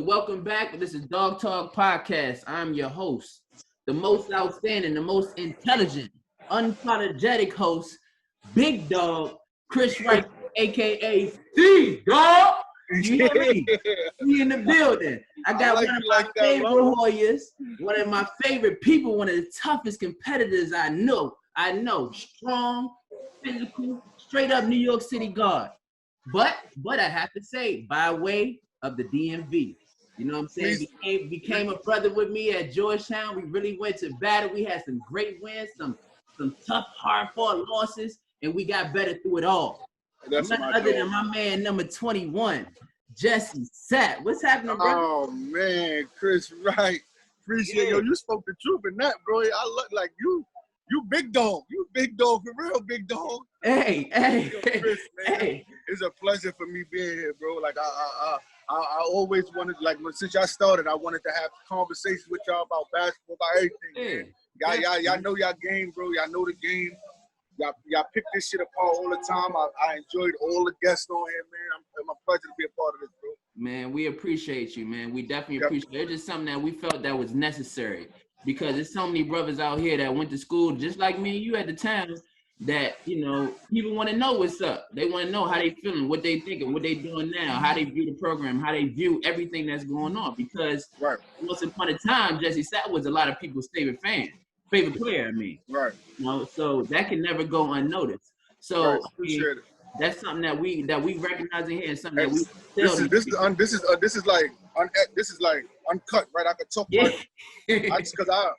Welcome back. This is Dog Talk Podcast. I'm your host, the most outstanding, the most intelligent, unapologetic host, Big Dog, Chris Wright, aka D Dog. You hear me? We in the building. I got one of my favorite warriors, one of my favorite people, one of the toughest competitors I know. Strong, physical, straight up New York City guard. But I have to say, by way of the DMV. You know what I'm saying? Became a brother with me at Georgetown. We really went to battle. We had some great wins, some tough, hard-fought losses, and we got better through it all. That's None other than my man, number 21, Jessie Sapp. What's happening, bro? Oh, man, Chris Wright. Appreciate you. You spoke the truth in that, bro. I look like you big dog. You big dog, for real, big dog. Hey. Chris, man, it's a pleasure for me being here, bro. Like, I always wanted, like, since y'all started, I wanted to have conversations with y'all about basketball, about everything. Y'all know y'all game, bro. Y'all know the game. Y'all pick this shit apart all the time. I enjoyed all the guests on here, man. It's my pleasure to be a part of this, bro. Man, we appreciate you, man. We definitely appreciate it. It's just something that we felt that was necessary because there's so many brothers out here that went to school just like me and you at the time that, you know, people want to know what's up. They want to know how they feeling, what they thinking, what they doing now, how they view the program, how they view everything that's going on. Because once upon a time, Jessie Sapp was a lot of people's favorite player, I mean. Right. You know, so that can never go unnoticed. So appreciate it. That's something that we recognize in here, and something that we this is like uncut, right? I could talk about it. Because I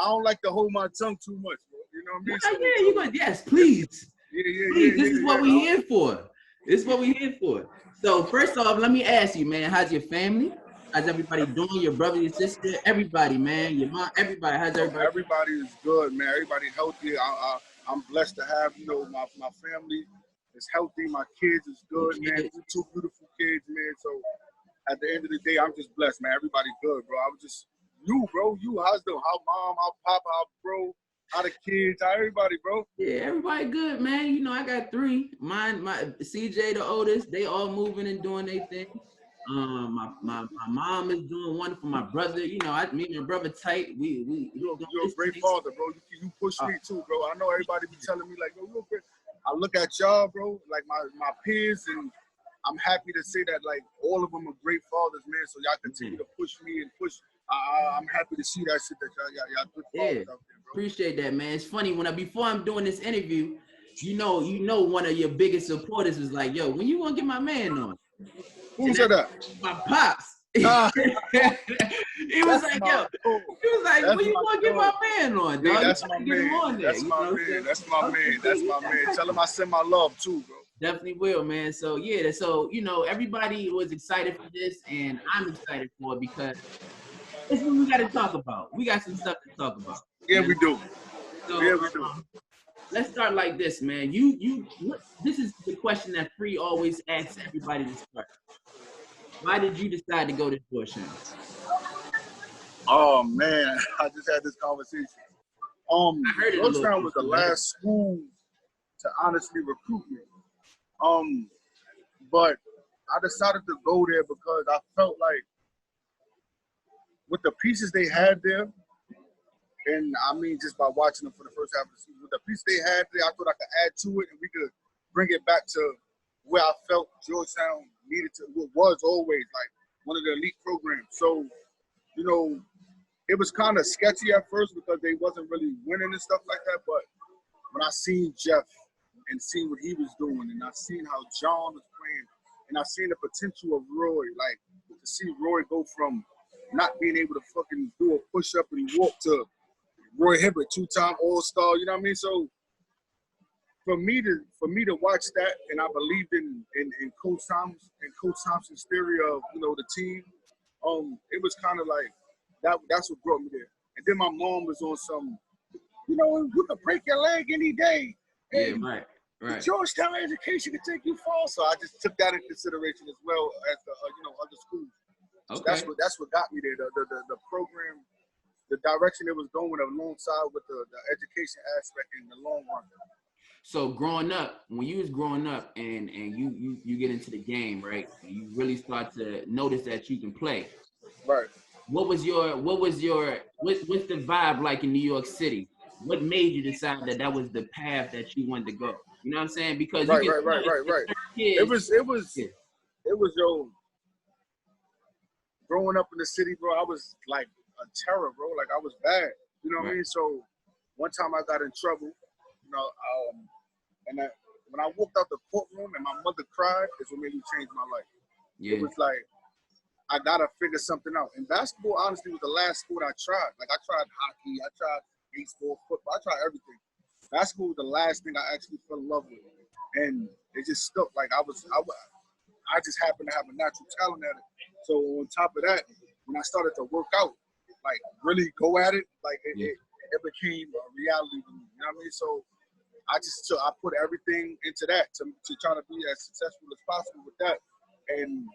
don't like to hold my tongue too much, bro. You know what I mean? You go, yes, please. Please, this is what we're here for. This is what we're here for. So first off, let me ask you, man, how's your family? How's everybody doing? Your brother, your sister, everybody, man, your mom, everybody. How's everybody? Everybody is good, man. Everybody healthy. I'm blessed to have, my family is healthy. My kids is good, man. Two beautiful kids, man. So at the end of the day, I'm just blessed, man. Everybody good, bro. I was just bro. How's how mom, how pop, how bro, how the kids, how everybody, bro? Yeah, everybody good, man. You know, I got three. My CJ, the oldest, they all moving and doing their thing. My mom is doing wonderful. My brother, me and my brother tight. You're a great father, bro. You push me too, bro. I know everybody be telling me like, yo, you're great. I look at y'all, bro, like my peers, and I'm happy to say that like all of them are great fathers, man. So y'all continue to push me and push. I'm happy to see that shit that y'all good fathers out there, bro. Appreciate that, man. It's funny before I'm doing this interview, you know, one of your biggest supporters was like, yo, when you gonna get my man on? Who said that? My pops. He was like, when you want to get my man on, dog? Yeah, that's my man. That's my man. Tell him I send my love too, bro. Definitely will, man. So everybody was excited for this, and I'm excited for it because it's what we got to talk about. We got some stuff to talk about. Yeah, we do. So, we do. Let's start like this, man. This is the question that Free always asks everybody to start. Why did you decide to go to Georgetown? Oh man, I just had this conversation. Georgetown was the last school to honestly recruit me. But I decided to go there because I felt like with the pieces they had there, and I mean just by watching them for the first half of the season, with the pieces they had there, I thought I could add to it and we could bring it back to where I felt Georgetown was always like one of the elite programs. So, it was kind of sketchy at first because they wasn't really winning and stuff like that. But when I seen Jeff and seen what he was doing, and I seen how John was playing, and I seen the potential of Roy, like to see Roy go from not being able to fucking do a push-up and walk to Roy Hibbert, 2-time All-Star, you know what I mean? So for me to watch that, and I believed in Coach Thompson's theory of the team. It was kind of like that's what brought me there. And then my mom was on some, you could break your leg any day. And right. The Georgetown education could take you far. So I just took that in consideration as well as the other schools. Okay. So that's what got me there. The program, the direction it was going alongside with the education aspect in the long run. So growing up, when you was growing up and you get into the game, right? You really start to notice that you can play. Right. What's the vibe like in New York City? What made you decide that that was the path that you wanted to go? You know what I'm saying? Because you Right, can right, right, tell right, right. kids. Yeah. It was yo. Growing up in the city, bro, I was like a terror, bro. Like I was bad. You know what I Right. mean? So one time I got in trouble, you know, and when I walked out the courtroom and my mother cried, is what made me change my life. Yeah. It was like I gotta figure something out. And basketball, honestly, was the last sport I tried. Like I tried hockey, I tried baseball, football, I tried everything. Basketball was the last thing I actually fell in love with, and it just stuck. Like I just happened to have a natural talent at it. So on top of that, when I started to work out, like really go at it, like it became a reality to me. You know what I mean? So I put everything into that to try to be as successful as possible with that, and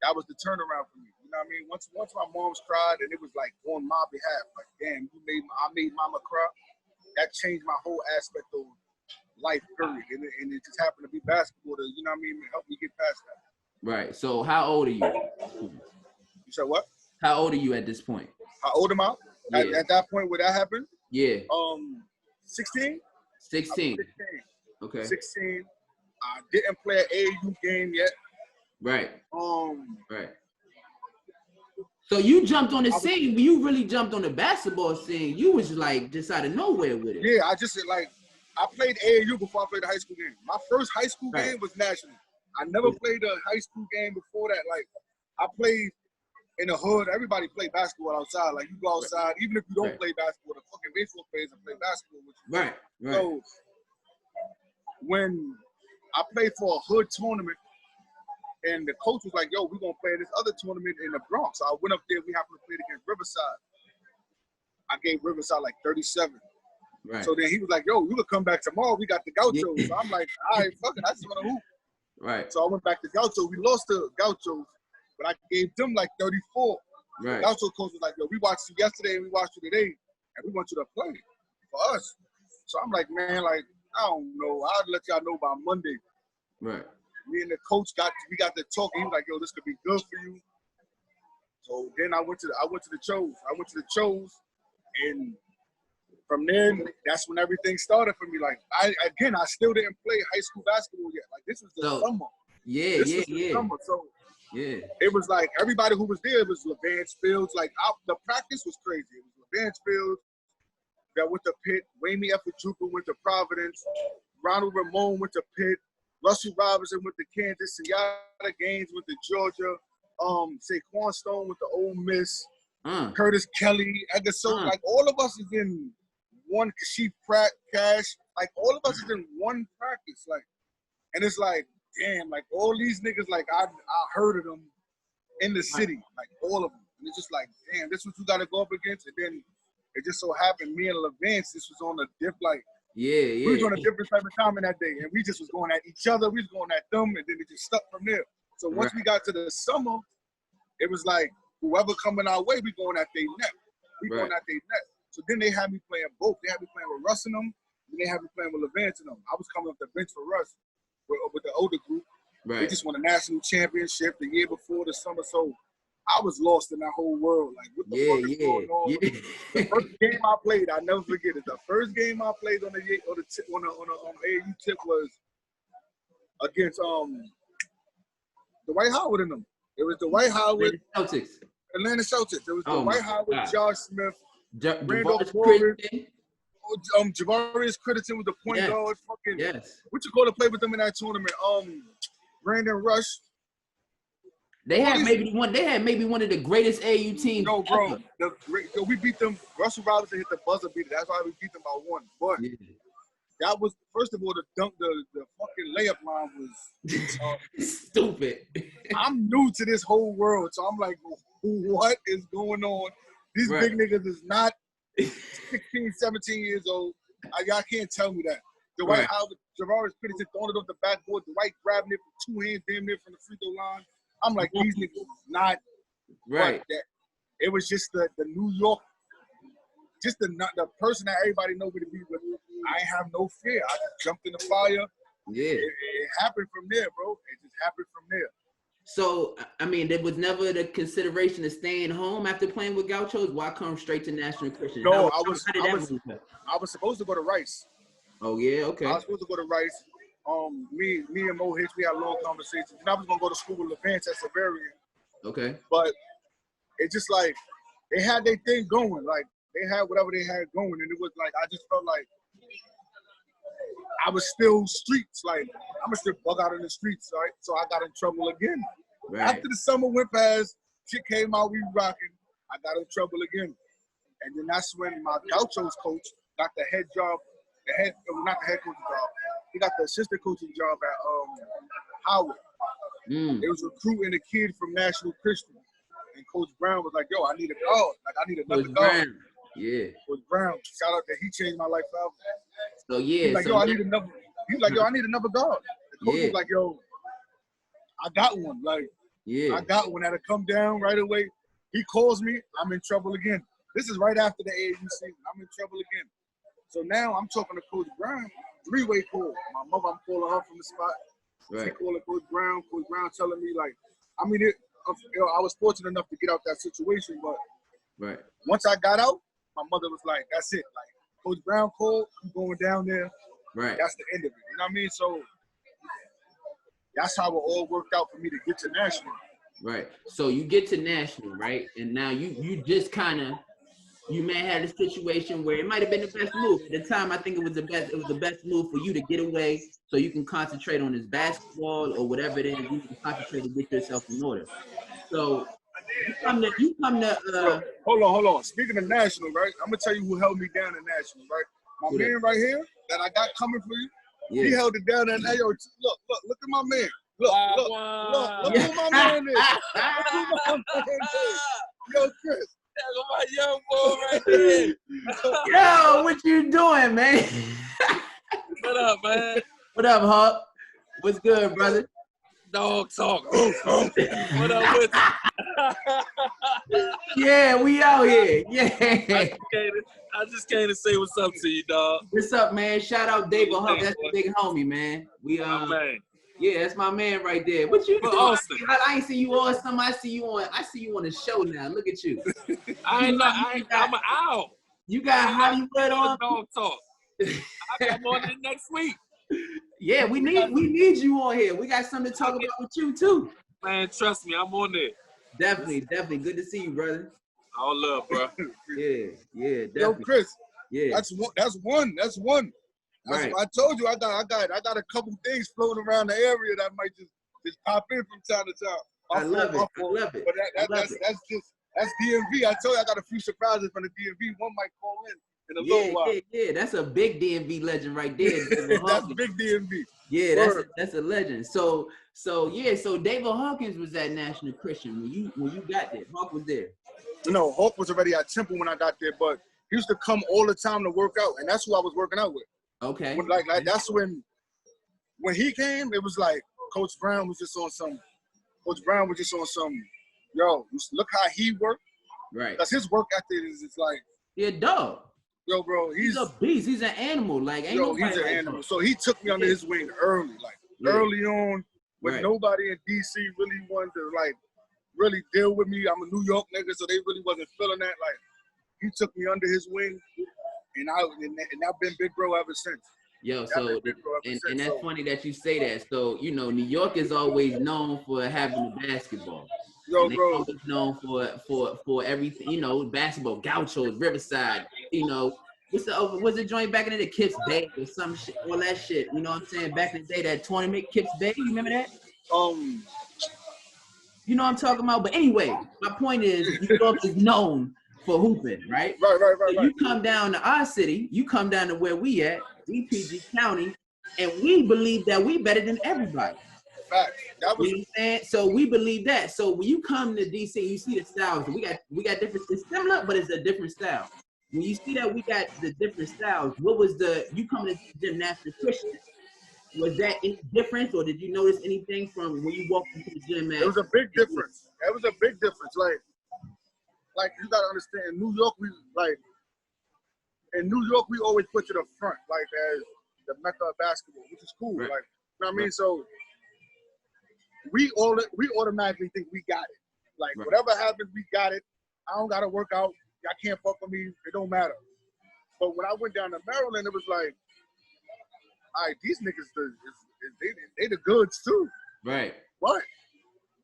that was the turnaround for me. You know what I mean? Once my mom's cried, and it was like on my behalf, like damn, I made mama cry. That changed my whole aspect of life, period. And it just happened to be basketball to, you know what I mean, help me get past that. Right. So how old are you? You said what? How old are you at this point? How old am I? Yeah. At that point where that happened? Yeah. 16? 16. 16. Okay. 16. I didn't play an AAU game yet. Right. Right. So you jumped on the scene. You really jumped on the basketball scene. You was like just out of nowhere with it. Yeah, I just like I played AAU before I played a high school game. My first high school game was national. I never played a high school game before that. Like I played in the hood. Everybody played basketball outside. Like you go outside, even if you don't play basketball, the fucking baseball players and play basketball with you. Right. So when I played for a hood tournament, and the coach was like, yo, we're going to play this other tournament in the Bronx. So I went up there. We happened to play against Riverside. I gave Riverside like 37. Right. So then he was like, yo, you could come back tomorrow. We got the Gauchos. So I'm like, all right, fuck it. I just want to hoop. Right. So I went back to Gaucho. We lost to Gauchos, but I gave them like 34. Right. The Gaucho coach was like, yo, we watched you yesterday and we watched you today, and we want you to play for us. So I'm like, man, like, I don't know. I'll let y'all know by Monday. Right. Me and the coach got to talk. He was like, "Yo, this could be good for you." So then I went to the Chos, and from there, that's when everything started for me. Like I still didn't play high school basketball yet. Like this was the summer. Yeah. Summer. So it was like everybody who was there. It was LeVance Fields. Like the practice was crazy. It was LeVance Fields that went to Pitt. Wayne Effujuka went to Providence. Ronald Ramon went to Pitt. Russell Robinson went to Kansas. Siada Gaines went to Georgia. Saquon Stone went to Ole Miss. Curtis Kelly, Agasso, like all of us is in one. Kashif Pratt, Cash, like all of us is in one practice. Like, and it's like, damn, like all these niggas, like I heard of them in the city, like all of them. And it's just like, damn, this is what you got to go up against. And then it just so happened, me and LeVance, this was on a like. We was on a different type of time in that day, and we just was going at each other. We was going at them, and then it just stuck from there. So once we got to the summer, it was like whoever coming our way, we going at their neck. Going at their neck. So then they had me playing both. They had me playing with Russ and them, and they had me playing with LeVance and them. I was coming off the bench for Russ with the older group. They just won a national championship the year before the summer, so I was lost in that whole world. Like, what the fuck is going on? The first game I played, I never forget it. The first game I played on the AAU tip was against Dwight Howard and them. It was Dwight Howard, Atlanta Celtics. It was Dwight Howard, Josh Smith, Randolph Morris, Javarius Crittenton was the point guard. Fucking what you call to play with them in that tournament? Brandon Rush. They had maybe one of the greatest AU teams. No, bro. We beat them. Russell Robinson hit the buzzer beater. That's why we beat them by one. But that was, first of all, the fucking layup line was stupid. I'm new to this whole world, so I'm like, what is going on? These big niggas is not 16, 17 years old. Y'all can't tell me that. Dwight Howard, Javarius Crittenton throwing it off the backboard. Dwight grabbing it with 2 hands damn near from the free throw line. I'm like, these niggas not like that. It was just the New York, just the person that everybody know me to be with. I ain't have no fear. I just jumped in the fire. Yeah. It happened from there, bro. It just happened from there. So, I mean, there was never the consideration of staying home after playing with Gauchos. Why come straight to National Christian? No, I was supposed to go to Rice. Oh yeah, okay. I was supposed to go to Rice. Me and Mo Hicks, we had a long conversation. And I was gonna go to school with Levance at Severian. Okay. But it's just like they had their thing going. Like they had whatever they had going, and it was like I just felt like I was still streets. Like I'm gonna still bug out in the streets, right? So I got in trouble again. Right. After the summer went past, shit came out, we rocking. I got in trouble again, and then that's when my Gauchos coach got the head job. Not the head coaching job. He got the assistant coaching job at Howard. They was recruiting a kid from National Christian, and Coach Brown was like, "Yo, I need a guard. Like I need another guard." Yeah. Coach Brown, shout out that he changed my life forever. So yeah, he's like, "Yo, I need another." He's like, "Yo, I need another guard." The coach was like, "Yo, I got one. Like, I got one that'll come down right away." He calls me, I'm in trouble again. This is right after the AAU season. I'm in trouble again. So now I'm talking to Coach Brown, three-way call. My mother, I'm calling her from the spot. Right. She calling Coach Brown telling me, like, I mean, I was fortunate enough to get out that situation, but once I got out, my mother was like, that's it. Like, Coach Brown called, I'm going down there. Right. That's the end of it. You know what I mean? So that's how it all worked out for me to get to National. Right. So you get to National, right? And now you just kind of, you may have a situation where it might have been the best move. At the time, I think it was the best move for you to get away so you can concentrate on this basketball or whatever it is. You can concentrate to get yourself in order. So you come to hold on. Speaking of National, right? I'm gonna tell you who held me down in National, right? My man right here that I got coming for you. Yeah. He held it down and hey, yo, look at my man. Look who my man is. Look who my man is. Yo, Chris. My young boy right there. Yo, what you doing, man? What up, man? What up, Hawk? What's good, brother? Dog talk. What up with you? Yeah, we out here. Yeah. I just came to say what's up to you, dog. What's up, man? Shout out David Hawk. That's the big homie, man. Man. Yeah, that's my man right there. What you doing? Austin. I ain't see you on some. I see you on the show now. Look at you. I'm an owl. You got Hollywood on. Dog talk. I come on it next week. Yeah, we need you on here. We got something to talk about with you too. Man, trust me, I'm on there. Definitely. Good to see you, brother. All love, bro. Yeah, definitely. Yo, Chris. Yeah. That's one. Right. I told you I got a couple things floating around the area that might just pop in from time to time. I love it. But that's DMV. I told you I got a few surprises from the DMV. One might call in a little while. Yeah. That's a big DMV legend right there. That's big DMV. Yeah, that's a legend. So David Hawkins was at National Christian when you got there. Hawk was there. No, Hawk was already at Temple when I got there, but he used to come all the time to work out, and that's who I was working out with. Okay. Like that's when he came, it was like Coach Brown was just on some. Yo, look how he worked. Right. Because his work ethic is like. Yeah, dog. Yo, bro, he's a beast. He's an animal. Like ain't nobody he's an like animal. So he took me under his wing early, early on, when nobody in DC really wanted to really deal with me. I'm a New York nigga, so they really wasn't feeling that. Like he took me under his wing. And I've been big bro ever since. Yo, so and that's funny that you say that. So New York is always known for having the basketball. Yo, and bro, always known for everything. Basketball, Gauchos, Riverside. What's the joint back in the day? Kips Bay or some shit, all that shit. You know what I'm saying? Back in the day, that tournament, Kips Bay. You remember that? You know what I'm talking about. But anyway, my point is, New York is known for hooping, right? Right. So you come down to our city, you come down to where we at, DPG County, and we believe that we better than everybody. Fact. That was. You know what I'm saying? So we believe that. So when you come to DC, you see the styles. We got different. It's similar, but it's a different style. When you see that we got the different styles, you come to the National Christian? Was that any difference, or did you notice anything from when you walked into the gym? It was a big difference. It was a big difference. Like you gotta understand, New York, in New York, we always put to the front, like as the mecca of basketball, which is cool. Right. Like, you know what I mean? So we automatically think we got it. Like, whatever happens, we got it. I don't gotta work out. Y'all can't fuck with me. It don't matter. But when I went down to Maryland, it was like, all right, these niggas, they the goods too. Right. But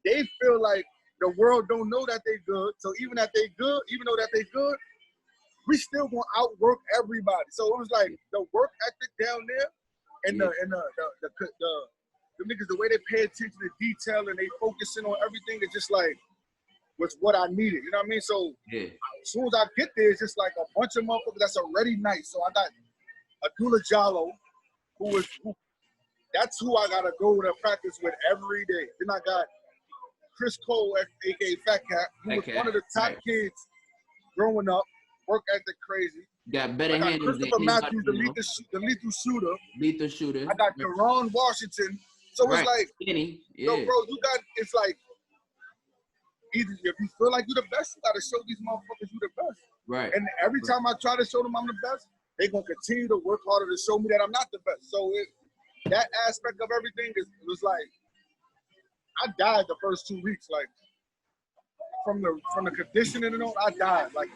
they feel like the world don't know that they good. So even though that they good, we still gonna outwork everybody. So it was like the work ethic down there, and the niggas, the way they pay attention to detail and they focusing on everything is just like was what I needed. You know what I mean? So as soon as I get there, it's just like a bunch of motherfuckers that's already nice. So I got Abdullah Jallo, that's who I gotta go to practice with every day. Then I got Chris Cole, aka Fat Cat, who was one of the top kids growing up, work ethic crazy. Got better handles than Christopher Matthews, the lethal shooter. I got Deron Washington. So it's like, yo, bro, it's like, either if you feel like you're the best, you gotta show these motherfuckers you the best. Right. And every time I try to show them I'm the best, they're gonna continue to work harder to show me that I'm not the best. So that aspect of everything was like, I died the first 2 weeks, like from the conditioning and all. I died. Like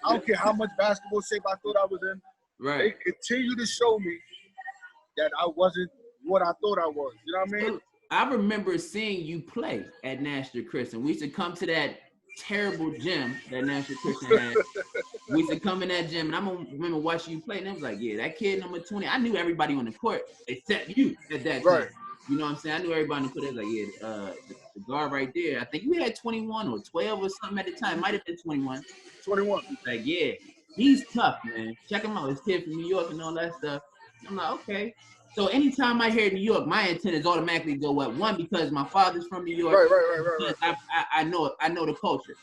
I don't care how much basketball shape I thought I was in. Right. They continue to show me that I wasn't what I thought I was. You know what I mean? I remember seeing you play at National Christian. We used to come to that terrible gym that National Christian had. We used to come in that gym, and I remember watching you play, and I was like, yeah, that kid number 20. I knew everybody on the court except you at that time. You know what I'm saying? I knew everybody on the court. I was like, yeah, the guard right there. I think you had 21 or 12 or something at the time. Might have been 21. 21. Like, yeah, he's tough, man. Check him out. This kid from New York and all that stuff. I'm like, okay. So anytime I hear New York, my antennas automatically go up. One, because my father's from New York. Right. I know the culture,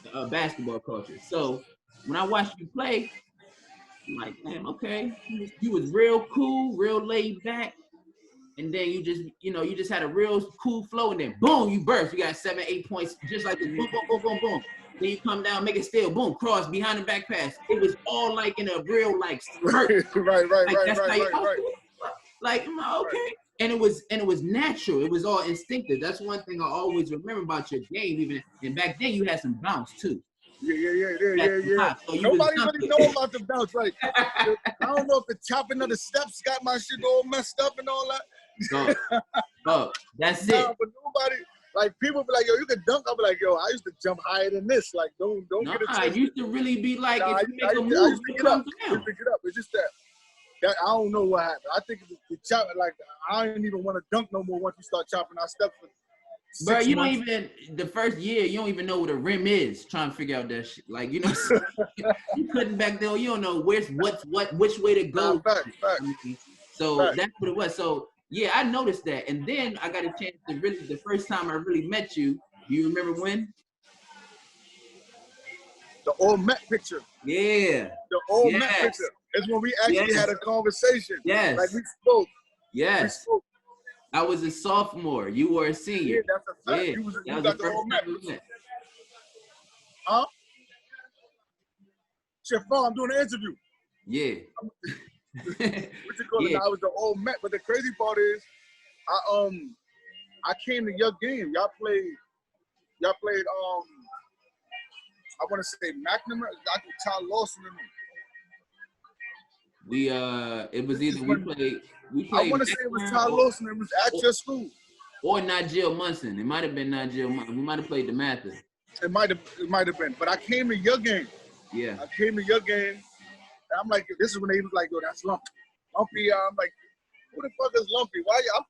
the basketball culture. So when I watched you play, I'm like, damn, okay. You was real cool, real laid back. And then you just had a real cool flow, and then boom, you burst. You got 7, 8 points, just like this. Boom, boom, boom, boom, boom. Then you come down, make it steal, boom, cross, behind the back pass. It was all like in a real like spurt. Right. Like, okay. And it was natural. It was all instinctive. That's one thing I always remember about your game. Even and back then you had some bounce too. Yeah. So nobody really know about the bounce. Like, I don't know if the chopping of the steps got my shit all messed up and all that. That's it. But nobody, like, people be like, yo, you can dunk. I'll be like, yo, I used to jump higher than this. Like, don't get it twisted. I used to really be like, if you make a move, I used to get up. It's just that I don't know what happened. I think the chop, like, I didn't even want to dunk no more once you start chopping our steps. Bro, you don't even, the first year, you don't even know what a rim is, trying to figure out that shit. Like, you know, you couldn't back then, you don't know which way to go. Fact. So that's what it was. So, yeah, I noticed that. And then I got a chance to really, the first time I really met you, you remember when? The old Met picture. Yeah. The old Met picture. It's when we actually had a conversation. Yes. Like, we spoke. Yes. I was a sophomore. You were a senior. Yeah, that's a fact. Yeah. You got the old Met. Huh? Chef, I'm doing an interview. Yeah. What you call it? I was the old Met, but the crazy part is, I came to your game. Y'all played. I want to say McNamara. I think Ty Lawson and them. It was either we played. I want to say it was Ty Lawson. It was at your school. Or Nigel Munson. It might have been Nigel Munson. We might have played the Mathis. It might have been. But I came to your game. Yeah. I came to your game. And I'm like, this is when they was like, yo, that's Lumpy. Lumpy, I'm like, who the fuck is Lumpy? Why? I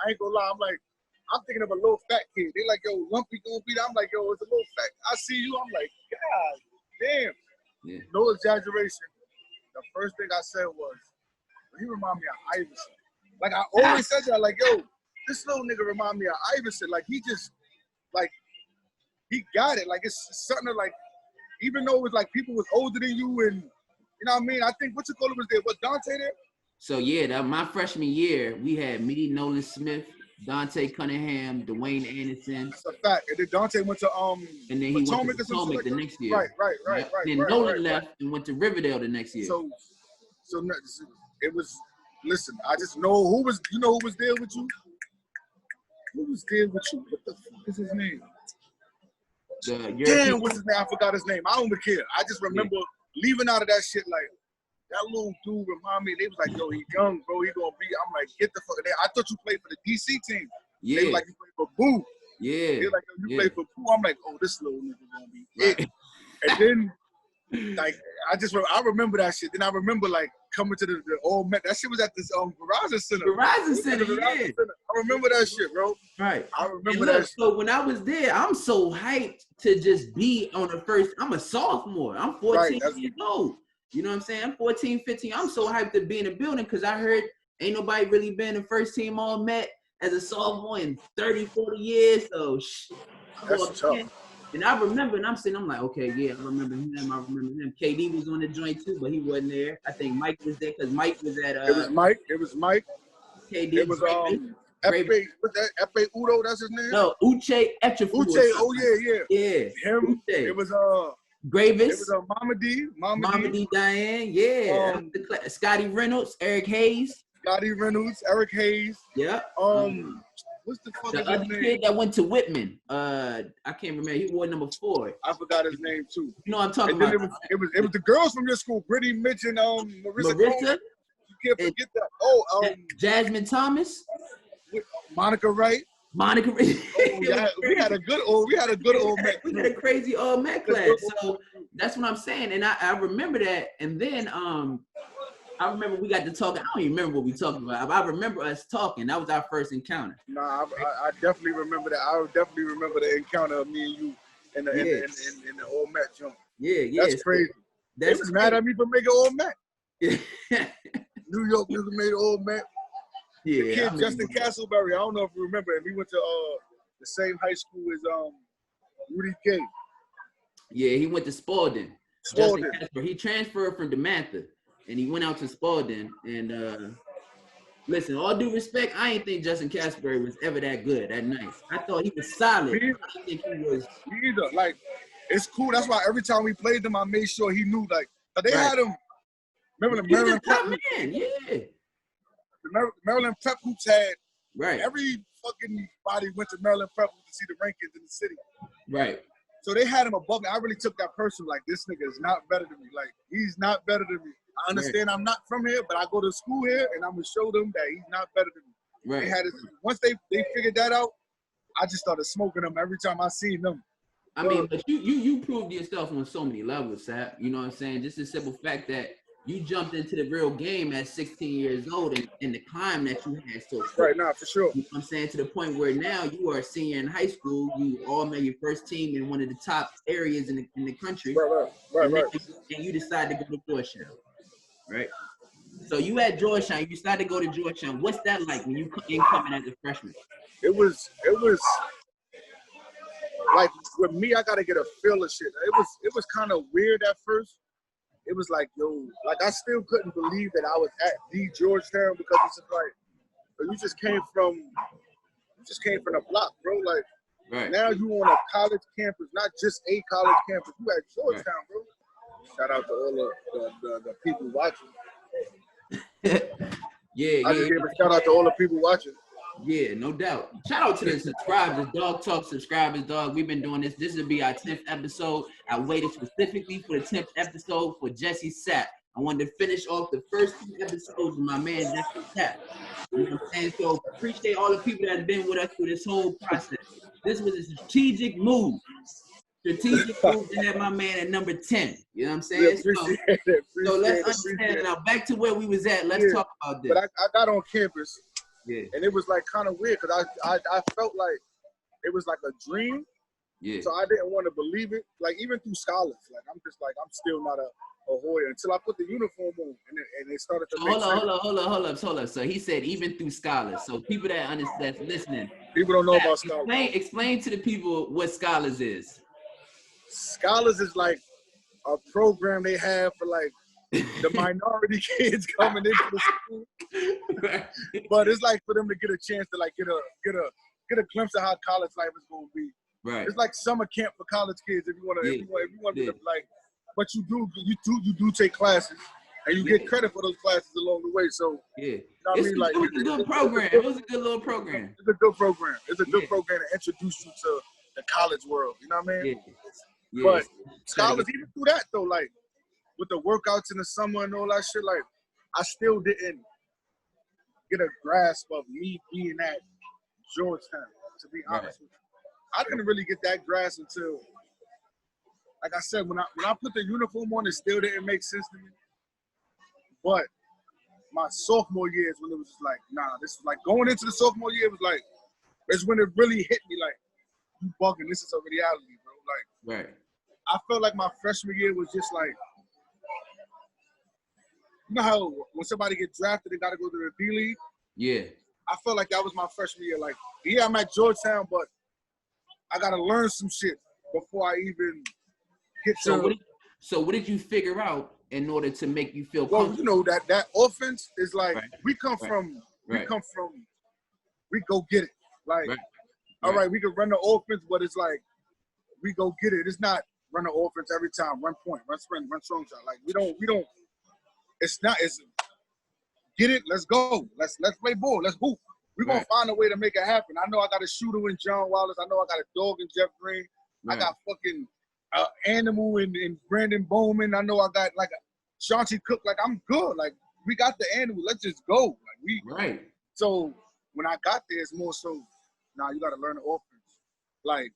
ain't gonna lie. I'm thinking of a little fat kid. They like, yo, Lumpy gonna be there. I'm like, yo, it's a little fat. I see you. I'm like, God damn. Yeah. No exaggeration. The first thing I said was, he remind me of Iverson. Like, I always said that, like, yo, this little nigga remind me of Iverson. Like, he just, like, he got it. Like, it's something that, like, even though it was like people was older than you and, you know what I mean? I think, was there? Was Dante there? So, yeah, my freshman year, we had me, Nolan Smith, Dante Cunningham, Dwayne Anderson. That's a fact. And then Dante went to and then he went to Potomac the next year. Right. Then Nolan left and went to Riverdale the next year. So So it was. Listen, I just know who was. You know who was there with you? Who was there with you? What the fuck is his name? Damn, what's his name? I forgot his name. I don't care. I just remember leaving out of that shit like that little dude remind me. They was like, yo, he young, bro. He gonna be. I'm like, get the fuck. I thought you played for the DC team. Yeah. They were like, you played for Boo. Yeah. They were like, you played for Boo. I'm like, oh, this little nigga gonna be it. And then. Like I remember that shit. Then I remember like coming to the old Met. That shit was at this Verizon Center. Verizon Center, yeah. I remember that shit, bro. Right. I remember that shit. So when I was there, I'm so hyped to just be on the first. I'm a sophomore. I'm 14 years old. You know what I'm saying? I'm 14, 15. I'm so hyped to be in the building because I heard ain't nobody really been the first team all Met as a sophomore in 30, 40 years. So that's tough. And I remember, and I'm like, okay, yeah, I remember him. KD was on the joint too, but he wasn't there. I think Mike was there because Mike was at. It was Mike. KD. It was Efe. What's that? Efe Udo. That's his name. No, Uche Echefu. Uche. Oh yeah. Him. Uche. It was Gravis. It was Mama D. Diane. Yeah. Scotty Reynolds. Eric Hayes. Eric Hayes. Yeah. What's the fuck the is other his name? kid that went to Whitman? I can't remember. He wore number 4. I forgot his name too. You know what I'm talking about. It was the girls from your school, Brittany, Mitch, and Marissa. You can't forget that. Jasmine Thomas. Monica Wright. We had a good old Met. We had a crazy old Met class. So that's what I'm saying. And I remember that. And then I remember we got to talk. I don't even remember what we talked about. I remember us talking. That was our first encounter. Nah, I definitely remember that. I definitely remember the encounter of me and you in the old Met jump. Yeah. That's crazy. They was mad at me for making old Met. New York nigga made old Met. Yeah. The kid Justin Castleberry. I don't know if you remember him. He went to the same high school as Rudy Gay. Yeah, he went to Spalding. He transferred from DeMatha. And he went out to Spalding. And listen, all due respect, I ain't think Justin Castleberry was ever that good, that nice. I thought he was solid. I think he was. Either. Like, it's cool. That's why every time we played them, I made sure he knew. Like, they had him. Remember the Maryland Prep? Yeah. The Maryland Prep hoops had. Right. Every fucking body went to Maryland Prep to see the rankings in the city. Right. So they had him above me. I really took that personal. Like, this nigga is not better than me. Like, he's not better than me. I understand I'm not from here, but I go to school here, and I'm gonna show them that he's not better than me. Right. They had once they figured that out, I just started smoking them every time I seen them. I mean, but you proved yourself on so many levels, Sapp. You know what I'm saying? Just the simple fact that you jumped into the real game at 16 years old and the climb that you had so quick. Right now, for sure. You know what I'm saying? To the point where now you are a senior in high school, you all made your first team in one of the top areas in the country. Right. And you decided to go to Georgetown. Right. So you at Georgetown, you started to go to Georgetown. What's that like when you incoming as a freshman? It was like with me, I gotta get a feel of shit. It was kind of weird at first. It was like, yo, like I still couldn't believe that I was at the Georgetown because it's just like you just came from the block, bro. Like now you on a college campus, not just a college campus. You at Georgetown, bro. Shout out to all the people watching. I just gave a shout out to all the people watching. Yeah, no doubt. Shout out to the subscribers, Dog Talk subscribers, dog. We've been doing this. This will be our 10th episode. I waited specifically for the 10th episode for Jessie Sapp. I wanted to finish off the first 2 episodes with my man, Jessie Sapp. You know what I'm saying? So appreciate all the people that have been with us through this whole process. This was a strategic move. To have my man at number 10. You know what I'm saying? So let's understand it. Now back to where we was at. Let's talk about this. But I got on campus. Yeah. And it was like kind of weird because I felt like it was like a dream. Yeah. So I didn't want to believe it. Like even through scholars, like I'm still not a Hoyer until I put the uniform on and it started to make sense. Hold up. So he said even through scholars. So people that listening. People don't know about scholars. Explain to the people what scholars is. Scholars is like a program they have for like the minority kids coming into the school. But it's like for them to get a chance to like get a glimpse of how college life is gonna be. Right. It's like summer camp for college kids if you wanna like, but you do take classes. And you get credit for those classes along the way. So, Yeah. you know what I mean? Like, It was a good program. It was a good little program. It's a good program. It's a good program to introduce you to the college world. You know what I mean? Yeah. But scholars, even through that, though, like, with the workouts in the summer and all that shit, like, I still didn't get a grasp of me being at Georgetown, to be honest with you. I didn't really get that grasp until, like I said, when I put the uniform on, it still didn't make sense to me. But my sophomore year is when it was just like, nah, this is like going into the sophomore year, it was like, it's when it really hit me like, you bugging, this is a reality, bro. Like, I felt like my freshman year was just like, you know how when somebody gets drafted, they got to go to the D League? Yeah. I felt like that was my freshman year. Like, yeah, I'm at Georgetown, but I got to learn some shit before I even get to. So what did you figure out in order to make you feel Well, comfortable? you know, that offense is like, we go get it. Like, all right, we can run the offense, but it's like, we go get it. It's not run the offense every time, run point, run sprint, run strong shot. Like, we don't, it's get it, let's go. Let's play ball, let's hoop. We're going to find a way to make it happen. I know I got a shooter in John Wallace. I know I got a dog in Jeff Green. I got fucking animal in Brandon Bowman. I know I got like a Chauncey Cook. Like, I'm good. Like, we got the animal. Let's just go. Like, So when I got there, it's more so, you got to learn the offense. Like,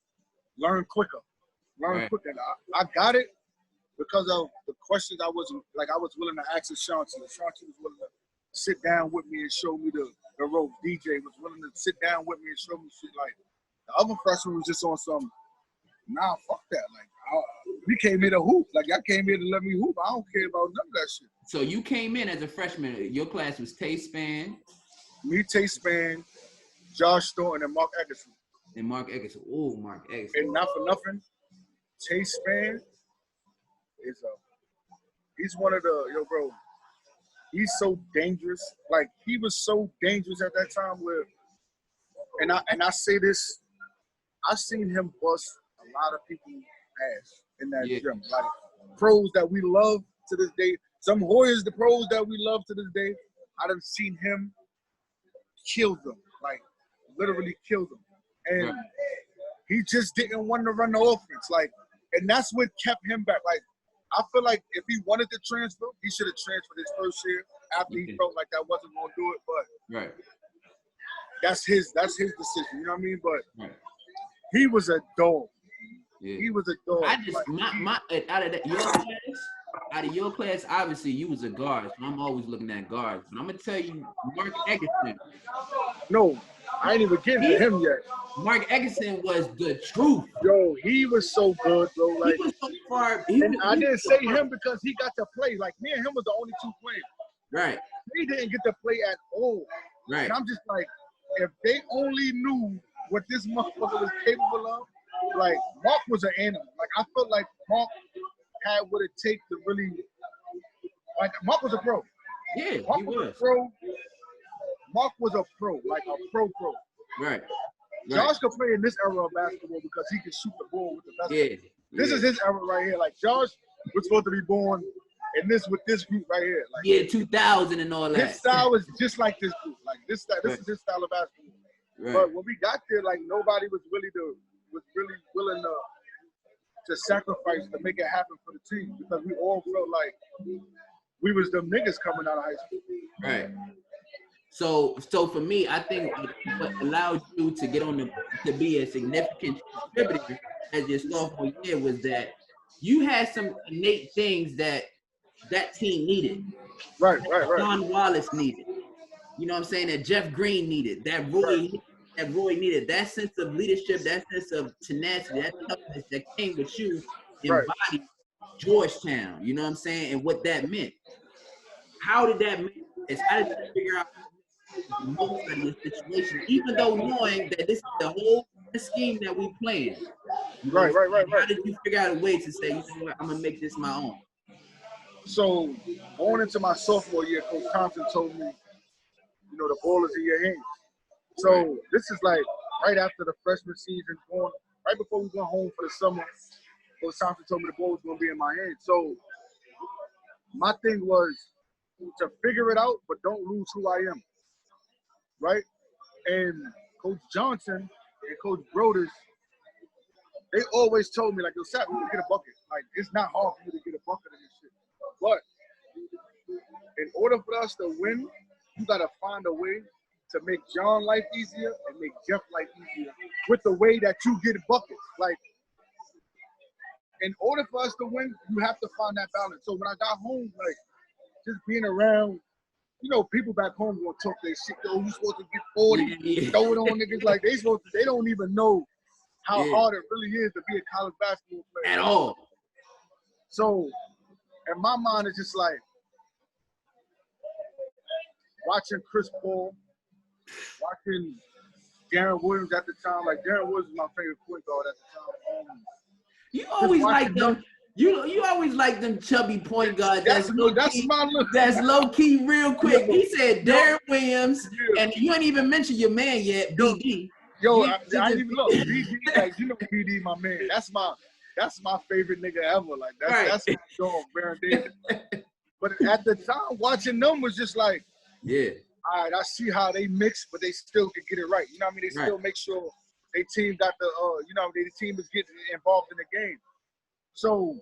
learn quicker. Learn quicker. I got it because of the questions I was willing to ask of Chauncey. Chauncey was willing to sit down with me and show me the ropes. DJ was willing to sit down with me and show me shit. Like, the other freshman was just on some, nah, fuck that. Like, we came here to hoop. Like, y'all came here to let me hoop. I don't care about none of that shit. So you came in as a freshman. Your class was Tay Spann. Me, Tay Spann, Josh Thornton, and Mark Eggerson. Oh, Mark Eggerson. And not for nothing, Tay Spann is he's one of the, bro, he's so dangerous. Like, he was so dangerous at that time where, and I say this, I seen him bust a lot of people's ass in that gym. Like, pros that we love to this day. Some Warriors, the pros that we love to this day, I done seen him kill them. Like, literally kill them. And he just didn't want to run the offense. Like, and that's what kept him back. Like, I feel like if he wanted to transfer, he should have transferred his first year after he felt like that wasn't going to do it. But that's his decision. You know what I mean? But he was a dog. Yeah. He was a dog. I just out of your class, obviously you was a guard, so I'm always looking at guards. But I'm gonna tell you, Mark Eggerson. No, I ain't even getting to him yet. Mark Eggerson was the truth. Yo, he was so good, bro. Like, he was so far. I didn't say him because he got to play. Like, me and him was the only two players. Right. He didn't get to play at all. Right. And I'm just like, if they only knew what this motherfucker was capable of, like, Mark was an animal. Like, I felt like Mark had what it takes to really, like, Mark was a pro. Yeah, Mark he was. A pro. Mark was a pro, like a pro. Right. Josh could play in this era of basketball because he can shoot the ball with the best. Yeah. This is his era right here. Like, Josh was supposed to be born in this with this group right here. Like, 2000 and all that. His style is just like this group. Like, this is his style of basketball. Right. But when we got there, like, nobody was really willing to sacrifice to make it happen for the team because we all felt like we was them niggas coming out of high school. Right. So for me, I think what allowed you to get on to be a significant contributor as your sophomore year was that you had some innate things that team needed. Right. John Wallace needed. You know what I'm saying? That Jeff Green needed. That Roy needed. That sense of leadership, that sense of tenacity, that toughness that came with you embodied Georgetown. You know what I'm saying? And what that meant. How did that make it? How did you figure out the most out of the situation, even though knowing that this is the whole scheme that we playing? Right. How did you figure out a way to say, you know what, I'm gonna make this my own? So going into my sophomore year, Coach Thompson told me, you know, the ball is in your hands. So this is like right after the freshman season, right before we went home for the summer. Coach Thompson told me the ball was gonna be in my hands. So my thing was, to figure it out, but don't lose who I am, right? And Coach Johnson and Coach Brodus, they always told me, like, yo, Sapp, we can get a bucket. Like, it's not hard for you to get a bucket of this shit. But in order for us to win, you got to find a way to make John life easier and make Jeff life easier with the way that you get buckets. Like, in order for us to win, you have to find that balance. So when I got home, like, just being around, you know, people back home gonna talk their shit. Yo, you supposed to get 40, throw it on niggas. Like, they don't even know how hard it really is to be a college basketball player. At all. So, in my mind, it's just like watching Chris Paul, watching Darren Williams at the time. Like, Darren Williams is my favorite point guard at the time. You always like them. You always like them chubby point guards. That's low key real quick. He said Darren Williams, and you ain't even mentioned your man yet, BD. Yo, I didn't even look. BD, like, you know, BD, my man. That's my favorite nigga ever. Like, that's my dog, Baron Davis. But at the time, watching them was just like, yeah. All right, I see how they mix, but they still can get it right. You know what I mean? They still make sure their team got the, you know, their team is getting involved in the game. So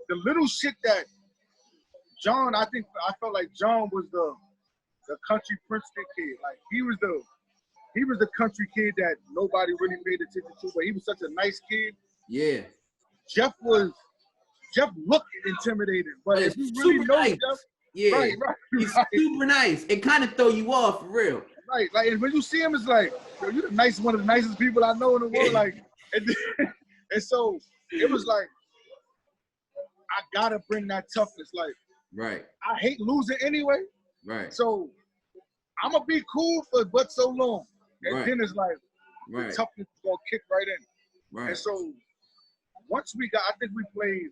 the little shit that John, I felt like John was the country Princeton kid. Like, he was the country kid that nobody really paid attention to, but he was such a nice kid. Yeah. Jeff looked intimidating, but if you really know nice. Jeff, yeah, he's super nice. It kind of throw you off for real. Right, like, and when you see him, it's like, yo, you're one of the nicest people I know in the world. Like, and so it was like, I gotta bring that toughness. Like, right. I hate losing anyway. Right. So I'm gonna be cool for but so long, and then it's like the toughness is gonna kick right in. Right. And so once I think we played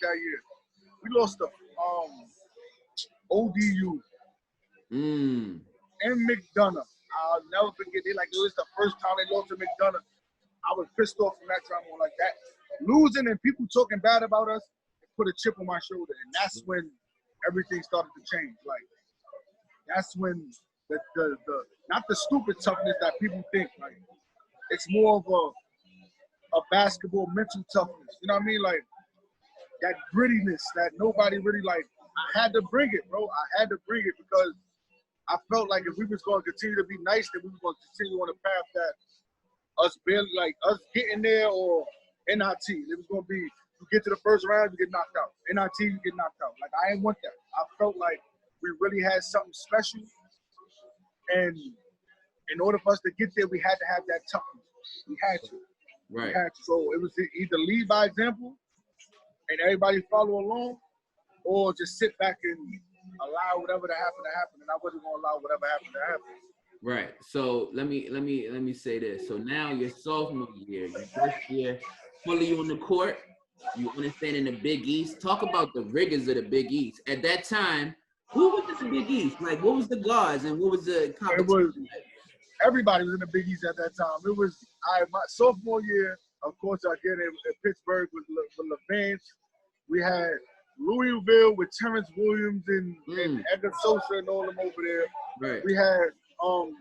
that year. We lost to ODU and McDonough. I'll never forget. It was the first time they lost to McDonough. I was pissed off from that time on, like, that. Losing and people talking bad about us put a chip on my shoulder, and that's when everything started to change. Like, that's when the not the stupid toughness that people think. Like, it's more of a basketball mental toughness. You know what I mean? Like, that grittiness that nobody really, like, I had to bring it, bro. I had to bring it because I felt like if we was going to continue to be nice, then we was going to continue on the path that us getting there or NIT. It was going to be, you get to the first round, you get knocked out. NIT, you get knocked out. Like, I didn't want that. I felt like we really had something special. And in order for us to get there, we had to have that toughness. We had to. Right. We had to. So it was either lead by example and everybody follow along, or just sit back and allow whatever to happen, and I wasn't gonna allow whatever happened to happen. Right. So let me say this. So now your sophomore year, your first year, fully on the court, you understand in the Big East. Talk about the rigors of the Big East. At that time, who was in the Big East? Like, what was the guards and what was the competition? Everybody was in the Big East at that time. It was my sophomore year. Of course, again in Pittsburgh with LeVance. We had Louisville with Terrence Williams and Edgar Sosa and all them over there. Right. We had oh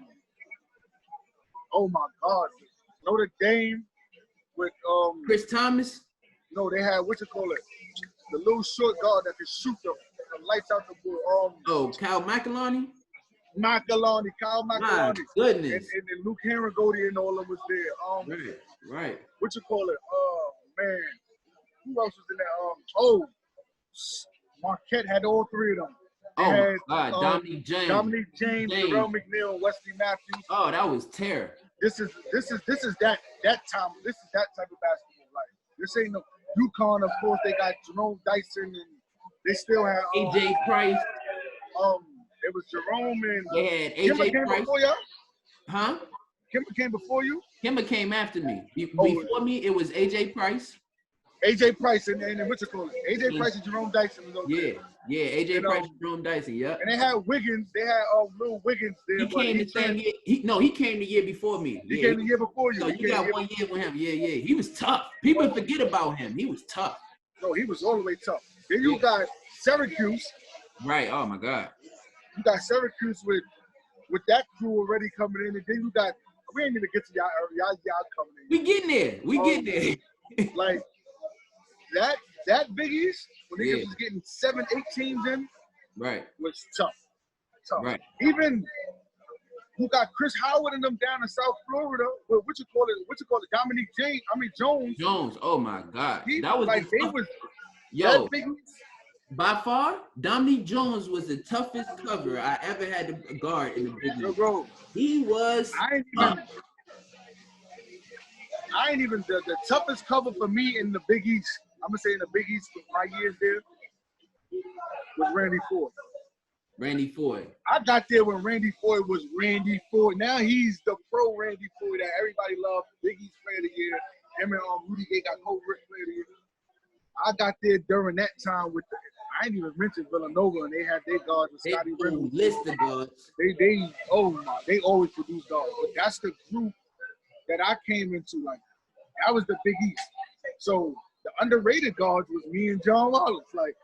my God, Notre Dame with Chris Thomas. No, they had the little short guard that could shoot the lights out the board. Kyle McElhonney. Kyle McElhonney. My goodness. And Luke Herringody and all of them was there. Right. Oh man, who else was in there? Marquette had all three of them. They had, Dominique James, Terrell McNeil, Wesley Matthews. Oh, that was terror. This is that time. This is that type of basketball. Like, this ain't no UConn. Of course, they got Jerome Dyson, and they still have AJ Price. It was Jerome and they had Kimber AJ came Price. before y'all? Huh? Kimber came before you? Kimber came after me. Before me, it was AJ Price. AJ Price and what you call it? AJ Price and Jerome Dyson. Yeah, AJ Price and Jerome Dyson, yeah. And they had Wiggins. They had little Wiggins there. He came the same year. He came the year before me. He came the year before you. So you got 1 year with him. Yeah. He was tough. People forget about him. He was tough. No, he was all the way tough. Then you got Syracuse. Right. Oh my God. You got Syracuse with that crew already coming in, and then you got we ain't even get to y'all coming in. We getting there. We getting there. Like that Big East when they was getting 7, 8 teams in, right, was tough. Right. Even who got Chris Howard and them down in South Florida, what you call it, Dominique Jones. Jones. Oh my God. That was like yo. Big East. By far, Dominique Jones was the toughest cover I ever had to guard in the Big East. Bro, he was. I ain't even the toughest cover for me in the Big East. I'm gonna say in the Big East for my years there was Randy Ford. Randy Ford. I got there when Randy Ford was Randy Ford. Now he's the pro Randy Ford that everybody loved. Big East Player of the Year. Him and Rudy Gay got co-Rick Player of the Year. I got there during that time with I ain't even mentioned Villanova, and they had their guards with Scotty Reynolds. List the guards. They always produce guards. But that's the group that I came into. Like that was the Big East. So the underrated guards was me and John Wallace. Like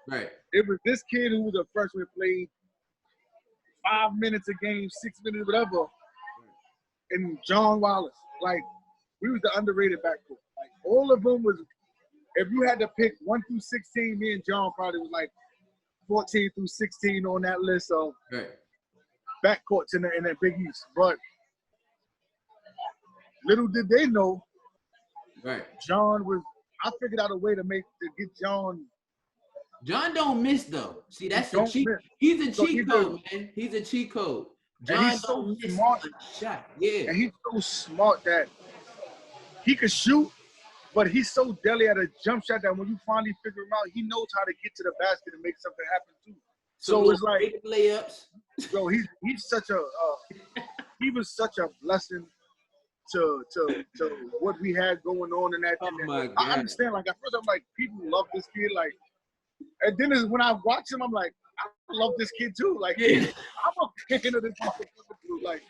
it was this kid who was a freshman, played 5 minutes a game, 6 minutes, whatever, and John Wallace. Like we was the underrated backcourt. Like all of them was. If you had to pick 1 through 16, me and John probably was like 14 through 16 on that list of backcourts in the Big East. But little did they know, John was. I figured out a way to get John. John don't miss though. See, that's a cheat. He's a cheat code, man. He's a cheat code. John he's so smart. Shot. Yeah. And he's so smart that he could shoot. But he's so deadly at a jump shot that when you finally figure him out, he knows how to get to the basket and make something happen too. So it's like layups. Bro, he's such a he was such a blessing to what we had going on in that. Oh my God. I understand. Like at first, I'm like, people love this kid. Like, and then when I watch him, I'm like, I love this kid too. Like, I'm a fan of this motherfucker too. Like,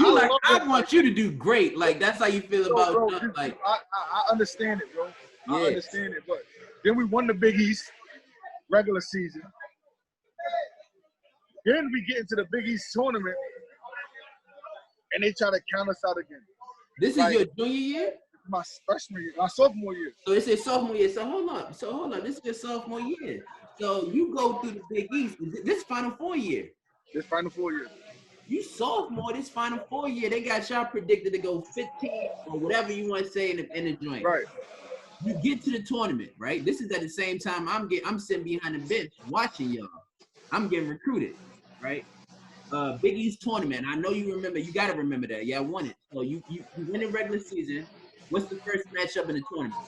I want you to do great. Like, that's how you feel about bro, like. I understand it, bro. I understand it. But then we won the Big East regular season. Then we get into the Big East tournament, and they try to count us out again. This is your junior year? My freshman year, my sophomore year. So it's a sophomore year. So hold on. This is your sophomore year. So you go through the Big East. This Final Four year. This Final Four year. You sophomore, this Final Four year, they got y'all predicted to go 15 or whatever you want to say in the joint. Right. You get to the tournament, right? This is at the same time I'm sitting behind the bench watching y'all. I'm getting recruited, right? Big East tournament. I know you remember. You got to remember that. Yeah, I won it. So you win the regular season. What's the first matchup in the tournament?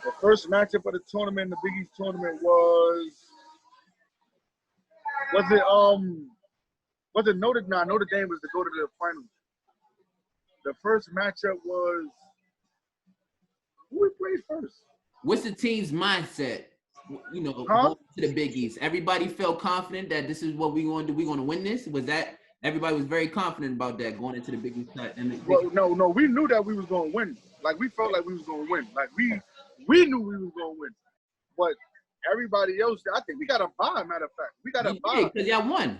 The first matchup of the tournament in the Big East tournament was it Notre Dame? Nah, Notre Dame was to go to the finals. The first matchup was who we played first. What's the team's mindset? You know, going to the Big East. Everybody felt confident that this is what we're going to do. We're going to win this. Was that everybody was very confident about that going into the Big East? No, we knew that we was going to win. Like we felt like we was going to win. Like we knew we was going to win. But everybody else, I think we got a bye. Matter of fact, we got a bye because y'all won.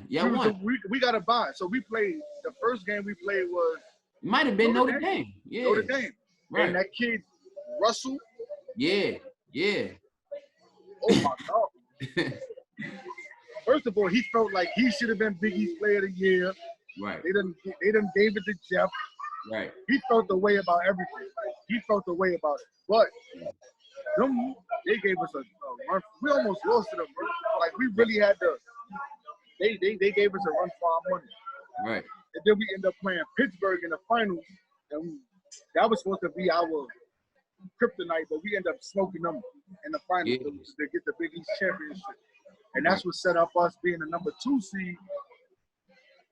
We got a bye. So we played. The first game we played was might have been Notre Dame. Yeah, Notre Dame. Right. And that kid Russell. Yeah. Oh my God. First of all, he felt like he should have been Big East Player of the Year. Right. They done gave it to Jeff. Right. He felt the way about everything. Like, he felt the way about it. But they gave us a run. We almost lost to them, bro. Like we really had to. They gave us a run for our money. Right. And then we ended up playing Pittsburgh in the finals, and that was supposed to be our kryptonite, but we ended up smoking them in the finals to get the Big East championship. And that's what set up us being the number 2 seed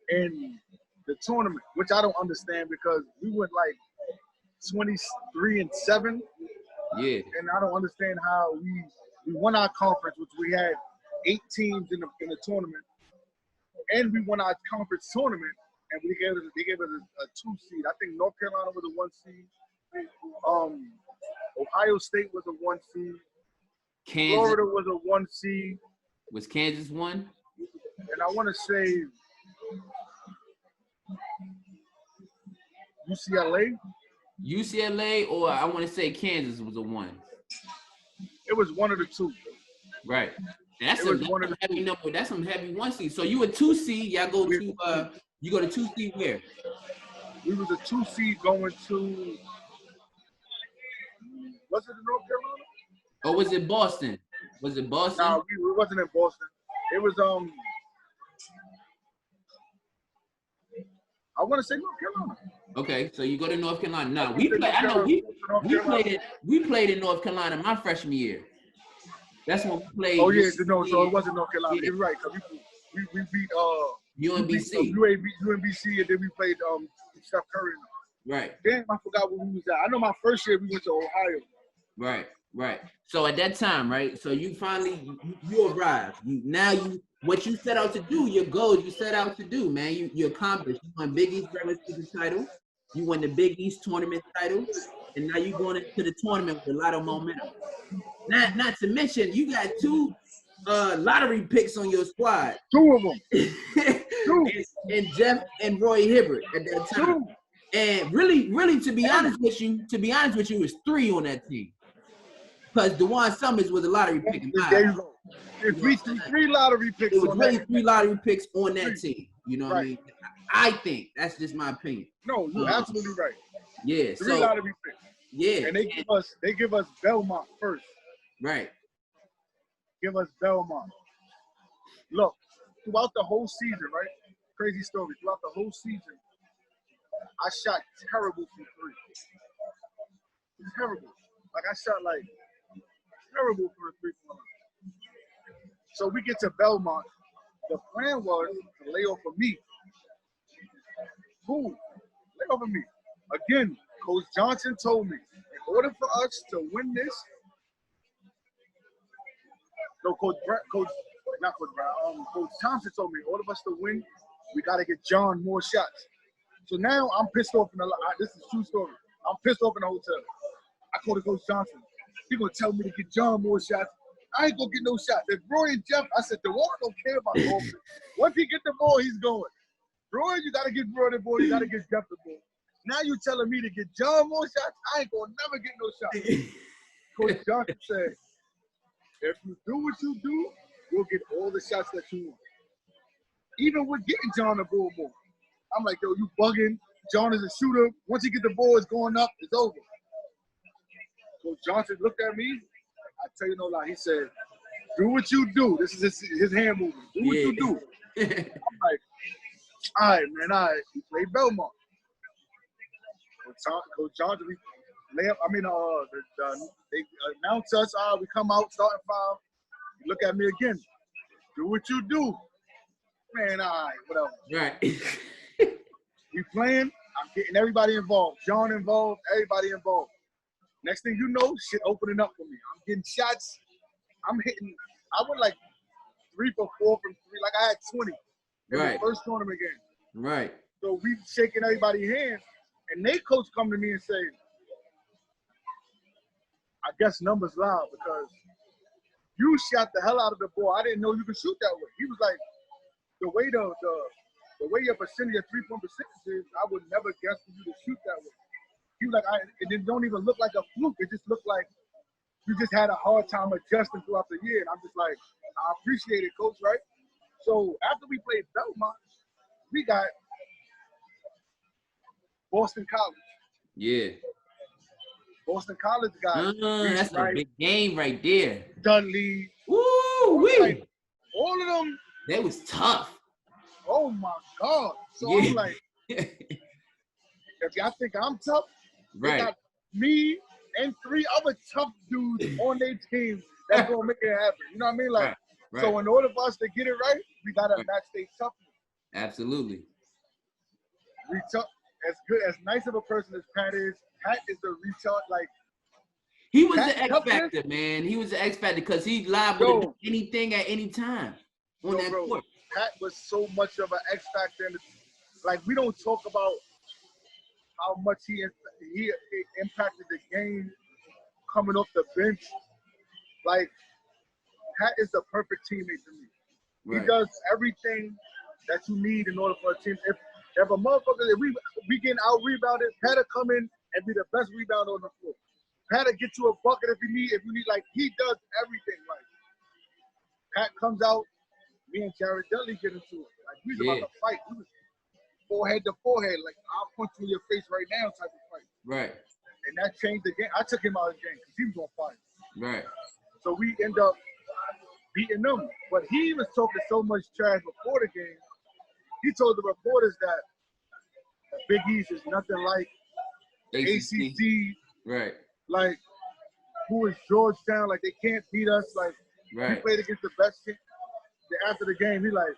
in the tournament, which I don't understand because we went like 23-7. Yeah. And I don't understand how we won our conference, which we had 8 teams in the tournament, and we won our conference tournament, and they gave us a 2 seed. I think North Carolina was a 1 seed. Ohio State was a 1 seed. Kansas. Florida was a 1 seed. Was Kansas 1? And I want to say UCLA. UCLA, or I want to say Kansas was a 1. It was one of the two. Right. And that's It was some one of the heavy two. number. That's some heavy 1 seed. So you a 2 seed. Y'all go to you go to 2 seed where? We was a 2 seed going to. Was it in North Carolina? Or was it Boston? Was it Boston? Nah, we wasn't in Boston. It was I want to say North Carolina. Okay, so you go to North Carolina. Now we play. I know we played in North Carolina my freshman year. That's when we played. Oh yeah, no, so it wasn't North Carolina. Yeah. You're right. Cause we beat UNBC. UNBC, and then we played Steph Curry. Right. Damn, I forgot where we was at. I know my first year we went to Ohio. Right. So at that time, right? So you finally you arrived. What you set out to do, your goals you set out to do, man. You accomplished. You won Big East regular season title. You won the Big East tournament title, and now you going into the tournament with a lot of momentum. Not to mention, you got 2 lottery picks on your squad. 2 of them. 2. and Jeff and Roy Hibbert at that time. 2. And really, to be honest with you, it was 3 on that team. Because DeJuan Summers was a lottery pick. There you go. It's 3 lottery picks. It was really 3 lottery picks on that team. You know what I mean? I think that's just my opinion. No, you're absolutely right. Yeah. 3 lottery picks. Yeah. And they give us Belmont first. Right. Give us Belmont. Look, throughout the whole season, right? Crazy story. Throughout the whole season, I shot terrible from 3. Terrible. Like I shot like terrible for a 3-pointer. So we get to Belmont. The plan was to lay off of me. Who? Lay off of me. Again, Coach Johnson told me, in order for us to win this, Coach Thompson told me, in order for us to win, we got to get John more shots. So now I'm pissed off this is a true story. I'm pissed off in the hotel. I called Coach Johnson. He gonna tell me to get John more shots. I ain't gonna get no shots. If Roy and Jeff, I said, DeWan don't care about ball. Once he get the ball, he's going. Roy, you gotta get Roy the ball. You gotta get Jeff the ball. Now you telling me to get John more shots? I ain't gonna never get no shots. Coach Johnson said, if you do what you do, you'll get all the shots that you want. Even with getting John the ball more. I'm like, yo, you bugging. John is a shooter. Once he get the ball, it's going up. It's over. So Johnson looked at me. I tell you no lie. He said, do what you do. This is his hand movement. Do what you do. I'm like, all right, man, all right. We played Belmont. Coach Johnson, they announce us. We come out, starting 5. You look at me again. Do what you do. Man, all right, whatever. Right. We playing. I'm getting everybody involved. John involved. Everybody involved. Next thing you know, shit opening up for me. I'm getting shots. I'm hitting. I went like 3 for 4 from 3. Like I had 20 in the first tournament game. Right. So we shaking everybody's hands, and they coach come to me and say, I guess numbers loud because you shot the hell out of the ball. I didn't know you could shoot that way. He was like, the way your percentage, your 3-point percentage is, I would never guess for you to shoot that way. He was like, it don't even look like a fluke. It just looked like you just had a hard time adjusting throughout the year. And I'm just like, I appreciate it, Coach, right? So after we played Belmont, we got Boston College. Yeah. Boston College got that's a big game right there. Dudley. Woo-wee. Like, all of them. They was tough. Oh, my God. So I'm like, if y'all think I'm tough, they got me and 3 other tough dudes on their team that's going to make it happen. You know what I mean? Like, so in order for us to get it right, we got to match their toughness. Absolutely. As good, as nice of a person as Pat is the retard. Like, he was the X factor, man. He was the X factor because he liable to do anything at any time on that court. Pat was so much of an X factor. Like, we don't talk about how much he impacted the game coming off the bench. Like, Pat is the perfect teammate to me. Right. He does everything that you need in order for a team. If a motherfucker, if we getting out rebounded, Pat'll come in and be the best rebounder on the floor. Pat'll get you a bucket if you need, like, he does everything right. Pat comes out, me and Jared Dudley get into it. Like, we was about to fight. We was forehead to forehead, like, I'll punch you in your face right now type of fight. Right. And that changed the game. I took him out of the game because he was on fire. Right. So we end up beating them. But he was talking so much trash before the game. He told the reporters that Big East is nothing like ACC. Right. Like, who is Georgetown? Like, they can't beat us. Like, we played against the best team. After the game, he like,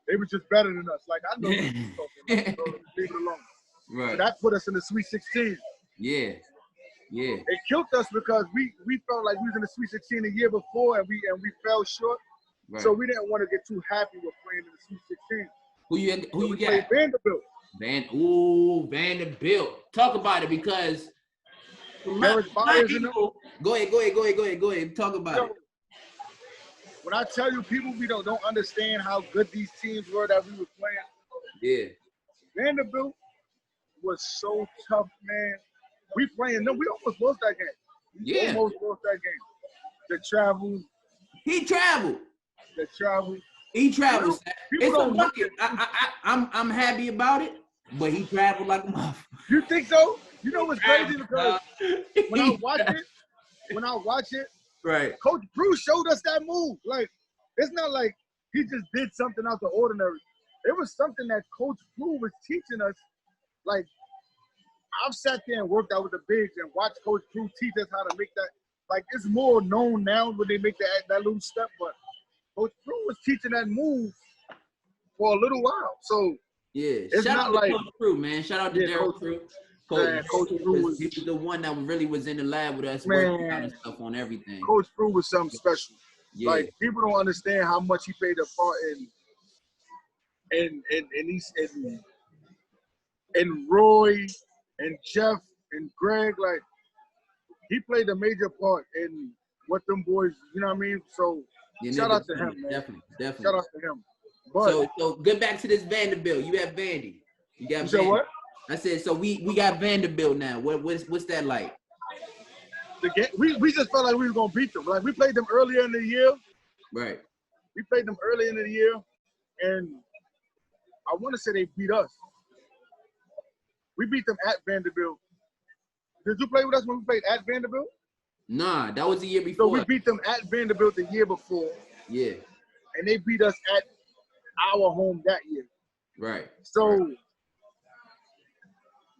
they were just better than us. Like, I know what you're talking about, so leave it alone. Right. So that put us in the Sweet 16. Yeah. Yeah. It killed us because we felt like we was in the Sweet 16 the year before and we fell short. Right. So we didn't want to get too happy with playing in the Sweet 16. Who you got? Vanderbilt. Vanderbilt. Talk about it because my people, go ahead. Talk about it. When I tell you people don't understand how good these teams were that we were playing. Yeah. Vanderbilt was so tough, man. We playing them. We almost lost that game. Almost lost that game. The travel. He traveled. The travel. He travels. It's a bucket. I'm happy about it, but he traveled like a motherfucker. You think so? You know what's crazy? Because when I watch it, right. Coach Bruce showed us that move. Like, it's not like he just did something out the ordinary. It was something that Coach Bruce was teaching us. Like, I've sat there and worked out with the bigs and watched Coach Bruce teach us how to make that. Like, it's more known now when they make that little step, but Coach Bruce was teaching that move for a little while. So yeah, it's shout not out like to Coach Crew, man. Shout out to Daryl Crew. Coach Crew was the one that really was in the lab with us, man, working out and stuff on everything. Coach Crew was something special. Yeah. Like, people don't understand how much he played a part in Roy and Jeff and Greg. Like, he played a major part in what them boys, you know what I mean? So shout out to him, man. Definitely. Shout out to him. But so get back to this Vanderbilt. You have Vandy. You got Vandy. What? I said, so we got Vanderbilt now. What's that like? The game, we just felt like we were gonna beat them. Like, we played them earlier in the year. Right. We played them early in the year, and I want to say they beat us. We beat them at Vanderbilt. Did you play with us when we played at Vanderbilt? Nah, that was the year before. So we beat them at Vanderbilt the year before. Yeah. And they beat us at our home that year. Right. So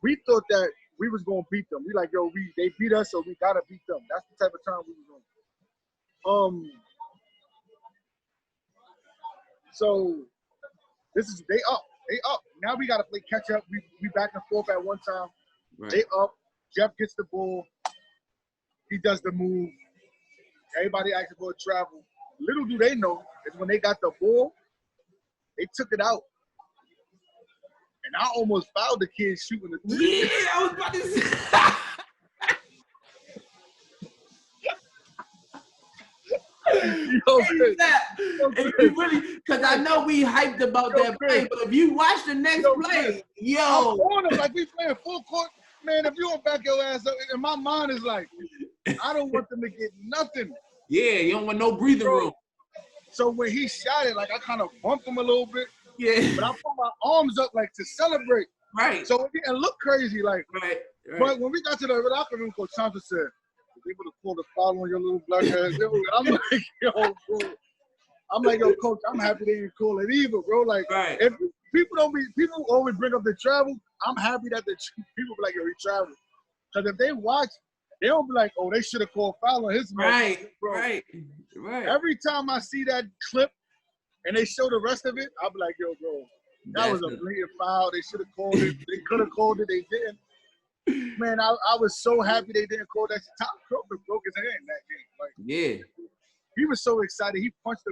we thought that we was gonna beat them. We like, yo, they beat us, so we gotta beat them. That's the type of time we was on. So this is they up. Now we gotta play catch up. We back and forth at one time. Right. They up. Jeff gets the ball. He does the move. Everybody asking for a travel. Little do they know is when they got the ball, they took it out. And I almost fouled the kid shooting the three. Yeah, I was about to say. Because I know we hyped about that play, but if you watch the next play, I'm on him like we playing full court. Man, if you don't back your ass up, and my mind is like, I don't want them to get nothing. Yeah, you don't want no breathing room. So when he shot it, like, I kind of bumped him a little bit. Yeah. But I put my arms up like to celebrate. Right. So it didn't look crazy, like. Right. But when we got to the locker room, Coach Thompson said, "We would have pulled a foul on your little black ass." I'm like, yo, bro. I'm like, yo, Coach, I'm happy they didn't call it either, bro. Like, if people always bring up the travel. I'm happy that the people be like, yo, he traveled. Because if they watch, they don't be like, oh, they should have called foul on his man. Right. Every time I see that clip and they show the rest of it, I'll be like, yo, bro, that was a blatant foul. They should have called it. They could have called it. They didn't. Man, I was so happy they didn't call that. Tom Crawford broke his hand in that game. Like, yeah. He was so excited. He punched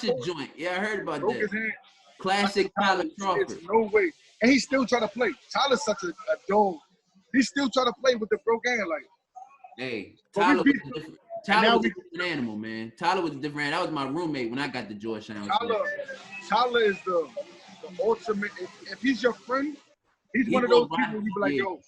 the joint. Yeah, I heard about broke that. His hand. Classic Tyler Crawford. There's no way. And he still trying to play. Tyler's such a dog. He still trying to play with the broke hand. Like, hey, Tyler Tyler was a different animal, man. Tyler was different. That was my roommate when I got to Georgetown. Tyler is the ultimate. If he's your friend, he's one of those people you be like, yo,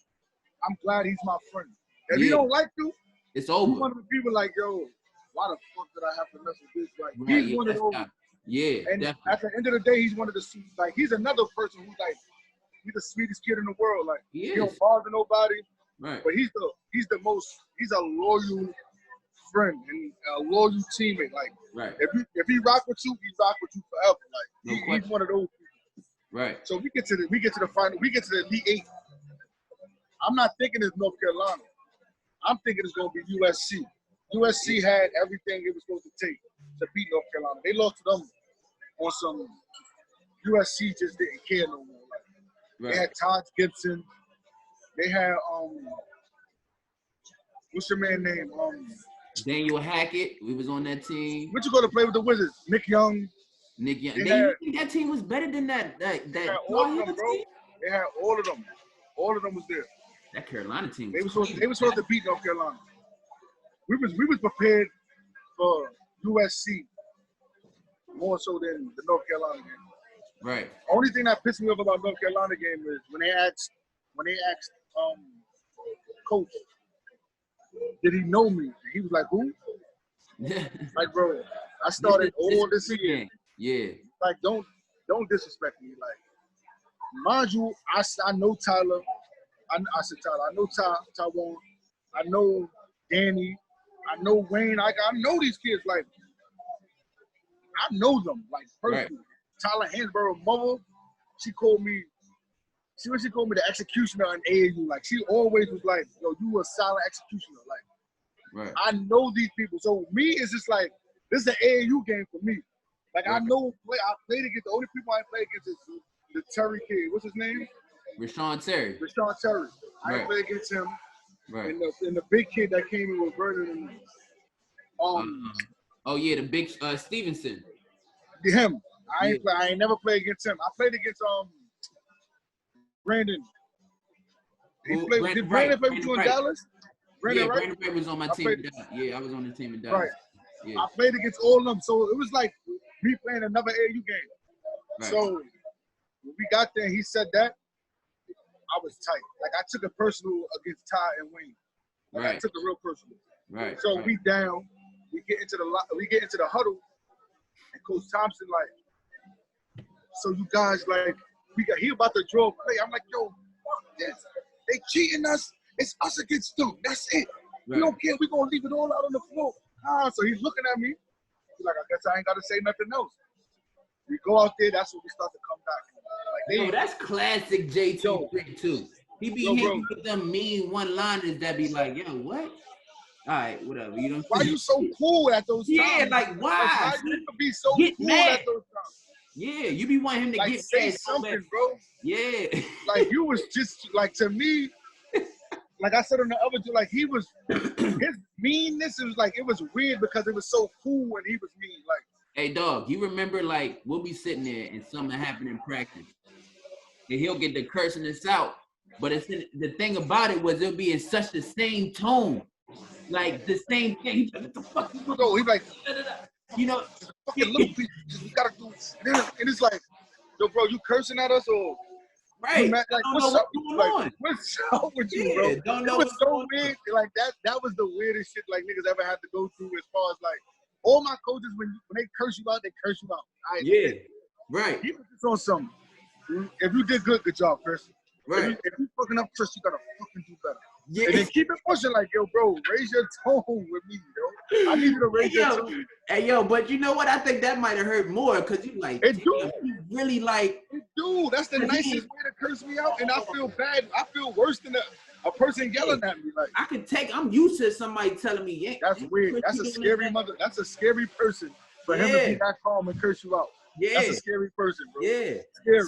I'm glad he's my friend. If you don't like you, it's over. He's one of the people like, yo, why the fuck did I have to mess with this? Like, he's one of those. And definitely. At the end of the day, he's one of the, like, he's another person who's like, he's the sweetest kid in the world. Like, he don't bother nobody. Right. But he's a loyal friend and a loyal teammate. Like, if he rock with you, he rock with you forever. Like, he's one of those people. Right. So we get to the final, we get to the Elite Eight. I'm not thinking it's North Carolina. I'm thinking it's gonna be USC. USC had everything it was supposed to take to beat North Carolina. They lost to them on some. USC just didn't care no more. Like, they had Todd Gibson. They had what's your man name? Daniel Hackett. We was on that team. What you go to play with the Wizards? Nick Young. You think that team was better than that? They had all of them, bro. They had all of them. All of them was there. That Carolina team. They were supposed to beat North Carolina. We was prepared for USC more so than the North Carolina game. Right. Only thing that pissed me off about North Carolina game is when they asked coach, did he know me? He was like, who? Like, bro, I started all this year. Yeah. Like, don't disrespect me. Like, mind you, I know Tyler. I said Tyler. I know Taiwan. I know Danny. I know Wayne. I know these kids. Like, I know them. Like, personally. Right. Tyler Hansborough mother, she called me the executioner in AAU. Like, she always was like, yo, you a silent executioner. Like, I know these people. So me, it's just like, this is an AAU game for me. Like, I know I played against, the only people I played against is the Terry kid. What's his name? Rashawn Terry. I didn't play against him. Right. And the big kid that came in with Vernon and the big Stevenson. Him. I ain't never played against him. I played against Brandon. Did Brandon play with you in Dallas? Brandon Wright was on my team. I was on the team in Dallas. Right. Yeah. I played against all of them, so it was like me playing another AAU game. Right. So when we got there, he said that. I was tight. Like, I took a personal against Ty and Wayne. Like, I took a real personal. Right. So we down. We get into the huddle, and Coach Thompson like, so you guys like, he about to draw a play. I'm like, yo, fuck this. They cheating us. It's us against them. That's it. Right. We don't care. We gonna leave it all out on the floor. So he's looking at me. He's like, I guess I ain't gotta say nothing else. We go out there. That's when we start to come back. Like, that's classic JT too. He be hitting with them mean one-liners that be like, yo, what? All right, whatever. You know. Why you so cool at those times? Yeah, like why? Like, why you be so cool at those times? Yeah, you be wanting him to get say something, bro. Yeah. Like, you was just like, to me, like I said on the other two, like, he was his meanness. It was like, it was weird because it was so cool when he was mean. Like, hey, dog, you remember, like, we'll be sitting there and something happened in practice. And he'll get the cursing us out. But the thing about it was it'll be in such the same tone. Like, the same thing. He's like, what the fuck you doing? No, he's like, you know, fucking little people, you gotta do this. And it's like, yo, bro, you cursing at us or? Right. Like, what's up with you, bro? It was so weird. Like, that was the weirdest shit, like, niggas ever had to go through as far as, like, all my coaches, when they curse you out, they curse you out. Right. He was just on something. If you did good job, Chris. Right. If you fucking up, Chris, you gotta fucking do better. Yeah. And then keep it pushing, like, yo, bro, raise your tone with me, yo. I need you to raise your tone. Hey, yo, but you know what? I think that might have hurt more because you like, you really like. Dude, that's the nicest way to curse me out, and I feel bad. I feel worse than a person yelling at me. Like, I'm used to somebody telling me, yeah. That's weird. That's a scary mother. That's a scary person for him to be that calm and curse you out. Yeah. That's a scary person, bro. Yeah. Scary.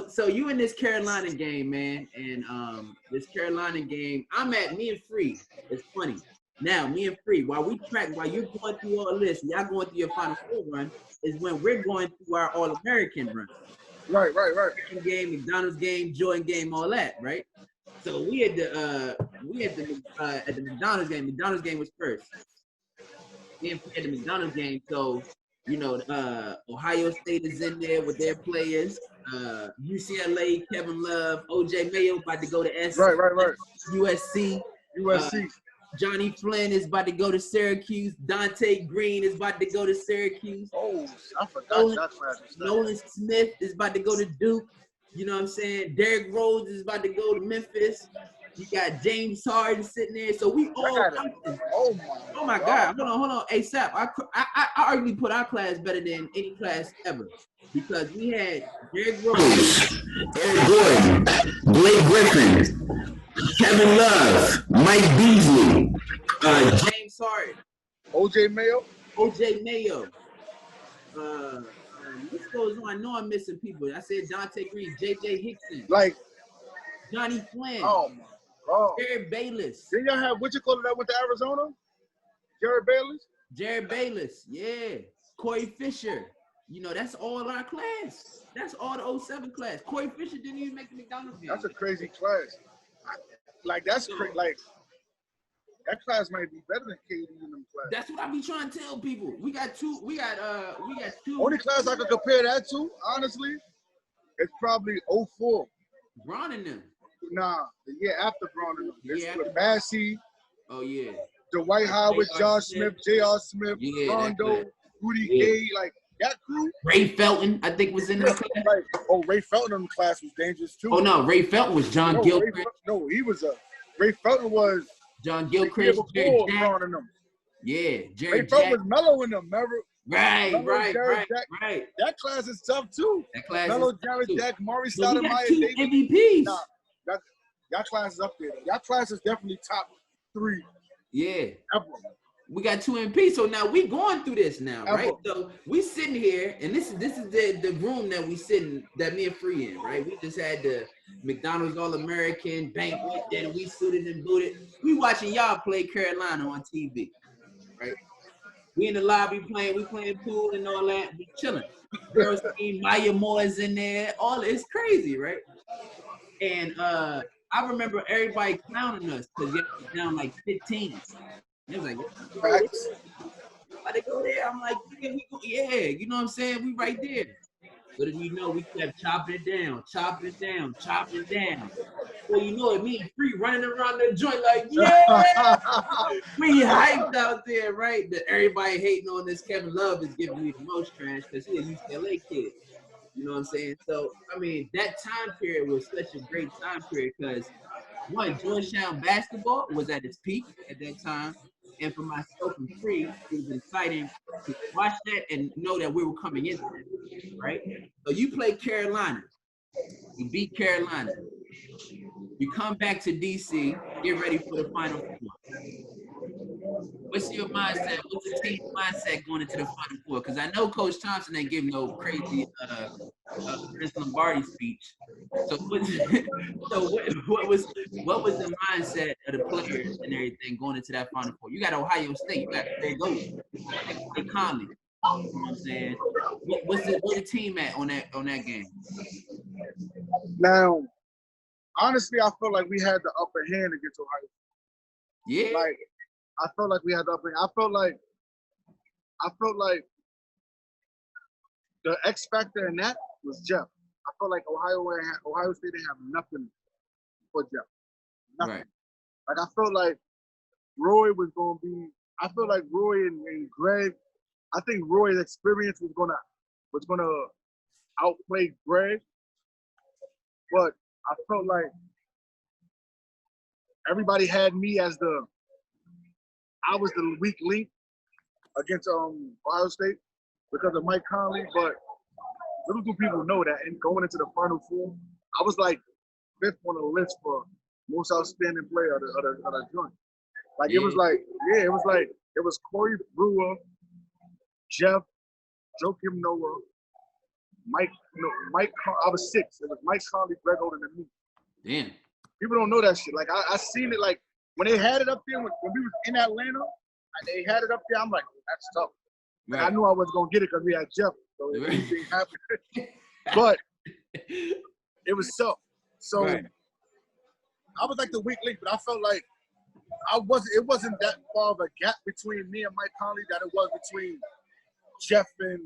So you in this Carolina game, man, and this Carolina game, me and Free. It's funny. Now, me and Free, while you're going through all this, y'all going through your Final Four run, is when we're going through our All-American run. Right. Game, McDonald's game, Jordan game, all that, right? So we at the McDonald's game. McDonald's game was first. didn't play at the McDonald's game, so Ohio State is in there with their players. UCLA, Kevin Love, OJ Mayo about to go to Right. USC. USC. Johnny Flynn is about to go to Syracuse. Dante Green is about to go to Syracuse. Oh, I forgot that class. Nolan Smith is about to go to Duke. You know what I'm saying? Derrick Rose is about to go to Memphis. You got James Harden sitting there. So we all. Oh my God! Hold on. Hey, Sapp, I arguably put our class better than any class ever because we had Derrick Rose, Eric Gordon, Blake Griffin, Kevin Love, Mike Beasley, James Harden, OJ Mayo. This goes on. I know I'm missing people. I said Dante Green, J.J. Hickson, Johnny Flynn. Oh my God. Jared Bayless. Then y'all have what you call it that went to Arizona? Jared Bayless, yeah. Corey Fisher. That's all our class. That's all the 07 class. Corey Fisher didn't even make the McDonald's game. That's a crazy class. That's crazy. That class might be better than KD in them classes. That's what I be trying to tell people. We got two. Only class I could compare that to, honestly, it's probably 04. Bron and them. Nah, the year after Bron and them. It's with after. Massey. Oh yeah. Dwight Howard, Josh Smith, J.R. Smith, Rondo, Rudy Gay, that crew. Ray Felton, I think, was in that class. Ray Felton in the class was dangerous too. Oh no, Ray Felton was John Gilchrist. Ray Felton was John Gilchrist. Jerry Felton was Melo in them, remember? Right. That class is tough too. That class Melo, is Jared tough Jack, Maury too. Stoudemire, David MVPs. Nah, that class is up there. That class is definitely top 3. Yeah. Ever. We got 2 MPs, so now we going through this now, Ever. right? So we sitting here, and this is the room that we sitting, that me and Free in, right? We just had the McDonald's All-American banquet, then we suited and booted. We watching y'all play Carolina on TV, right? We in the lobby we playing pool and all that, we chilling. Girls team, Maya Moore is in there, it's crazy, right? And I remember everybody clowning us because you was down like 15. It was like, why they go there? I'm like, yeah, you know what I'm saying? We right there. But then we kept chopping it down. Well, it, me and Free running around the joint like, yeah! We hyped out there, right? That everybody hating on this Kevin Love is giving me the most trash because he's a UCLA kid. You know what I'm saying? So, that time period was such a great time period because, one, Georgetown basketball was at its peak at that time. And for myself and Free, it was exciting to watch that and know that we were coming into it, right? So you play Carolina. You beat Carolina. You come back to D.C., get ready for the Final Four. What's your mindset? What's the team's mindset going into the Final Four? Because I know Coach Thompson ain't giving no crazy Chris Lombardi speech. So what was the mindset of the players and everything going into that Final Four? You got Ohio State. You got Greg Oden. They Conley. You know what I'm saying? What's the team at on that game? Now, honestly, I feel like we had the upper hand against Ohio State. Yeah. I felt like we had the upper hand. I felt like the X factor in that was Jeff. I felt like Ohio State didn't have nothing for Jeff. Nothing. Right. I felt like Roy was going to be. I feel like Roy and Greg. I think Roy's experience was gonna outplay Greg, but I felt like everybody had me as I was the weak link against Ohio State because of Mike Conley, but little do people know that in going into the Final Four, I was like 5th on the list for most outstanding player of the joint. It was Corey Brewer, Jeff, Joakim Noah, Mike. I was 6. It was Mike Conley, Greg Oden, and me. Damn. People don't know that shit. Like I seen it. Like when they had it up there when we was in Atlanta, and they had it up there. I'm like, that's tough. Right. I knew I was gonna get it because we had Jeff. So anything happened. But it was tough. So right. I was like the weak link, but I felt like It wasn't that far of a gap between me and Mike Conley that it was between Jeff and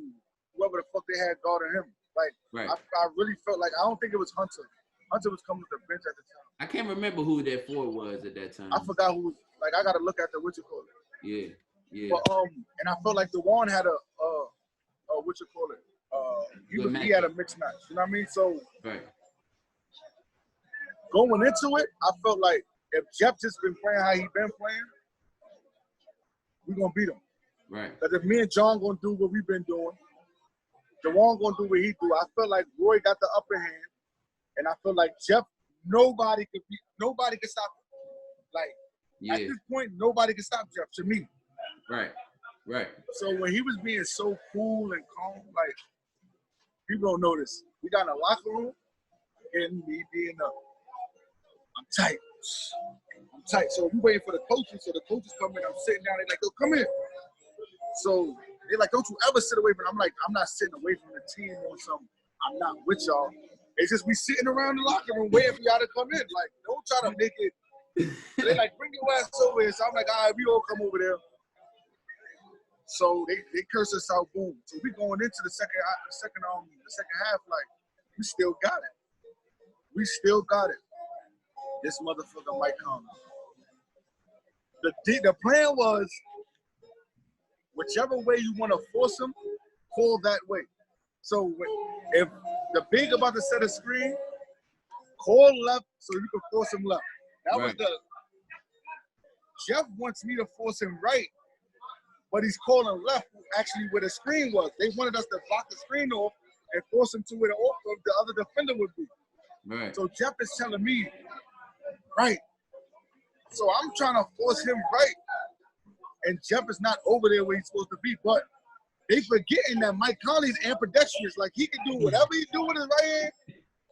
whoever the fuck they had guarding him. Like, right. I really felt like, I don't think it was Hunter. Hunter was coming to the bench at the time. I can't remember who that forward was at that time. I forgot who was, like, I got to look at the, what you call it. Yeah, yeah. But, and I felt like DeJuan had a what you call it? He had a mixed match. You know what I mean? So, right. Going into it, I felt like if Jeff just been playing how he been playing, we're going to beat him. Right. Because if me and John going to do what we've been doing, DeJuan going to do what he do. I feel like Roy got the upper hand, and I feel like Jeff, nobody could stop him. Like, at this point, nobody can stop Jeff, to me. Right, right. So when he was being so cool and calm, like, people don't notice. We got in the locker room, and me being I'm tight. So we waiting for the coaches. So the coaches come in. I'm sitting down. They're like, "Yo, come in." So they're like, "Don't you ever sit away from?" I'm like, "I'm not sitting away from the team or something. I'm not with y'all. It's just we sitting around the locker room waiting for y'all to come in. Like, don't try to make it." So they're like, "Bring your ass over here." So I'm like, "All right, we all come over there." So they curse us out. Boom. So we going into the second half. Like, we still got it. We still got it. This motherfucker might come. The plan was, whichever way you want to force him, call that way. So if the big about to set a screen, call left so you can force him left. That was Jeff wants me to force him right, but he's calling left actually where the screen was. They wanted us to block the screen off and force him to where the other defender would be. Right. So Jeff is telling me, right. So I'm trying to force him right. And Jeff is not over there where he's supposed to be. But they forgetting that Mike Conley's ambidextrous. Like, he can do whatever he do with his right hand,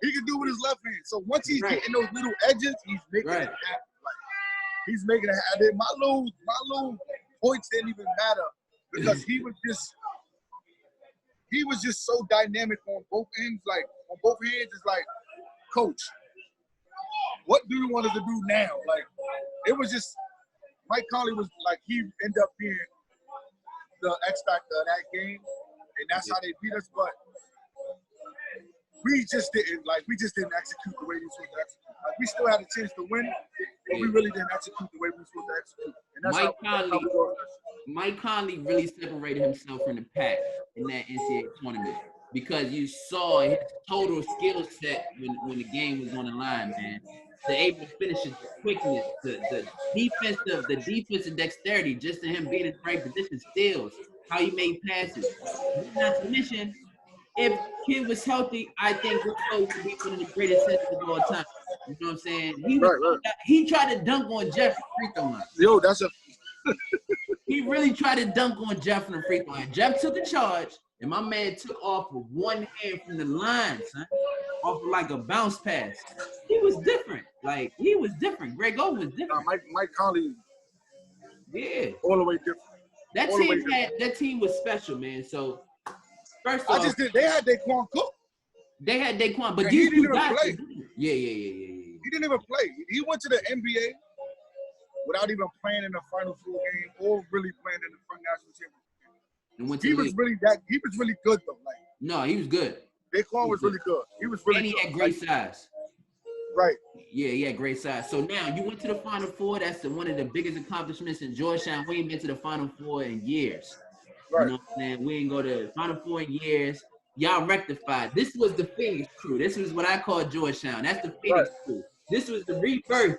he can do with his left hand. So once he's getting those little edges, he's making it happen. Like, he's making it happen. My little points didn't even matter because he was just so dynamic on both ends. Like, on both hands, it's like, coach, what do you want us to do now? Like, it was just, Mike Conley was like, he ended up being the X factor of that game, and that's how they beat us. But we just didn't execute the way we were supposed to execute. Like, we still had a chance to win, but we really didn't execute the way we were supposed to execute. And that's Mike Conley really separated himself from the pack in that NCAA tournament because you saw his total skill set when the game was on the line, man. The able to finish it, the quickness, the defensive dexterity, just to him being in the right position, steals, how he made passes. Not to mention, if Kid was healthy, I think Rico would be one of the greatest centers of all time. You know what I'm saying? He tried to dunk on Jeff from the free throw line. Yo, that's a. He really tried to dunk on Jeff from the free throw line. Jeff took the charge, and my man took off with one hand from the line, son. Off of like a bounce pass. He was different. Like, he was different. Greg O was different. Mike Conley. Yeah. All the way different. That team was special, man. So first off, they had Daquan Cook. They had Daquan, but these two guys. Yeah. He didn't even play. He went to the NBA without even playing in the Final Four game or really playing in the front national championship. He was really good though. Like, no, he was good. Daquan was really good. He was really good. And he had great size. Right. Yeah, he had great size. So now you went to the Final Four. That's one of the biggest accomplishments in Georgetown. We ain't been to the Final Four in years. Right. You know what I'm saying? We ain't go to the Final Four in years. Y'all rectified. This was the Phoenix crew. This was what I call Georgetown. That's the Phoenix crew. This was the rebirth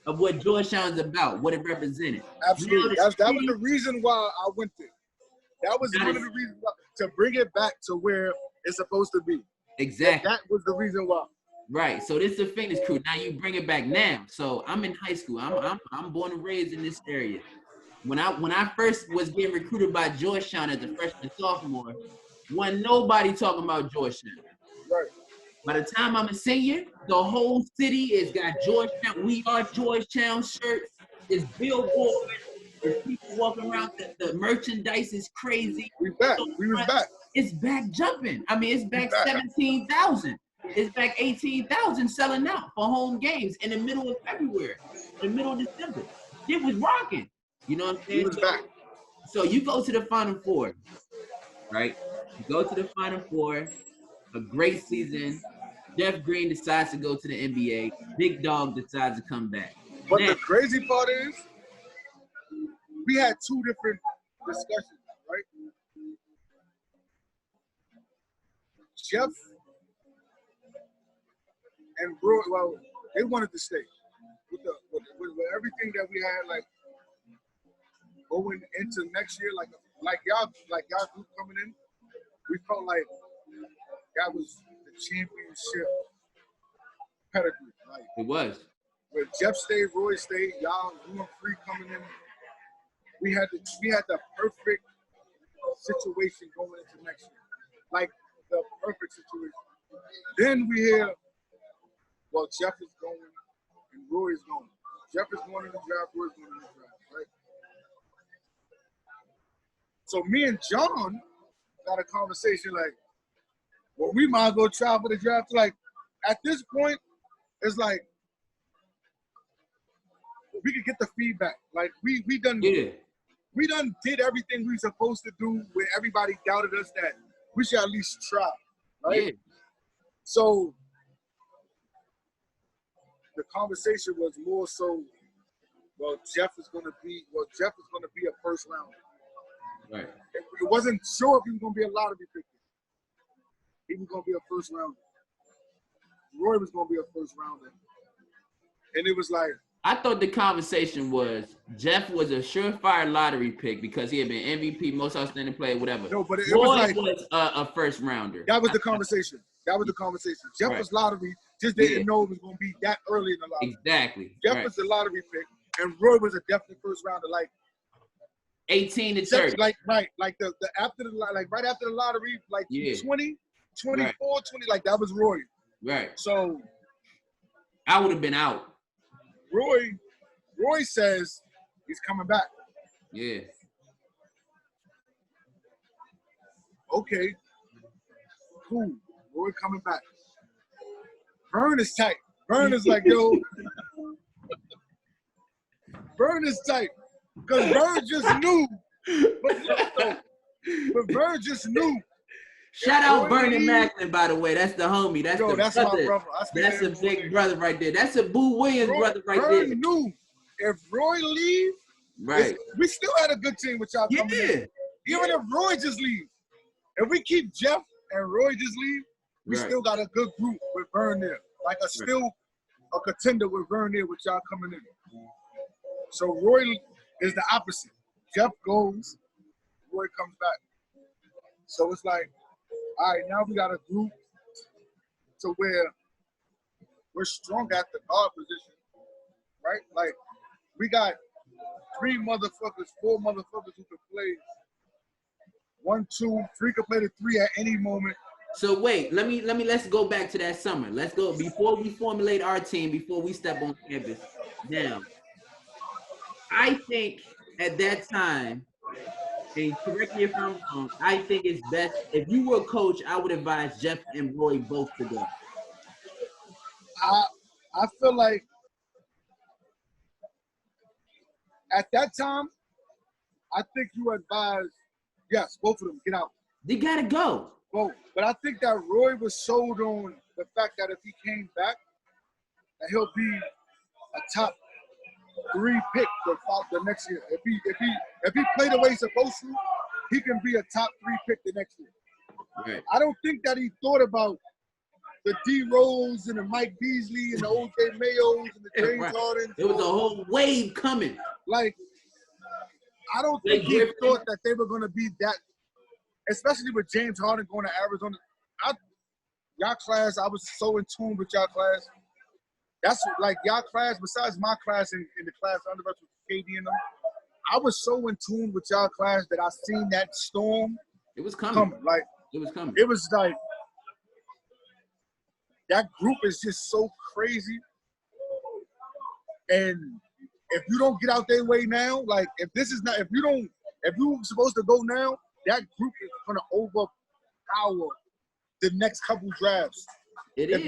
of what Georgetown's about, what it represented. Absolutely. That was the reason why I went there. That was one of the reasons why, to bring it back to where it's supposed to be. Exactly. That was the reason why. Right. So this is the Phoenix crew. Now you bring it back now. So I'm in high school. I'm born and raised in this area. When I first was getting recruited by Georgetown as a freshman sophomore, wasn't nobody talking about Georgetown. Right. By the time I'm a senior, the whole city has got Georgetown. We are Georgetown shirts. It's billboards. There's people walking around. The merchandise is crazy. We back. We was back. It's back jumping. I mean, it's back 17,000. It's back 18,000 selling out for home games in the middle of February, in the middle of December. It was rocking. You know what I'm saying? He was back. So you go to the Final Four, right? You go to the Final Four, a great season. Jeff Green decides to go to the NBA. Big Dog decides to come back. But Now, the crazy part is, we had two different discussions, right? Jeff and Roy, well, they wanted to stay with everything that we had, like going into next year, like y'all group coming in. We felt like that was the championship pedigree. Like it was. when Jeff stayed, Roy stayed, y'all free coming in. We had the perfect situation going into next year. Like the perfect situation. Then we hear, well, Jeff is going and Roy is going. Jeff is going in the draft, Roy is going in the draft, right? So me and John got a conversation like, well, we might as well try for the draft. Like, at this point, it's like, we could get the feedback. Like, we done did everything we were supposed to do when everybody doubted us that we should at least try, right? Yeah. So the conversation was more so, well, Jeff is gonna be a first rounder. Right. It wasn't sure if he was gonna be a lottery pick. He was gonna be a first rounder. Roy was gonna be a first rounder. And it was like, I thought the conversation was Jeff was a surefire lottery pick because he had been MVP, most outstanding player, whatever. no, but it Roy was like was a first rounder. that was the conversation. That was the conversation. Jeff Right. was lottery, just didn't know it was gonna be that early in the lottery. Exactly. Jeff right. was the lottery pick, and Roy was a definite first rounder. Like 18 to 30. like right after the lottery, like 20, 24, 20, like that was Roy. Right. So I would have been out. Roy says he's coming back. Yeah. Okay. Cool. Roy coming back. Vern is tight. Vern is like, yo. Vern is tight. Because Vern just knew. But Vern just knew. Shout out Vernon Macklin, by the way. That's the homie. That's the that's brother. my brother. That's a big brother right there. That's a Boo Williams brother right there. Vern knew if Roy leave, right. We still had a good team with y'all coming in. Even if Roy just leave. If we keep Jeff and Roy just leave, we still got a good group with Vern there. Like still a contender with Vern there with y'all coming in. So Roy is the opposite. Jeff goes, Roy comes back. So it's like, all right, now we got a group to where we're strong at the guard position, right? Like, we got 4 motherfuckers who can play 1, 2, 3 can play the 3 at any moment. So wait, let's go back to that summer. Let's go before we formulate our team, before we step on campus. Now, I think at that time, and correct me if I'm wrong, I think it's best if you were a coach, I would advise Jeff and Roy both to go. I feel like at that time, I think you advise, yes, both of them get out. They gotta go. Both. But I think that Roy was sold on the fact that if he came back, that he'll be a top 3 pick the next year. If he played the way he's supposed to, he can be a top 3 pick the next year. Right. I don't think that he thought about the D Rose and the Mike Beasley and the OJ Mayos and the James Harden. There was a whole wave coming. Like, I don't think he thought that they were going to be that, especially with James Harden going to Arizona. Y'all class, I was so in tune with y'all class. That's like y'all class, besides my class in the class under us with KD and them, I was so in tune with y'all class that I seen that storm. It was coming. Like, it was coming. It was like, that group is just so crazy. And if you don't get out their way now, like if you're supposed to go now, that group is gonna overpower the next couple drafts. If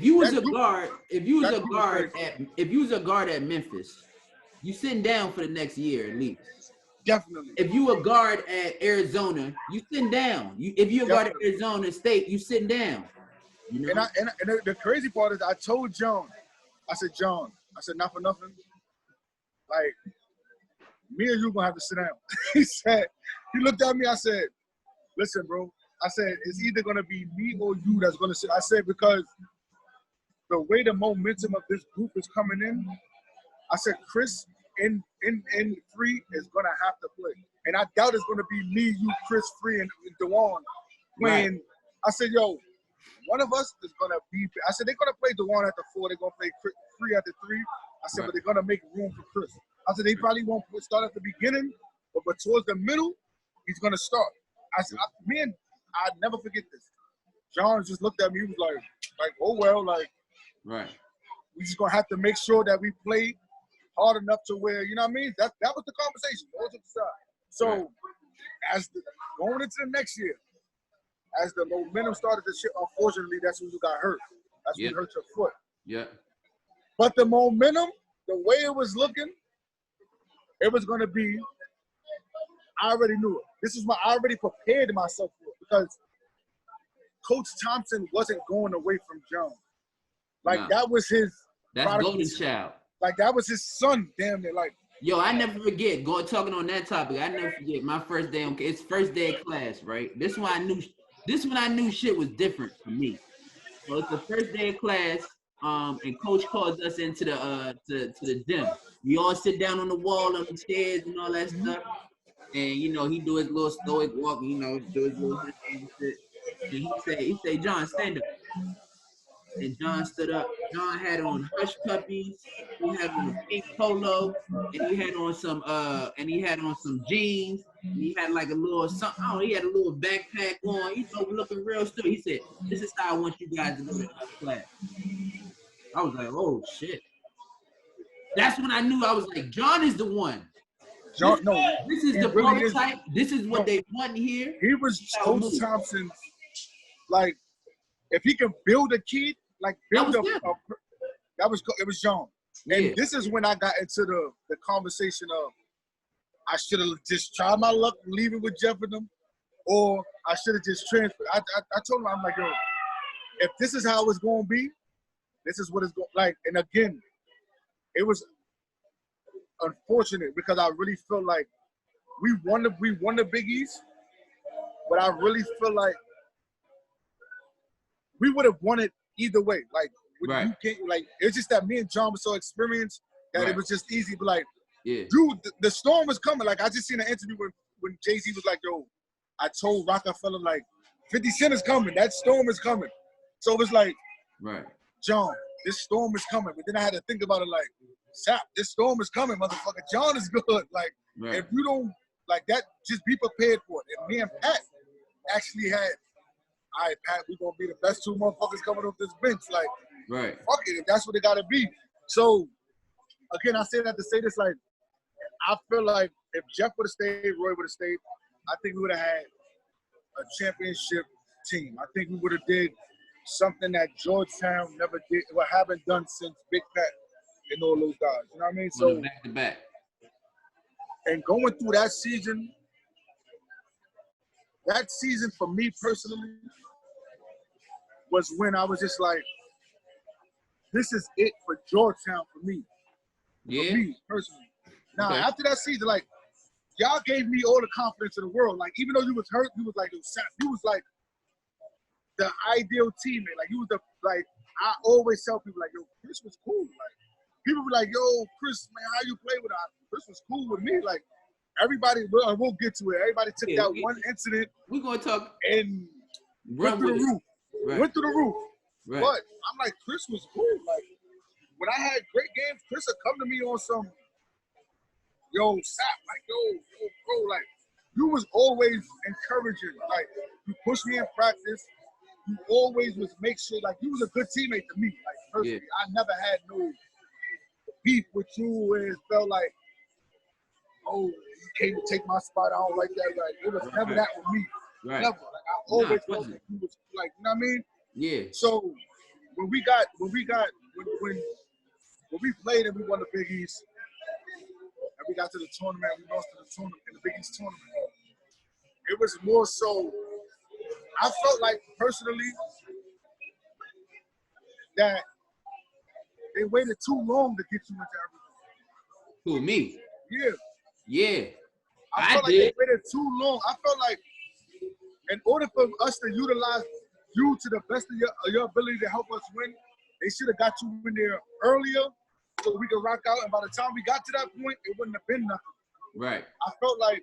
you was a guard at Memphis, you sitting down for the next year at least. Definitely. If you a guard at Arizona, you sitting down. If you a guard at Arizona State, you sitting down. You know? And the crazy part is I told John, I said, not for nothing. Like, me and you gonna have to sit down. He looked at me, I said, listen, bro. I said, it's either gonna be me or you that's gonna sit. I said, because the way the momentum of this group is coming in, I said, Chris in 3 is gonna have to play. And I doubt it's gonna be me, you, Chris, Free, and Dewan playing. Right. I said, yo, one of us is gonna be. I said they're gonna play Dewan at the 4. They're gonna play Free at the 3. I said, but they're gonna make room for Chris. I said they probably won't start at the beginning, but towards the middle, he's gonna start. I said, I never forget this. John just looked at me. He was like, oh well, like, right. We just gonna have to make sure that we play hard enough to where, you know what I mean? That was the conversation. So, as going into the next year, as the momentum started to shift, unfortunately, that's when you got hurt. That's when you hurt your foot. Yeah. But the momentum, the way it was looking, it was going to be, I already knew it. I already prepared myself for it because Coach Thompson wasn't going away from John. Like, that was his. That's golden child. Like, that was his son, damn near. Like, yo, I never forget, talking on that topic, I never forget my first day it's first day of class, right? This when I knew shit was different for me. So it's the first day of class, and coach calls us into the to the gym. We all sit down on the wall, on the chairs and all that stuff. And you know, he do his little stoic walk, you know, do his little shit. And he say, John, stand up. And John stood up. John had on hush puppies. He had on a pink polo, and he had on some jeans. And he had like a little something. Oh, he had a little backpack on. You know, looking real stupid. He said, "This is how I want you guys to go to class." I was like, "Oh shit!" That's when I knew. I was like, "John is the one." John, this is the really prototype. This is what they want here. He was Coach Thompson's. Like, if he can build a kid. Like build it was John. And this is when I got into the conversation of I should have just tried my luck leaving with Jeff and them, or I should have just transferred. I told him, I'm like, yo, if this is how it's gonna be, this is what it's going like. And again, it was unfortunate because I really feel like we won the Big East, but I really feel like we would have won it either way. Like, you can't, like, it's just that me and John were so experienced that it was just easy. But like, dude, the storm is coming. Like, I just seen an interview when Jay-Z was like, yo, I told Rockefeller, like, 50 Cent is coming. That storm is coming. So it was like, John, this storm is coming. But then I had to think about it like, Sapp, this storm is coming, motherfucker. John is good. Like, if you don't, like that, just be prepared for it. And me and Pat actually had, all right, Pat, we're going to be the best 2 motherfuckers coming off this bench. Like, fuck it, if that's what it got to be. So, again, I say that to say this, like, I feel like if Jeff would have stayed, Roy would have stayed, I think we would have had a championship team. I think we would have did something that Georgetown never did, or haven't done since Big Pat and all those guys. You know what I mean? So, back to back. And going through that season for me personally was when I was just like, this is it for Georgetown for me. For me personally. Now, after that season, like, y'all gave me all the confidence in the world. Like, even though you was hurt, you was like, you was like the ideal teammate. Like, you was the, like, I always tell people, like, yo, Chris was cool. Like, people were like, yo, Chris, man, how you play with us? Chris was cool with me. Like, everybody, we'll get to it. Everybody took that one incident. We're going to talk. And went through the roof. Went through the roof. But I'm like, Chris was cool. Like, when I had great games, Chris would come to me on some, yo, Sapp, like, yo, bro, like, you was always encouraging. Like, you pushed me in practice. You always was make sure, like, you was a good teammate to me. Like, personally, I never had no beef with you where it felt like, oh, you came to take my spot. I don't like that. Like, it was never that with me. Never. Like, I always felt like you was, like, you know what I mean? Yeah. So when we played and we won the Big East, we got to the tournament. We lost to the tournament, in the Big East tournament. It was more so, I felt like personally that they waited too long to get you into everything. Who, me? Yeah. Yeah. I felt like they waited too long. I felt like in order for us to utilize you to the best of your ability to help us win, they should have got you in there earlier so we could rock out. And by the time we got to that point, it wouldn't have been nothing. Right. I felt like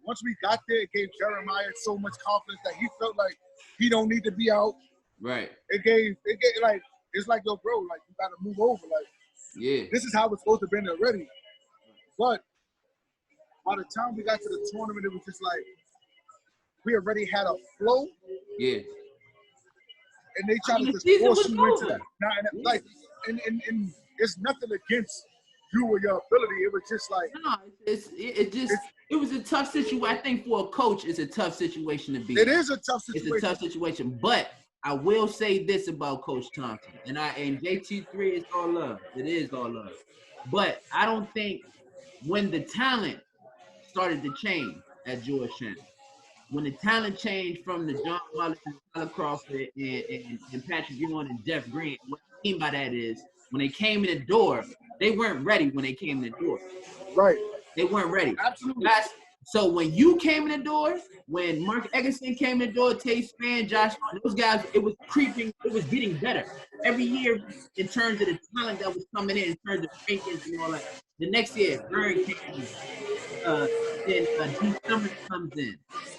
once we got there, it gave Jeremiah so much confidence that he felt like he don't need to be out. Right. It gave like, it's like, yo, bro, like you gotta move over. Like, yeah, this is how it's supposed to be already. But by the time we got to the tournament, it was just like we already had a flow. Yeah. And they tried to just force you into that. Now, and it's nothing against you or your ability. It was just like it was a tough situation. I think for a coach, it's a tough situation to be. It is a tough situation. It's a tough situation, but I will say this about Coach Thompson, and JT3 is all love. It is all love, but I don't think when the talent started to change at Georgetown, when the talent changed from the John Wallace and Tyler Crawford and Patrick Ewing and Jeff Green, what I mean by that is when they came in the door, they weren't ready when they came in the door. Right. They weren't ready. Absolutely. So when you came in the door, when Mark Eggerson came in the door, Tay Spann, Josh, those guys, it was creeping, it was getting better. Every year in terms of the talent that was coming in terms of rankings and all that. The next year, Bird came in. Then D. Summers comes in.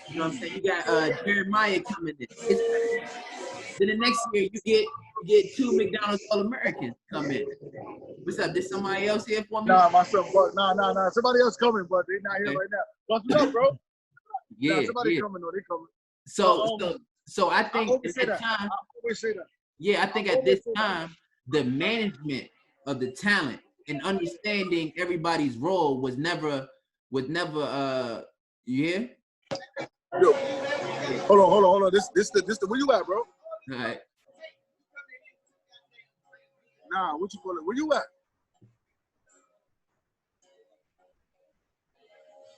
You know what I'm saying? You got Jeremiah coming in. Then the next year you get two McDonald's All-Americans come in. What's up? Did somebody else here for me? Nah, myself, but nah. Somebody else coming, but they're not here right now. What's up, bro? Yeah, somebody coming though. They coming. So I think at that time. I always say that. Yeah, I think at this time, the management of the talent and understanding everybody's role was never yeah. Yo, hold on. This the where you at, bro? All right. Nah, what you call it? Where you at?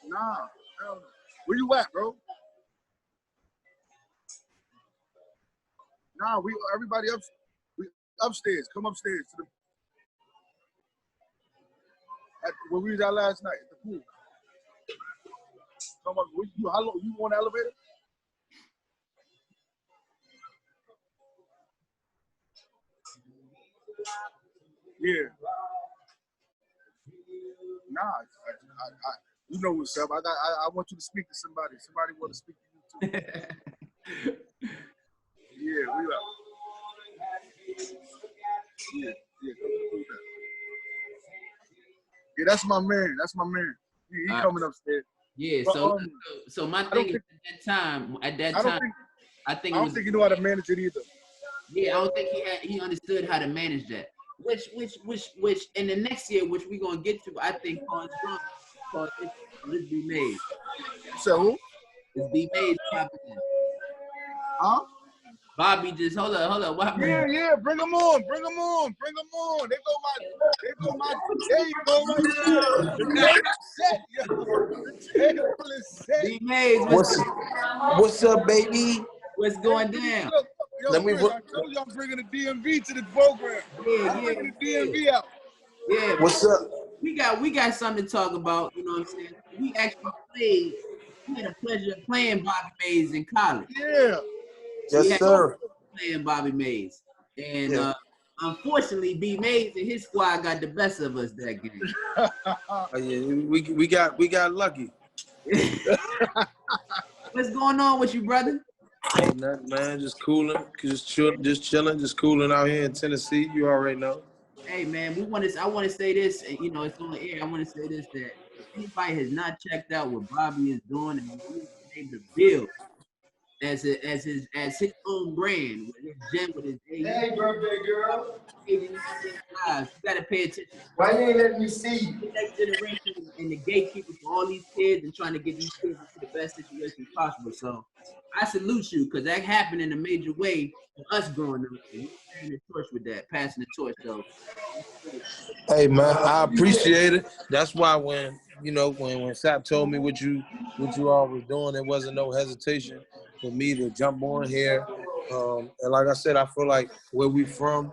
Nah, hell no. Where you at, bro? Nah, everybody upstairs. Come upstairs to where we was at last night at the pool. Come on, how long you on the elevator? Yeah. Nah, you know what's up. I want you to speak to somebody. Somebody want to speak to you too. Yeah, we up. Yeah. Yeah, that's my man. He coming upstairs. Yeah, but, so my thing is at that time, I don't think he knew how to manage it either. Yeah, I don't think he understood how to manage that. Which in the next year, which we're gonna get to, I think cause it's B Mays. So who? It's B Mays popping in. Huh? Bobby just hold up. What happened? Yeah, bring him on. There you go right there. B Mays, what's up, baby? What's going down? Let me. I told you I'm bringing the DMV to the program. I'm bringing the DMV out. Yeah. What's up? We got something to talk about. You know what I'm saying? We actually played. We had the pleasure of playing Bobby Mays in college. Yeah. Yes, sir. Playing Bobby Mays, and unfortunately, B Mays and his squad got the best of us that game. We got lucky. What's going on with you, brother? Ain't nothing, man. Just cooling, just chilling, just cooling out here in Tennessee. You already know. Hey, man, I want to say this. You know, it's on the air. I want to say this that if anybody has not checked out what Bobby is doing and he's able to build as his own brand, with his gym, with his hey, birthday girl. You gotta pay attention. Why you ain't letting me see you? The next generation and the gatekeeper for all these kids and trying to get these kids into the best situation possible. So I salute you because that happened in a major way for us growing up. And you passing the torch with that, passing the torch. So hey, man, I appreciate it. That's why when you know, when Sapp told me what you all was doing, there wasn't no hesitation for me to jump on here. And like I said, I feel like where we from,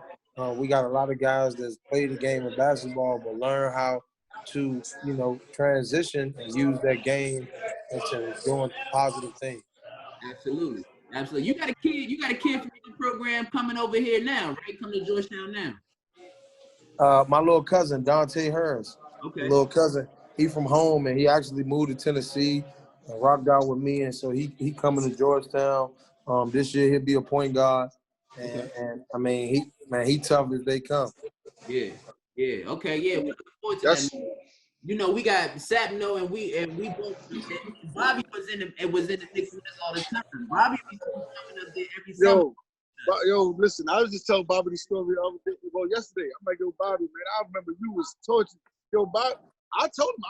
we got a lot of guys that's played the game of basketball, but learn how to, you know, transition and use that game into doing positive things. Absolutely. Absolutely. You got a kid from the program coming over here now, right? Coming to Georgetown now. My little cousin, Dante Hearns, Okay. little cousin, he from home, and he actually moved to Tennessee and rocked out with me, and so he coming to Georgetown. This year he'll be a point guard, and I mean he tough as they come. Yeah. Yeah. Okay. Yeah. We look forward to That's that. You know, we got Sapno and we both. And Bobby was in the mix with us all the time. Bobby was coming up there every summer. yo, listen, I was just telling Bobby the story the other day. Well, yesterday. I'm like, yo, Bobby, man, I remember you was tortured. Yo, Bobby, I told him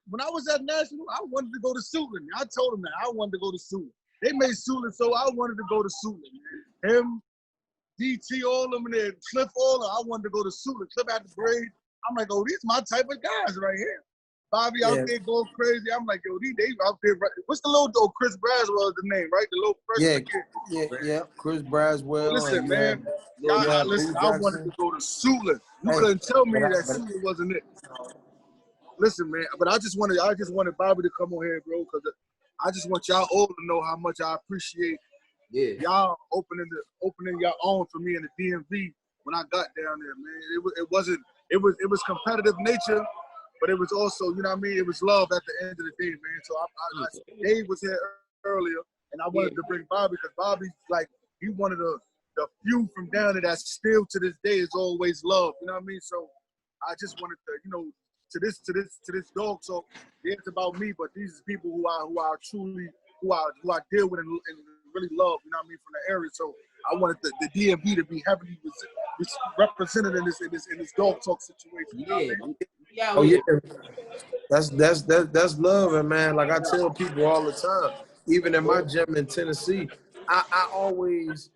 when I was at National, I wanted to go to Suitland. I told him that I wanted to go to Suitland. They made Suitland, so I wanted to go to Suitland, man. Him, DT, all of them, and then Cliff, all of them, I wanted to go to Suitland. Cliff had the grade. I'm like, oh, these my type of guys right here. Bobby out there going crazy. I'm like, yo, they out there. What's the little dog? Chris Braswell is the name, right? The little freshman kid. Yeah. Chris Braswell. Listen, man. Listen, I wanted to go to Suitland. You couldn't tell me that Suitland wasn't it. Listen, man. But I just wanted Bobby to come on here, bro, because I just want y'all all to know how much I appreciate y'all opening your own for me in the DMV when I got down there, man. It was competitive nature. But it was also, you know what I mean? It was love at the end of the day, man. So Dave was here earlier, and I wanted to bring Bobby because Bobby's like, he one of the few from down there that still to this day is always love. You know what I mean? So I just wanted to, you know, to this dog. So yeah, it's about me, but these are people who I truly who I deal with and really love. You know what I mean? From the area. So I wanted the DMV to be heavily represented in this dog talk situation. You know what I mean? Yeah. Oh yeah, that's love, and man. Like I tell people all the time, even in my gym in Tennessee, I always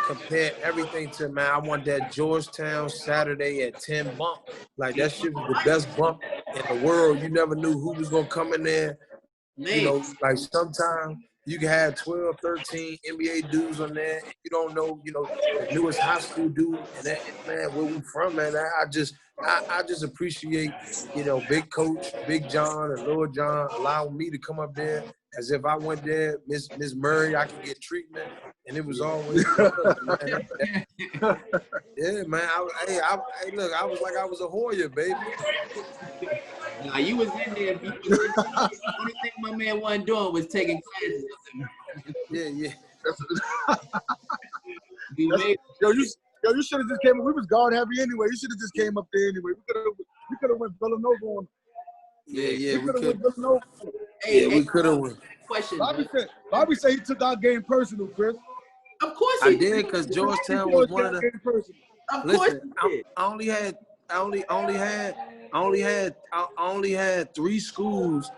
compare everything to, man, I want that Georgetown Saturday at 10 bump. Like that shit was the best bump in the world. You never knew who was gonna come in there. You know, like sometimes you can have 12, 13 NBA dudes on there. And you don't know, you know, the newest high school dude. And that, man, where we from, man, I just appreciate, you know, Big Coach, Big John, and Lord John allowing me to come up there. As if I went there, Miss Murray, I could get treatment, and it was always man. Yeah, man. Look, I was like I was a Hoya, baby. Nah, you was in there. The only thing my man wasn't doing was taking classes. Yeah. You should have just came. We was guard heavy anyway. You should have just came up there anyway. We could have went Villanova on. Yeah, we could have went Villanova. We could have went. Question. Bobby said he took our game personal, Chris. Of course I did, because Georgetown was one of the. Listen, I only had 3 schools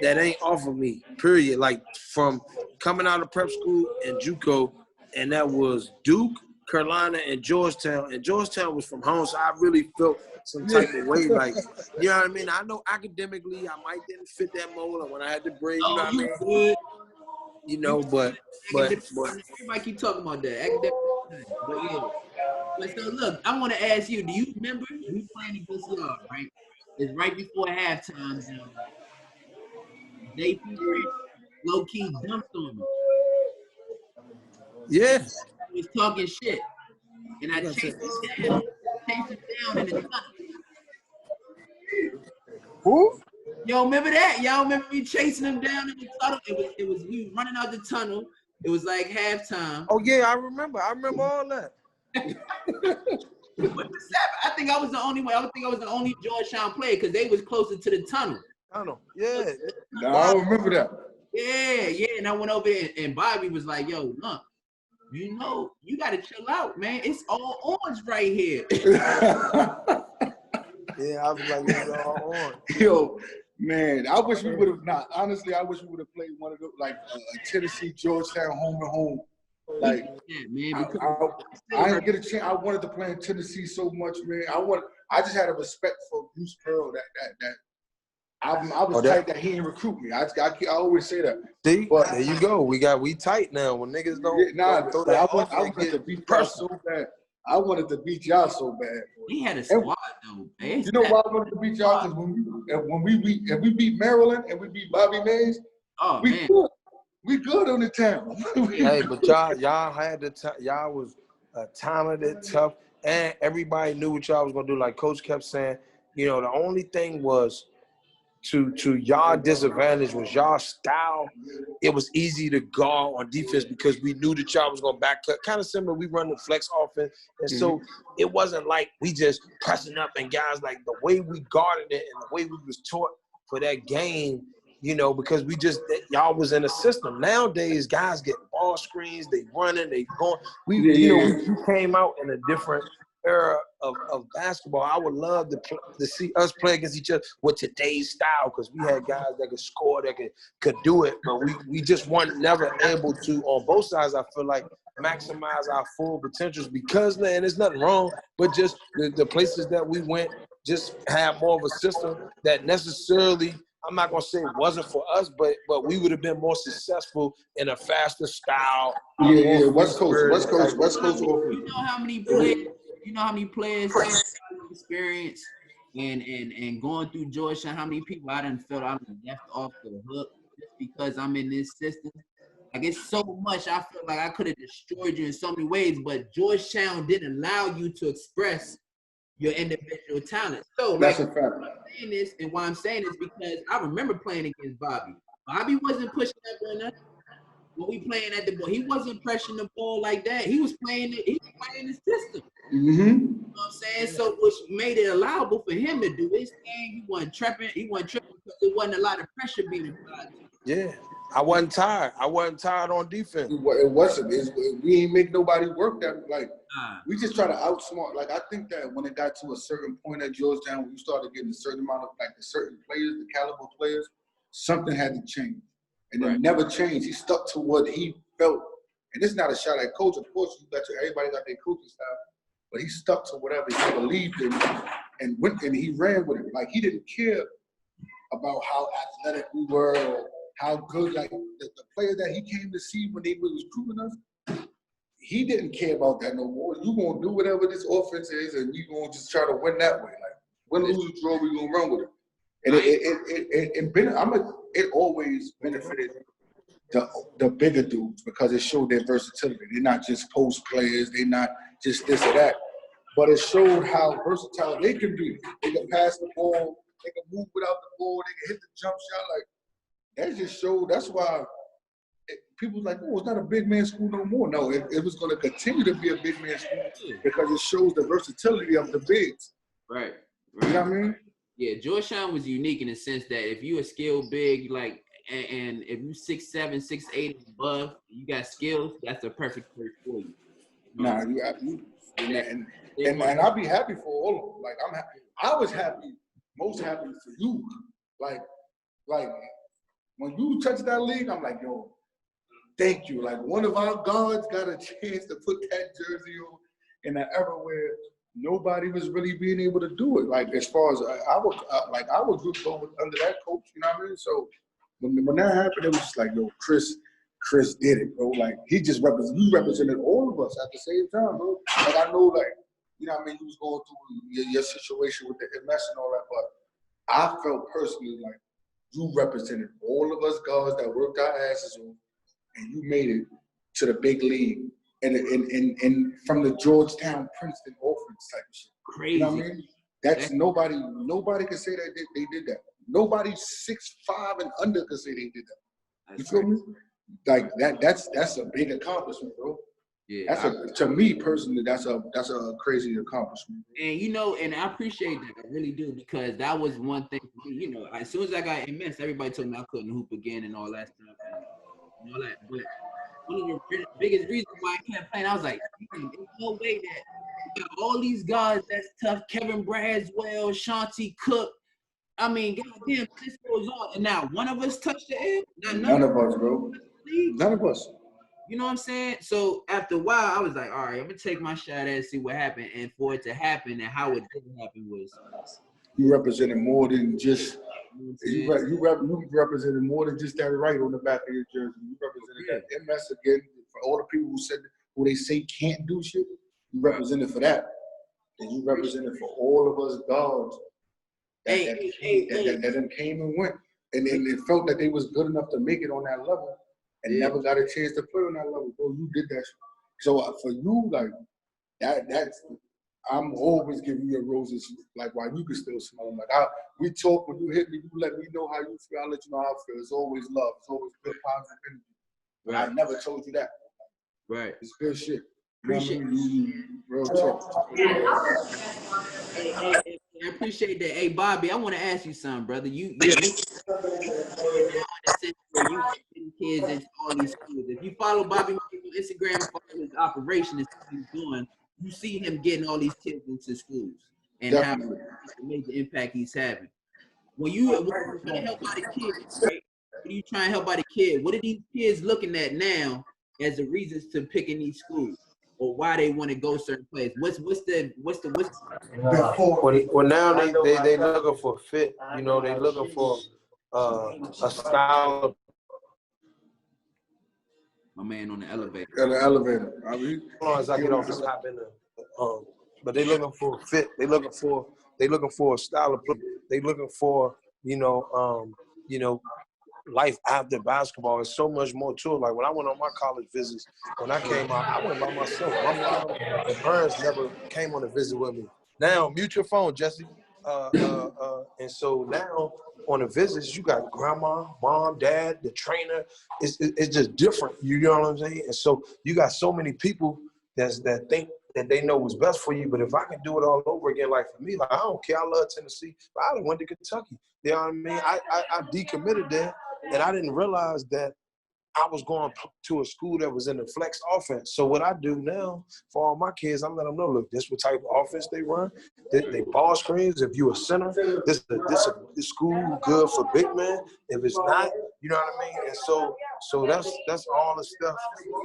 that ain't offered me. Period. Like from coming out of prep school and JUCO, and that was Duke, Carolina, and Georgetown. And Georgetown was from home, so I really felt some type of way, like, you know what I mean? I know academically I might didn't fit that mold, and when I had to break, you know what I mean? Good. You know, but everybody keep talking about that academic, but yeah. But so look, I want to ask you: do you remember we playing against y'all? Right? It's right before halftime. They low key dumped on me. yeah, He was talking shit, and I chased him down in the tunnel. Who? Y'all remember that? Y'all remember me chasing him down in the tunnel? It was we running out the tunnel. It was like halftime. Oh yeah, I remember all that. I think I was the only one. I think I was the only Georgetown player because they was closer to the tunnel. Tunnel, yeah. No, I don't remember that. Yeah. And I went over there and Bobby was like, "Yo, look, you know, you gotta chill out, man. It's all orange right here." Yeah, I was like, it's all orange. Yo, man, I wish we would have not. Honestly, I wish we would have played one of those, like a Tennessee Georgetown home and home. Like, yeah, man, I didn't get a chance. I wanted to play in Tennessee so much, man. I just had a respect for Bruce Pearl that I was tight that he didn't recruit me. I always say that. See, But there you go. We tight now. When niggas don't throw that off, I wanted to beat y'all so bad. I wanted to beat y'all so bad. Boy. He had a squad though. Man. You know why I wanted to beat y'all? Because when we beat Maryland and we beat Bobby Mays, good. We good on the town. Hey, but y'all had y'all was talented, tough, and everybody knew what y'all was gonna do. Like Coach kept saying, you know, the only thing was to y'all disadvantage was y'all style. It was easy to guard on defense because we knew that y'all was gonna back cut. Kind of similar, we run the flex offense, and so it wasn't like we just pressing up and guys like the way we guarded it and the way we was taught for that game. You know, because y'all was in a system. Nowadays, guys get ball screens, they running, they going. We came out in a different era of basketball. I would love to see us play against each other with today's style because we had guys that could score, that could do it, but we just weren't never able to, on both sides, I feel like, maximize our full potentials because, man, there's nothing wrong, but just the places that we went just had more of a system that necessarily – I'm not gonna say it wasn't for us, but we would have been more successful in a faster style. Yeah. West Coast offense. You know how many players have experience and going through Georgetown, how many people I done felt I done left off the hook just because I'm in this system. Like it's so much I feel like I could have destroyed you in so many ways, but Georgetown didn't allow you to express your individual talent. So that's like, a fact. saying this, and why I'm saying this because I remember playing against Bobby. Bobby wasn't pushing up on us when we playing at the ball. He wasn't pressing the ball like that. He was playing the system. Mm-hmm. You know what I'm saying? So which made it allowable for him to do his thing. He wasn't tripping because there wasn't a lot of pressure being applied to him. Yeah. I wasn't tired. On defense. It wasn't. We ain't make nobody work that. Like, we just try to outsmart. Like, I think that when it got to a certain point at Georgetown, when you started getting a certain amount of, like, the certain players, the caliber players, something had to change. And it never changed. He stuck to what he felt. And it's not a shot at coach. Of course, everybody got their coaching style. But he stuck to whatever he believed in and went and he ran with it. Like, he didn't care about how athletic we were or how good, like the player that he came to see when they was recruiting us, he didn't care about that no more. You gonna do whatever this offense is, and we gonna just try to win that way. Like win, lose, or draw, we gonna run with it. And it always benefited the bigger dudes because it showed their versatility. They're not just post players. They're not just this or that. But it showed how versatile they can be. They can pass the ball. They can move without the ball. They can hit the jump shot. Like that just showed. That's why people was like, "Oh, it's not a big man school no more." No, it was going to continue to be a big man school because it shows the versatility of the bigs. Right. You know what I mean? Yeah, Georgetown was unique in the sense that if you a skilled big, like, and if you 6'7", 6'8" and above, you got skills, that's a perfect fit for you. Nah, you absolutely. And I'll be happy for all of them. Like I'm happy. I was happy, most happy for you. Like when you touch that league, I'm like, yo, thank you. Like one of our guards got a chance to put that jersey on in an era where nobody was really being able to do it. Like as far as I was good going under that coach. You know what I mean? So when that happened, it was just like, yo, Chris did it, bro. Like he represented all of us at the same time, bro. Like I know, like you know what I mean. You was going through your situation with the MS and all that, but I felt personally like you represented all of us guys that worked our asses off, and you made it to the big league. And from the Georgetown Princeton offense type of shit. Crazy. You know what I mean? That's nobody can say that they did that. Nobody 6'5" and under can say they did that. You feel me? Like that's a big accomplishment, bro. Yeah. To me personally, that's a crazy accomplishment. And you know, and I appreciate that. I really do, because that was one thing for me. You know, as soon as I got MS, everybody told me I couldn't hoop again and all that stuff and all that. But one of the biggest reasons why I kept playing, I was like, there's no way that you got all these guys that's tough. Kevin Braswell, Shanti Cook. I mean, goddamn, this goes on. And now one of us touched the air. None of us, bro. None of us. You know what I'm saying? So after a while, I was like, all right, I'm going to take my shot at it and see what happened. And for it to happen and how it didn't happen was. You represented more than just You represented more than just that right on the back of your jersey. You represented that MS again for all the people who they say can't do shit. You represented for that, and you represented for all of us dogs that came and went, and they felt that they was good enough to make it on that level, and never got a chance to play on that level. Bro, you did that. So for you, like that's. I'm always giving you roses, like while you can still smell them. Like we talk when you hit me, you let me know how you feel. I let you know how I feel. It's always love. It's always good, positive energy. Right. I never told you that. Right. It's good shit. Appreciate you. Real talk. I appreciate that. Hey, Bobby, I want to ask you something, brother. You getting kids into all these schools. If you follow Bobby on Instagram, follow his operation and what he's doing, you see him getting all these kids into schools and Definitely. how the major impact he's having. When you trying to help out a kid, right? When you trying to help out a kid, what are these kids looking at now as the reasons to picking these schools or why they want to go certain places? What's the Well, now they looking for fit. You know, they looking for a style. My man on the elevator. Yeah, the elevator. I mean, As long as I get off the top in the but they looking for fit. They looking for a style of play. They looking for life after basketball. It's so much more to it. Like when I went on my college visits, when I came out, I went by myself. My mom and parents never came on a visit with me. Now, mute your phone, Jesse. And so now on the visits, you got grandma, mom, dad, the trainer. It's just different. You know what I'm saying? And so you got so many people that think that they know what's best for you. But if I can do it all over again, like for me, like I don't care. I love Tennessee, but I went to Kentucky. You know what I mean? I decommitted there, and I didn't realize that I was going to a school that was in the flex offense. So what I do now for all my kids, I let them know, look, this what type of offense they run. They ball screens. If you a center, this school good for big men. If it's not, you know what I mean. And so that's all the stuff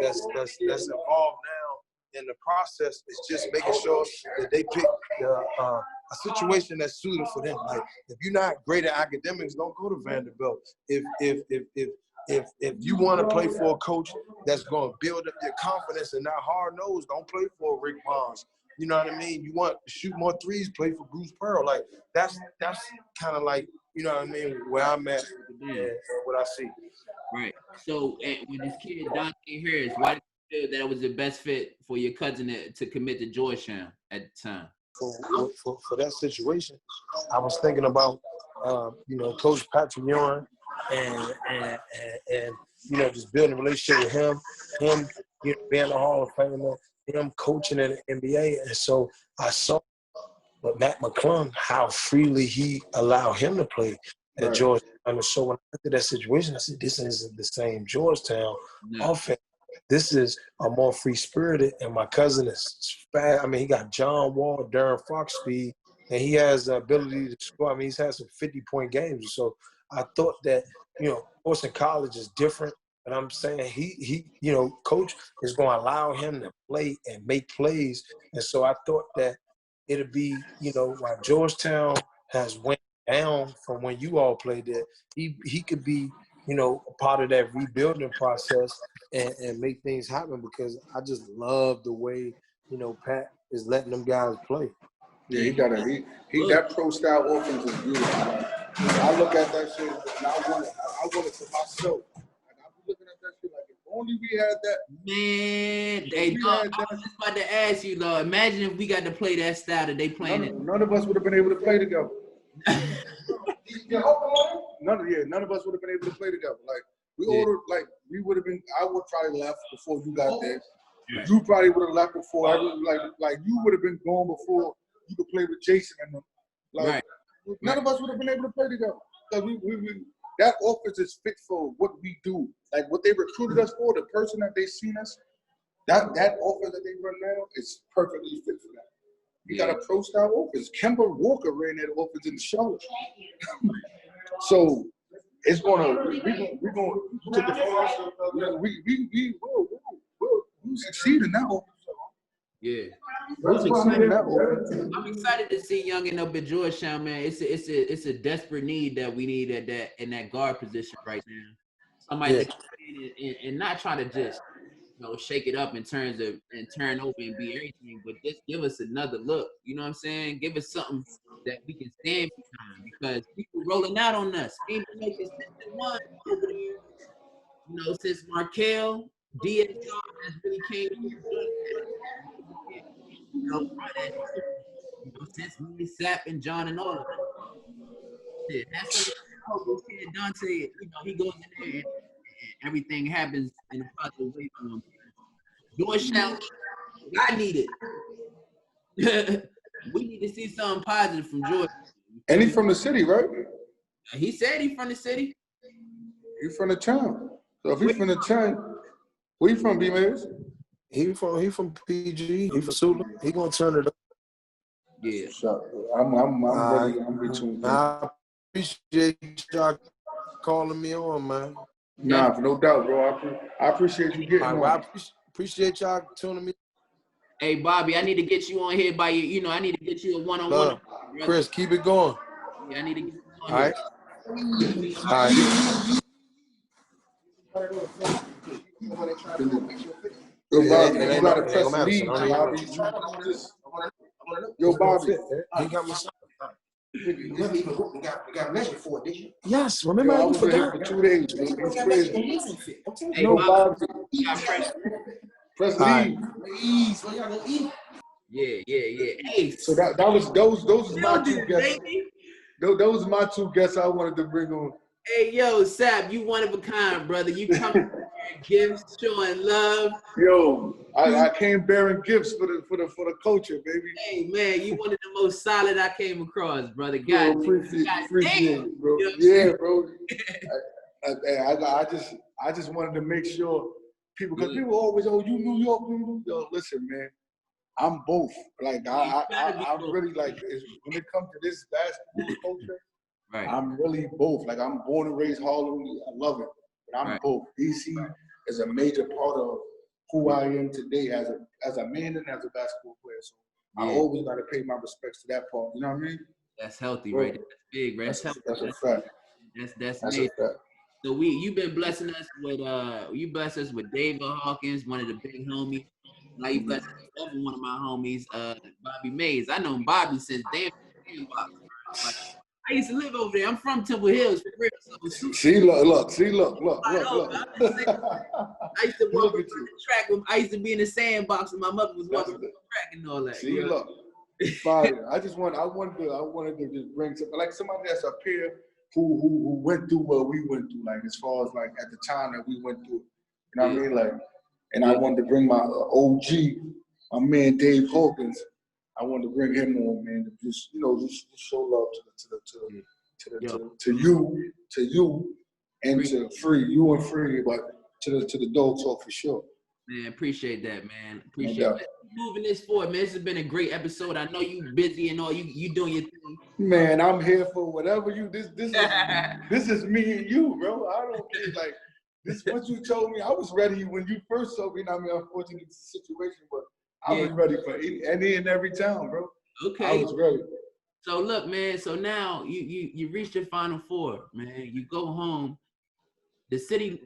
that's involved now in the process. It's just making sure that they pick a situation that's suited for them. Like if you're not great at academics, don't go to Vanderbilt. If you want to play for a coach that's going to build up your confidence and not hard-nosed, don't play for Rick Barnes. You know what I mean? You want to shoot more threes, play for Bruce Pearl. Like, that's kind of like, you know what I mean, where I'm at and what I see. Right. So when this kid, Dante Harris, why did you feel that it was the best fit for your cousin to commit to Georgetown at the time? For that situation, I was thinking about, Coach Patrick Ewing, and just building a relationship with him being a Hall of Famer, him coaching in the NBA. And so I saw with Matt McClung how freely he allowed him to play at Georgetown. And so when I looked at that situation, I said, this isn't the same Georgetown offense. This is a more free-spirited, and my cousin is fast. I mean, he got John Wall, Darren Fox speed, and he has the ability to score. I mean, he's had some 50-point games. So I thought that, of course, in college is different, but I'm saying he coach is going to allow him to play and make plays. And so I thought that it'd be, while Georgetown has went down from when you all played there, he could be, a part of that rebuilding process and make things happen, because I just love the way, Pat is letting them guys play. Yeah, he that pro style offense is beautiful. Like, I look at that shit and I want it for myself. Like, I'm looking at that shit like, if only we had that. Man, I was just about to ask you, though. Imagine if we got to play that style that they playing it. None of us would have been able to play together. None of us would have been able to play together. Like we would have been. I would probably left before you got there. Yeah. You probably would have left before. Like you would have been gone before you could play with Jason and them. Like none of us would have been able to play together. Because we that offense is fit for what we do. Like what they recruited us for, the person that they seen us. That offense that they run now is perfectly fit for that. We got a pro style offense. Kemba Walker ran that offense in the Charlotte. So it's we will succeed in that offense. Yeah. What's behind that? I'm excited to see Youngin up at Georgetown, man. It's a desperate need that we need at that in that guard position right now. Somebody to come in and not try to just shake it up in terms of and turn over and be everything, but just give us another look. You know what I'm saying? Give us something that we can stand behind because people rolling out on us. Ain't been no consistent one over there. Since Markel, DSR has really came since me, Sapp, and John and all of them. Yeah, that's what Dante, he goes in there and everything happens in a positive way for him. Georgetown, I need it. We need to see something positive from Georgia. And he's from the city, right? He said he's from the city. He's from the town. So if he's from the town, where you from, B-Mays? He from PG. He from Sula. He gonna turn it up. Yeah. I'm ready. I'm retuned. I appreciate y'all calling me on, man. Nah, no doubt, bro. I appreciate you getting on. I appreciate y'all tuning me. Hey, Bobby, I need to get you on here by you. I need to get you a one-on-one. Chris, keep it going. Yeah, I need to get you on All right. here. All right. Yo, Bobby, you gotta press lead, Bobby. Yo, Bobby. He got me. Remember, you got measured for it, did you? Yes, remember I I was forgot. here for 2 days, man. It's crazy. Hey, Yo, Bobby, Bobby. Press Right. lead. Please, so y'all gonna eat. Yeah. Hey, So those is my two guests. baby. Those are my two guests I wanted to bring on. Hey, yo, Sapp, you one of a kind, brother. You come here, gifts, showing love. Yo, I came bearing gifts for the culture, baby. Hey, man, you one of the most solid I came across, brother. Bro, God, appreciate it, bro. You know what I'm Yeah, bro. I just wanted to make sure people, because people always, you New York, yo, listen, man. I'm both. Like I'm really like when it comes to this basketball culture, right. I'm really both. Like I'm born and raised Harlem. I love it, but I'm both. DC is a major part of who I am today as a man and as a basketball player. So I always got to pay my respects to that part. You know what I mean? That's healthy, right? That's big, right? That's healthy. That's a fact. That's a major. fact. So you've been blessing us with you blessed us with David Hawkins, one of the big homies. Now you blessed another one of my homies, Bobby Mays. I know Bobby since damn box. Like, I used to live over there. I'm from Temple Hills, for real. So See, look. I used to walk around the track. I used to be in the sandbox, and my mother was walking around the track and all that. See, look. Fire. I wanted to just bring something like somebody that's a peer who went through what we went through, like as far as like at the time that we went through. You know what I mean? Like, and I wanted to bring my OG, my man Dave Hawkins. I wanted to bring him on, man, to just show love to you and to you and Free, but to the dog talk for sure. Man, appreciate that, man. Appreciate that. Moving this forward, man. This has been a great episode. I know you busy and all. You doing your thing. Man, I'm here for whatever you. This is me and you, bro. I don't care. Like this. What you told me, I was ready when you first told me. I mean, unfortunate situation, but I was ready for any and every town, bro. Okay. I was ready. So look, man. So now you reached your Final Four, man. You go home. The city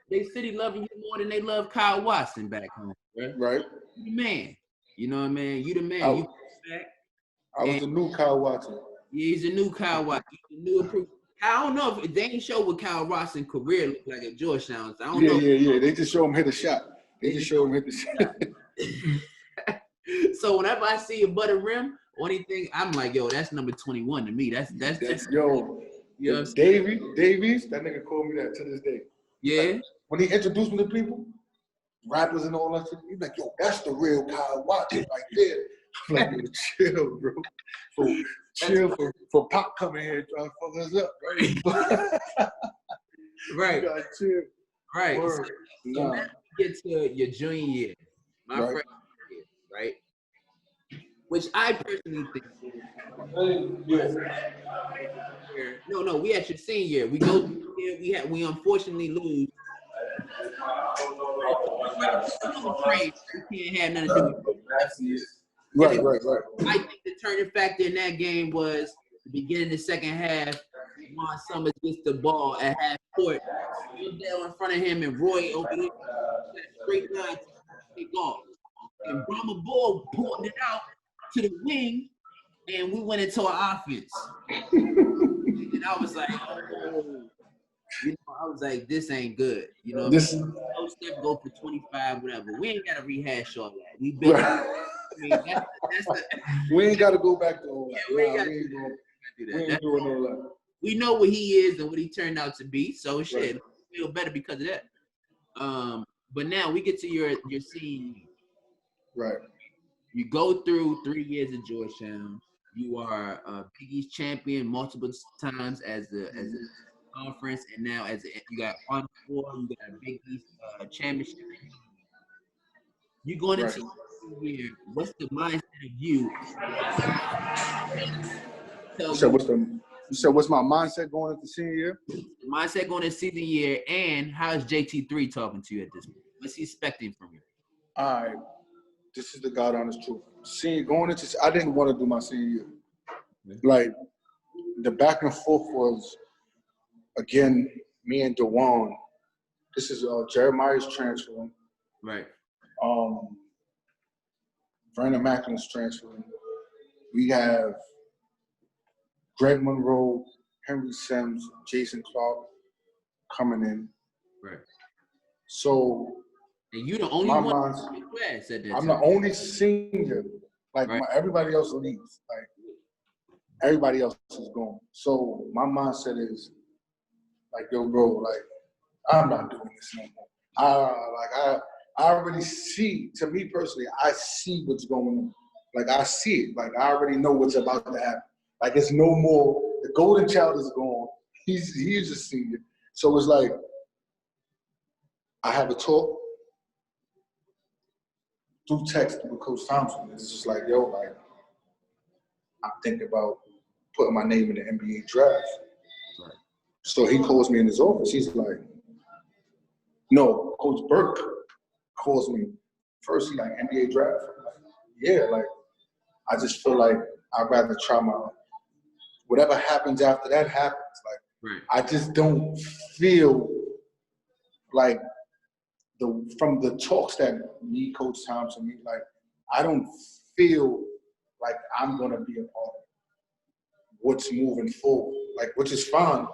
loving you more than they love Kyle Watson back home, right? You the man. You know what I mean? You the man. You back. I was the new Kyle Watson. Yeah, he's a new Kyle Watson. He's a new improvement. I don't know if they ain't show what Kyle Watson's career looked like at Georgetown. So I don't know. Yeah. They just show him hit a shot. So whenever I see a butter rim or anything, I'm like, yo, that's number 21 to me. That's yo. You know Davies, that nigga called me that to this day. Yeah. Like, when he introduced me to people, rappers and all that shit, he's like, yo, that's the real Kyle Watson right there. I'm like, yo, chill, bro. Chill for Pop coming here trying to fuck us up, right? Right. You gotta chill. Right. So now you get to your junior year, my freshman year, right? Which I personally think. No, we at your senior year. We go here, we unfortunately lose. We can't have nothing to do with it. Right. I think the turning factor in that game was the beginning of the second half. Juan Summers gets the ball at half court. Odell in front of him and Roy over there. Straight line to take off. And Brahma Bull pulled it out to the wing, and we went into our offense. And I was like, oh. I was like, this ain't good. No step go for 25, whatever. We ain't got to rehash all that. We been. We ain't got to go back to all that. Yeah, we ain't doing all that. We know what he is and what he turned out to be. So shit, we feel better because of that. But now we get to your senior year. Right. You go through 3 years at Georgetown. You are Big East champion multiple times as a conference, and now you got Final Four, you got a Big East championship. You going into the year, what's the mindset of you? You said what's my mindset going into senior year? Mindset going into senior year, and how is JT3 talking to you at this point? What's he expecting from you? All right, this is the God honest truth. I didn't want to do my senior year. Like, the back and forth was, again, me and DeJuan. This is Jeremiah's transferring. Right. Brandon Macklin's transferring. We have Greg Monroe, Henry Sims, Jason Clark coming in. Right. So, and you the only one in the class at that time. I'm the only senior. Like, everybody else leaves. Like, everybody else is gone. So, my mindset is, like, yo, bro, like, I'm not doing this no more. I already see, to me personally, I see what's going on. Like, I see it. Like, I already know what's about to happen. Like, it's no more, the golden child is gone. He's a senior. So it's like, I have a talk through text with Coach Thompson. It's just like, yo, like, I'm thinking about putting my name in the NBA draft. Right. So he calls me in his office. He's like, no, Coach Burke calls me first. He's like, NBA draft? I'm like, yeah, like, I just feel like I'd rather try whatever happens after that happens. Like, I just don't feel like from the talks that me, Coach Thompson, like, I don't feel like I'm going to be a part of what's moving forward, like, which is fine.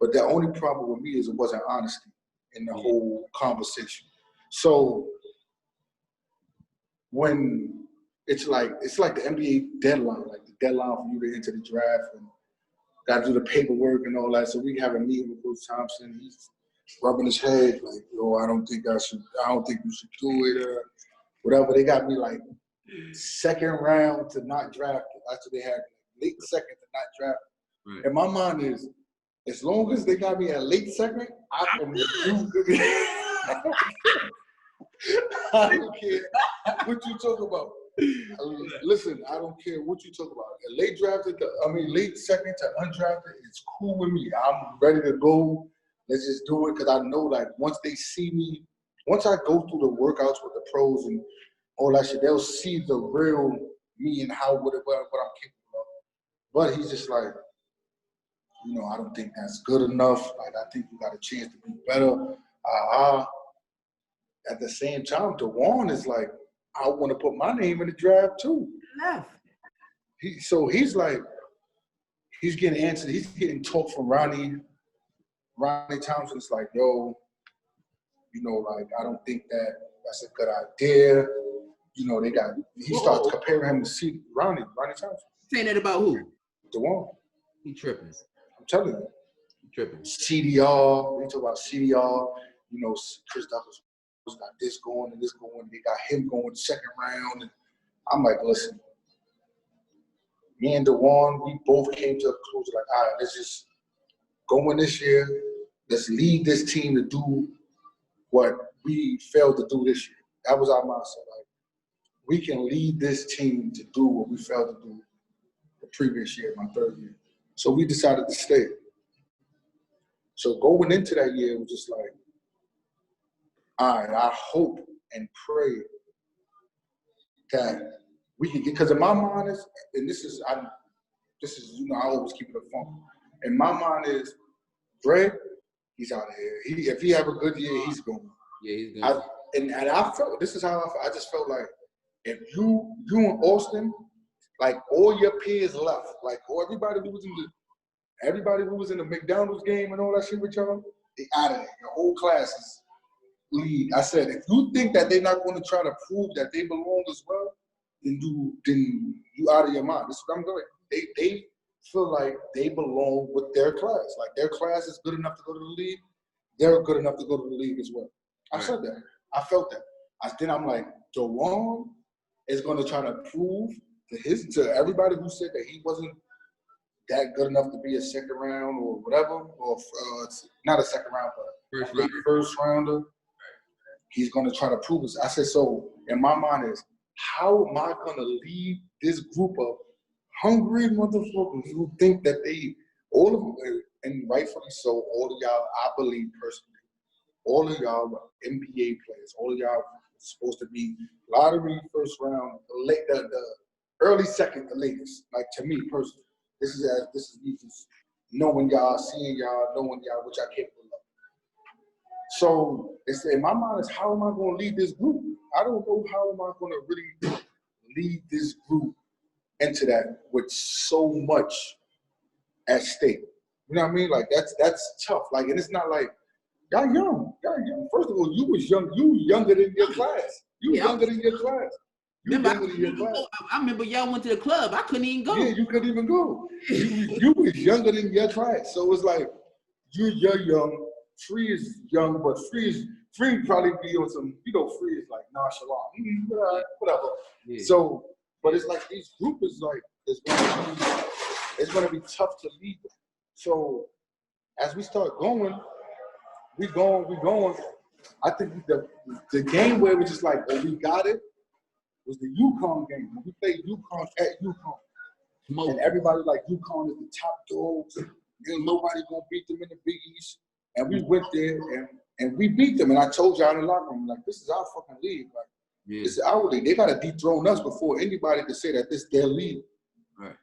But the only problem with me is it wasn't honesty in the whole conversation. So when it's like the NBA deadline, like the deadline for you to enter the draft and got to do the paperwork and all that. So we have a meeting with Coach Thompson. He's rubbing his head like, yo, I don't think you should do it or whatever. They got me like second round to not draft. That's what they had, late second to not draft. Right. And my mind is, as long as they got me at late second, I can do good. I don't care what you talk about. Listen, I don't care what you talk about. Late second to undrafted, it's cool with me. I'm ready to go. Let's just do it, because I know, like, once they see me, once I go through the workouts with the pros and all that shit, they'll see the real me and what I'm capable of. But he's just like, I don't think that's good enough. Like, I think you got a chance to be better. At the same time, DeJuan is like, I want to put my name in the draft too. He's like, he's getting answers. He's getting talk from Ronnie Thompson's like, yo, like, I don't think that's a good idea. He starts comparing him to Ronnie Thompson. Saying that about who? DeJuan. He tripping. I'm telling you. He tripping. CDR. They talk about CDR. Chris Douglas got this going and this going. They got him going second round. And I'm like, listen, me and DeJuan, we both came to a conclusion like, all right, let's just go in this year. Let's lead this team to do what we failed to do this year. That was our mindset. Like, we can lead this team to do what we failed to do the previous year, my third year. So we decided to stay. So going into that year, it was just like, all right, I hope and pray that we can get, because in my mind is, and this is, I always keep it a funk. In my mind is, Dre, he's out of here. If he have a good year, he's going. Yeah, he's going. And I felt, this is how I felt. I just felt like, if you in Austin, like all your peers left, like everybody who was in the McDonald's game and all that shit with y'all, they out of there. Your whole class is lead. I said, if you think that they're not going to try to prove that they belong as well, then you out of your mind. This is what I'm doing. They feel like they belong with their class. Like their class is good enough to go to the league. They're good enough to go to the league as well. I said that. I felt that. Then I'm like, Jawan is going to try to prove to everybody who said that he wasn't that good enough to be a second round or whatever, or not a second round, but first rounder. He's going to try to prove it. I said, so in my mind is, how am I going to lead this group of hungry motherfuckers who think that all of them, and rightfully so, all of y'all, I believe personally, all of y'all are NBA players, all of y'all are supposed to be lottery first round, the early second, the latest. Like to me personally, this is me just knowing y'all, seeing y'all, knowing y'all, which I capable of. So it's in my mind is, how am I going to lead this group? I don't know how am I going to really lead this group into that with so much at stake. You know what I mean? Like that's tough. Like, and it's not like y'all young. First of all, you was young. You younger than your class. You younger than your class. I remember y'all went to the club. I couldn't even go. Yeah, you couldn't even go. You was younger than your class. So it's like you're young. Free is young, but Free probably be on some, Free is like nonchalant. Whatever. Yeah. So, but it's like these group is like, it's gonna be tough to lead them. So as we start going, we going. I think the game where it was just like, oh, we got it, was the UConn game. When we played UConn at UConn. And everybody like, UConn is the top dogs. Nobody gonna beat them in the Big East. And we went there and we beat them. And I told y'all in the locker room, like, this is our fucking league. Like, this is our league. They gotta dethrone us before anybody can say that this is their league. Right.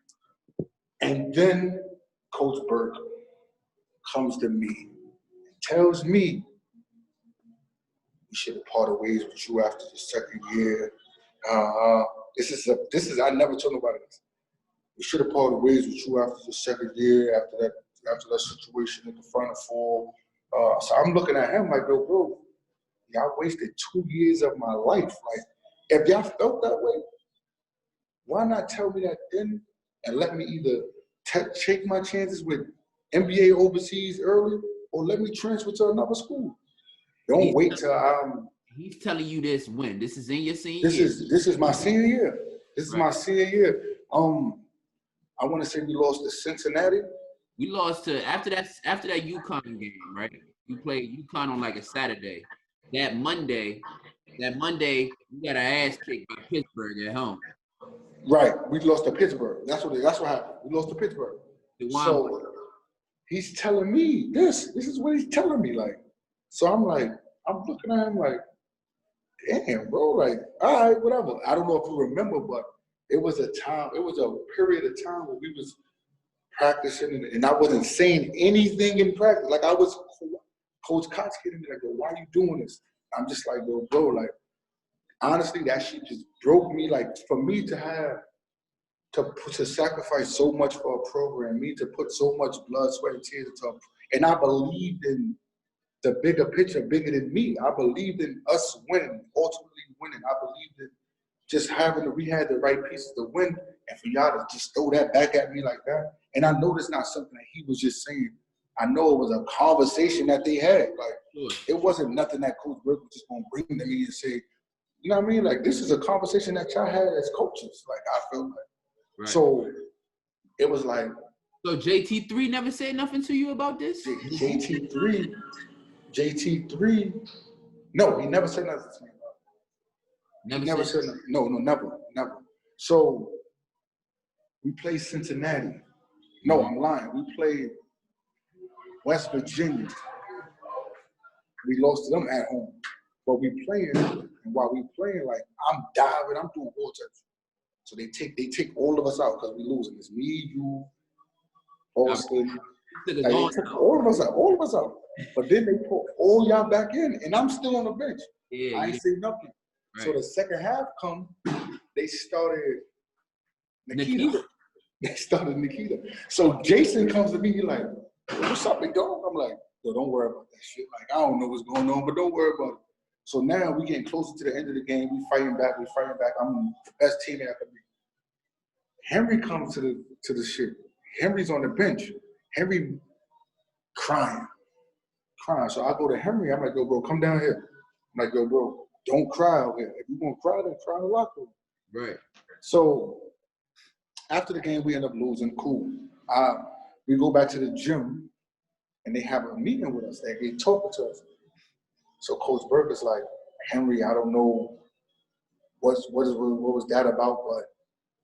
And then Coach Burke comes to me and tells me, we should have parted ways with you after the second year. This is I never told nobody this. We should have parted ways with you after the second year, after that situation at the Final Four. So I'm looking at him like, yo, bro, y'all wasted 2 years of my life. Like, if y'all felt that way, why not tell me that then and let me either take my chances with NBA overseas early or let me transfer to another school? Don't wait till He's telling you this when? This is in your senior year? This is my senior year. This is my senior year. I want to say we lost to Cincinnati. We lost to after that UConn game, right? You played UConn on like a Saturday. That Monday, we got our ass kicked by Pittsburgh at home. Right, we lost to Pittsburgh. That's what happened. We lost to Pittsburgh. So he's telling me this. This is what he's telling me. Like, so I'm looking at him like, damn, bro. Like, all right, whatever. I don't know if you remember, but it was a period of time where we was practicing, and I wasn't saying anything in practice. Like, I was, Coach Cox hitting me like, yo, why are you doing this? I'm just like, yo, bro, like, honestly, that shit just broke me. Like, for me to sacrifice so much for a program, me to put so much blood, sweat, and tears into it, and I believed in the bigger picture, bigger than me. I believed in us winning, ultimately winning. I believed in just we had the right pieces to win, and for y'all to just throw that back at me like that. And I know that's not something that he was just saying. I know it was a conversation that they had. Like, it wasn't nothing that Coach Burke was just gonna bring to me and say, you know what I mean? Like, this is a conversation that y'all had as coaches. Like, I felt like. Right. So it was like. So JT3 never said nothing to you about this? JT3, no, he never said nothing to me about it. Never said nothing. No, never. So we played Cincinnati. No, I'm lying. We played West Virginia. We lost to them at home. But we playing, and while we playing, like, I'm diving, I'm doing vortex. So they take all of us out because we losing. It's me, you, Austin. Like, they took all of us out. But then they put all y'all back in, and I'm still on the bench. Yeah, I ain't say nothing. Right. So the second half come, they started Nikita. They started Nikita. So Jason comes to me, he's like, what's up, big dog? I'm like, yo, don't worry about that shit. Like, I don't know what's going on, but don't worry about it. So now we getting closer to the end of the game. We fighting back. I'm the best teammate I could be. Henry comes to the shit. Henry's on the bench. Henry crying. So I go to Henry. I'm like, yo, bro, come down here. I'm like, yo, bro, don't cry out here. If you're going to cry, then cry in the locker room. Right. So after the game, we end up losing. Cool. We go back to the gym, and they have a meeting with us. They talking to us. So Coach Burke is like, Henry, I don't know what was that about, but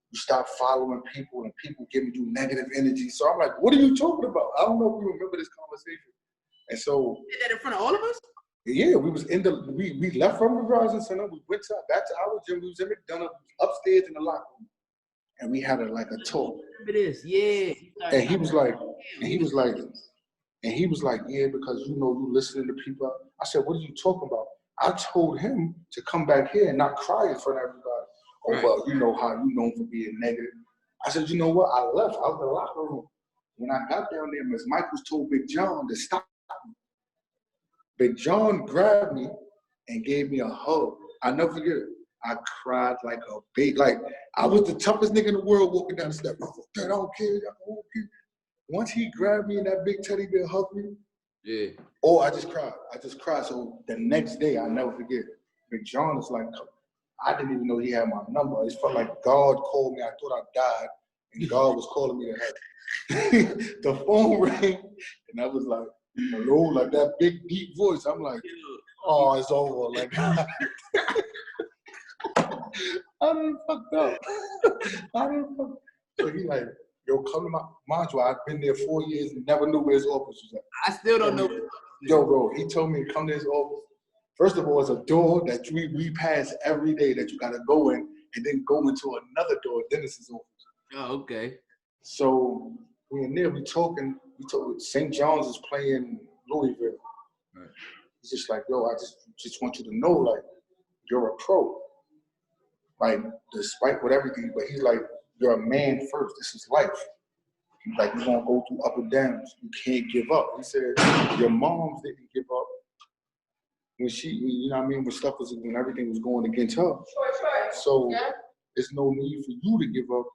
you stop following people and people giving you negative energy. So I'm like, what are you talking about? I don't know if you remember this conversation. And so you did that in front of all of us? Yeah, we was we left from the Verizon Center, we went back to our gym, we was in McDonough, upstairs in the locker room. And we had a talk. It is, yeah. And he was like, yeah, because you listening to people. I said, what are you talking about? I told him to come back here and not cry in front of everybody. Oh, right. Well, you know how you known for being negative. I said, you know what? I left out the locker room. When I got down there, Ms. Michaels told Big John to stop me. Big John grabbed me and gave me a hug. I'll never forget it. I cried like a baby. Like, I was the toughest nigga in the world walking down the steps. I don't care. Once he grabbed me and that big teddy bear hugged me, yeah. Oh, I just cried. So the next day, I'll never forget. Big John is like, I didn't even know he had my number. It felt like God called me. I thought I died, and God was calling me to heaven. The phone rang, and I was like, hello, like that big, deep voice. I'm like, oh, it's over. Like, I done fucked up. So he like, yo, come to my, mind you, I've been there 4 years and never knew where his office was at. I still don't know. Yo, bro, he told me to come to his office. First of all, it's a door that we pass every day that you gotta go in and then go into another door, Dennis's office. Oh, okay. So we in there, we talking, St. John's is playing Louisville. Right. He's just like, yo, I just want you to know, like, you're a pro. Like, despite what everything, but he's like, you're a man first. This is life. He's like, you're gonna go through up and downs. You can't give up. He said, your moms didn't give up when when everything was going against her. So there's no need for you to give up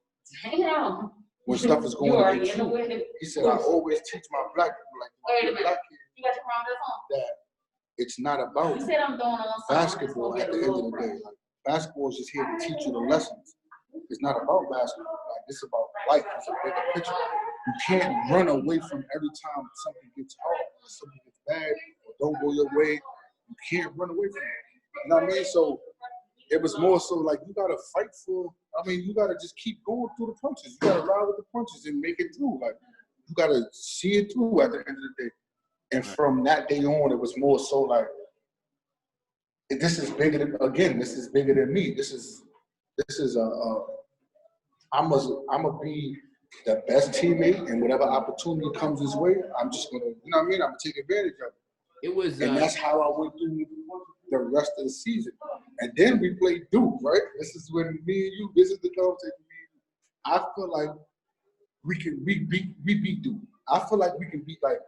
when stuff is going against you. He said, I always teach my black people, like black kids, that it's not about basketball at the end of the day. Like, basketball is just here to teach you the lessons. It's not about basketball. Like, it's about life. It's a bigger picture. You can't run away from every time something gets hard, or something gets bad, or don't go your way. You can't run away from it. You know what I mean? So it was more so like you gotta fight you gotta just keep going through the punches. You gotta ride with the punches and make it through. Like, you gotta see it through at the end of the day. And from that day on, it was more so like, this is bigger than me. I'm gonna be the best teammate, and whatever opportunity comes his way, I'm just gonna, I'm gonna take advantage of it. And that's how I went through the rest of the season. And then we played Duke, right? This is when me and you, this is the conversation. I feel like we beat Duke. I feel like we can beat, like,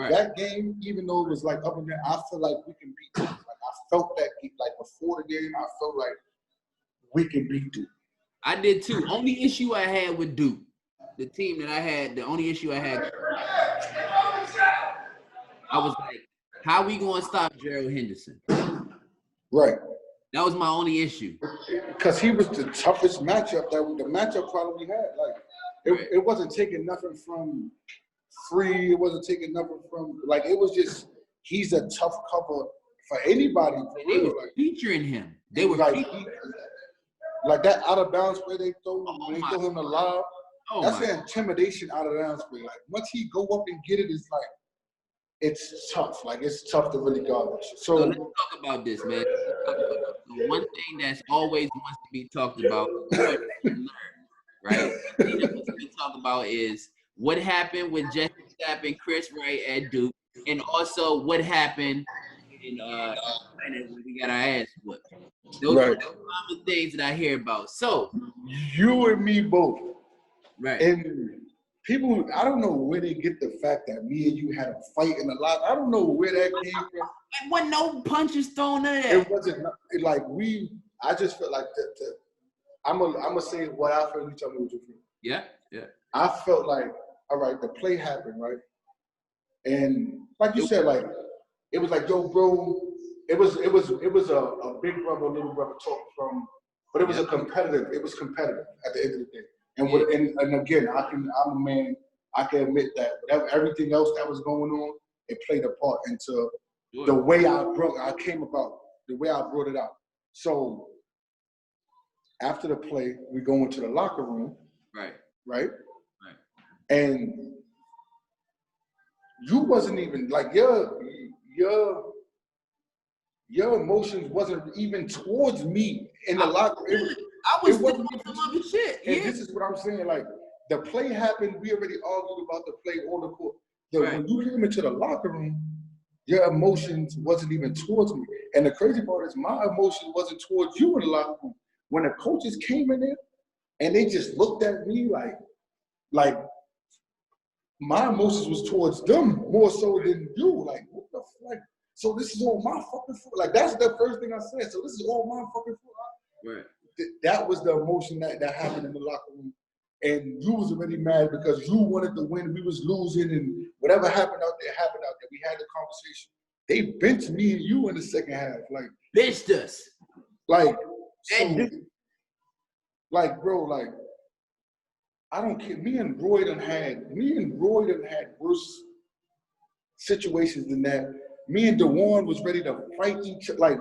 that game, even though it was like up and down, I feel like we can beat Duke. Like, I felt that, like, before the game, I felt like we can beat Duke. I did too. Only issue I had with Duke, the team that I had, the only issue I had, I was like, how we going to stop Gerald Henderson? Right. That was my only issue. Because he was the toughest matchup, the matchup problem we had. Like, it wasn't taking nothing from Free. It wasn't taking nothing from, like, it was just, he's a tough cover for anybody. For they real. were like, featuring him. They were like, like that out of bounds play they throw him to lob. That's an intimidation out of bounds play. Like, once he go up and get it, it's like, it's tough. Like it's tough to really guard that shit. So So let's talk about this, man. So one thing that's always wants to be talked about, right? One thing that wants to be talked about is what happened with Jessie Sapp and Chris Wright at Duke, and also what happened in when we got our ass whooped. Those are the common things that I hear about. So you and me both. right. And people, I don't know where they get the fact that me and you had a fight in the locker. I don't know where that came from. It wasn't no punches thrown, none of that. It wasn't like I just felt like I'm gonna say what I feel. You tell me what you feel. Yeah. I felt like, all right, the play happened, right? And like you said, like it was like, yo, bro, it was a big brother, little brother talk from, but it was competitive at the end of the day. And again, I'm a man, I can admit that everything else that was going on, it played a part into the way I came about, the way I brought it out. So after the play, we go into the locker room. Right. And you wasn't even like your emotions wasn't even towards me in the locker room. I was doing some other shit. And this is what I'm saying. Like the play happened, we already argued about the play on the court. When you came into the locker room, your emotions wasn't even towards me. And the crazy part is my emotion wasn't towards you in the locker room. When the coaches came in there and they just looked at me like my emotions was towards them more so than you. Like, what the fuck? So this is all my fucking fault. Like, that's the first thing I said. So this is all my fucking fault. Right. That was the emotion that happened in the locker room. And you was already mad because you wanted to win. We was losing and whatever happened out there. We had the conversation. They benched me and you in the second half. Like, benched us. Like, so, like, bro, like, I don't care. Me and Roy done had worse situations than that. Me and DeWan was ready to fight each other. Like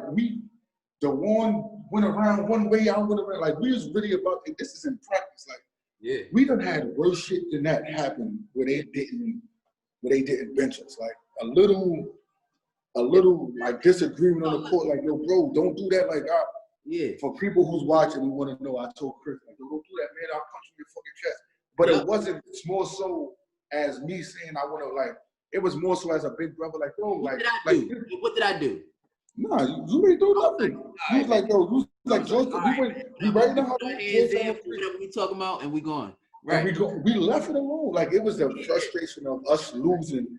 DeWan went around one way, I went around. Like we was really about it. This is in practice. Like we done had worse shit than that happen where they didn't bench us. Like a little like disagreement on the court. Like, yo, bro, don't do that. Like, for people who's watching, we want to know. I told Chris, like, don't do that, man. I'll punch you in your fucking chest. But it wasn't more so as me saying I want to, like, it was more so as a big brother, like, bro, like, what did I do? Nah, you ain't do nothing. You was like, yo, you was like, Joseph, we right now. What we talking about, and we going. Right. And we left it alone. Like, it was the frustration of us losing.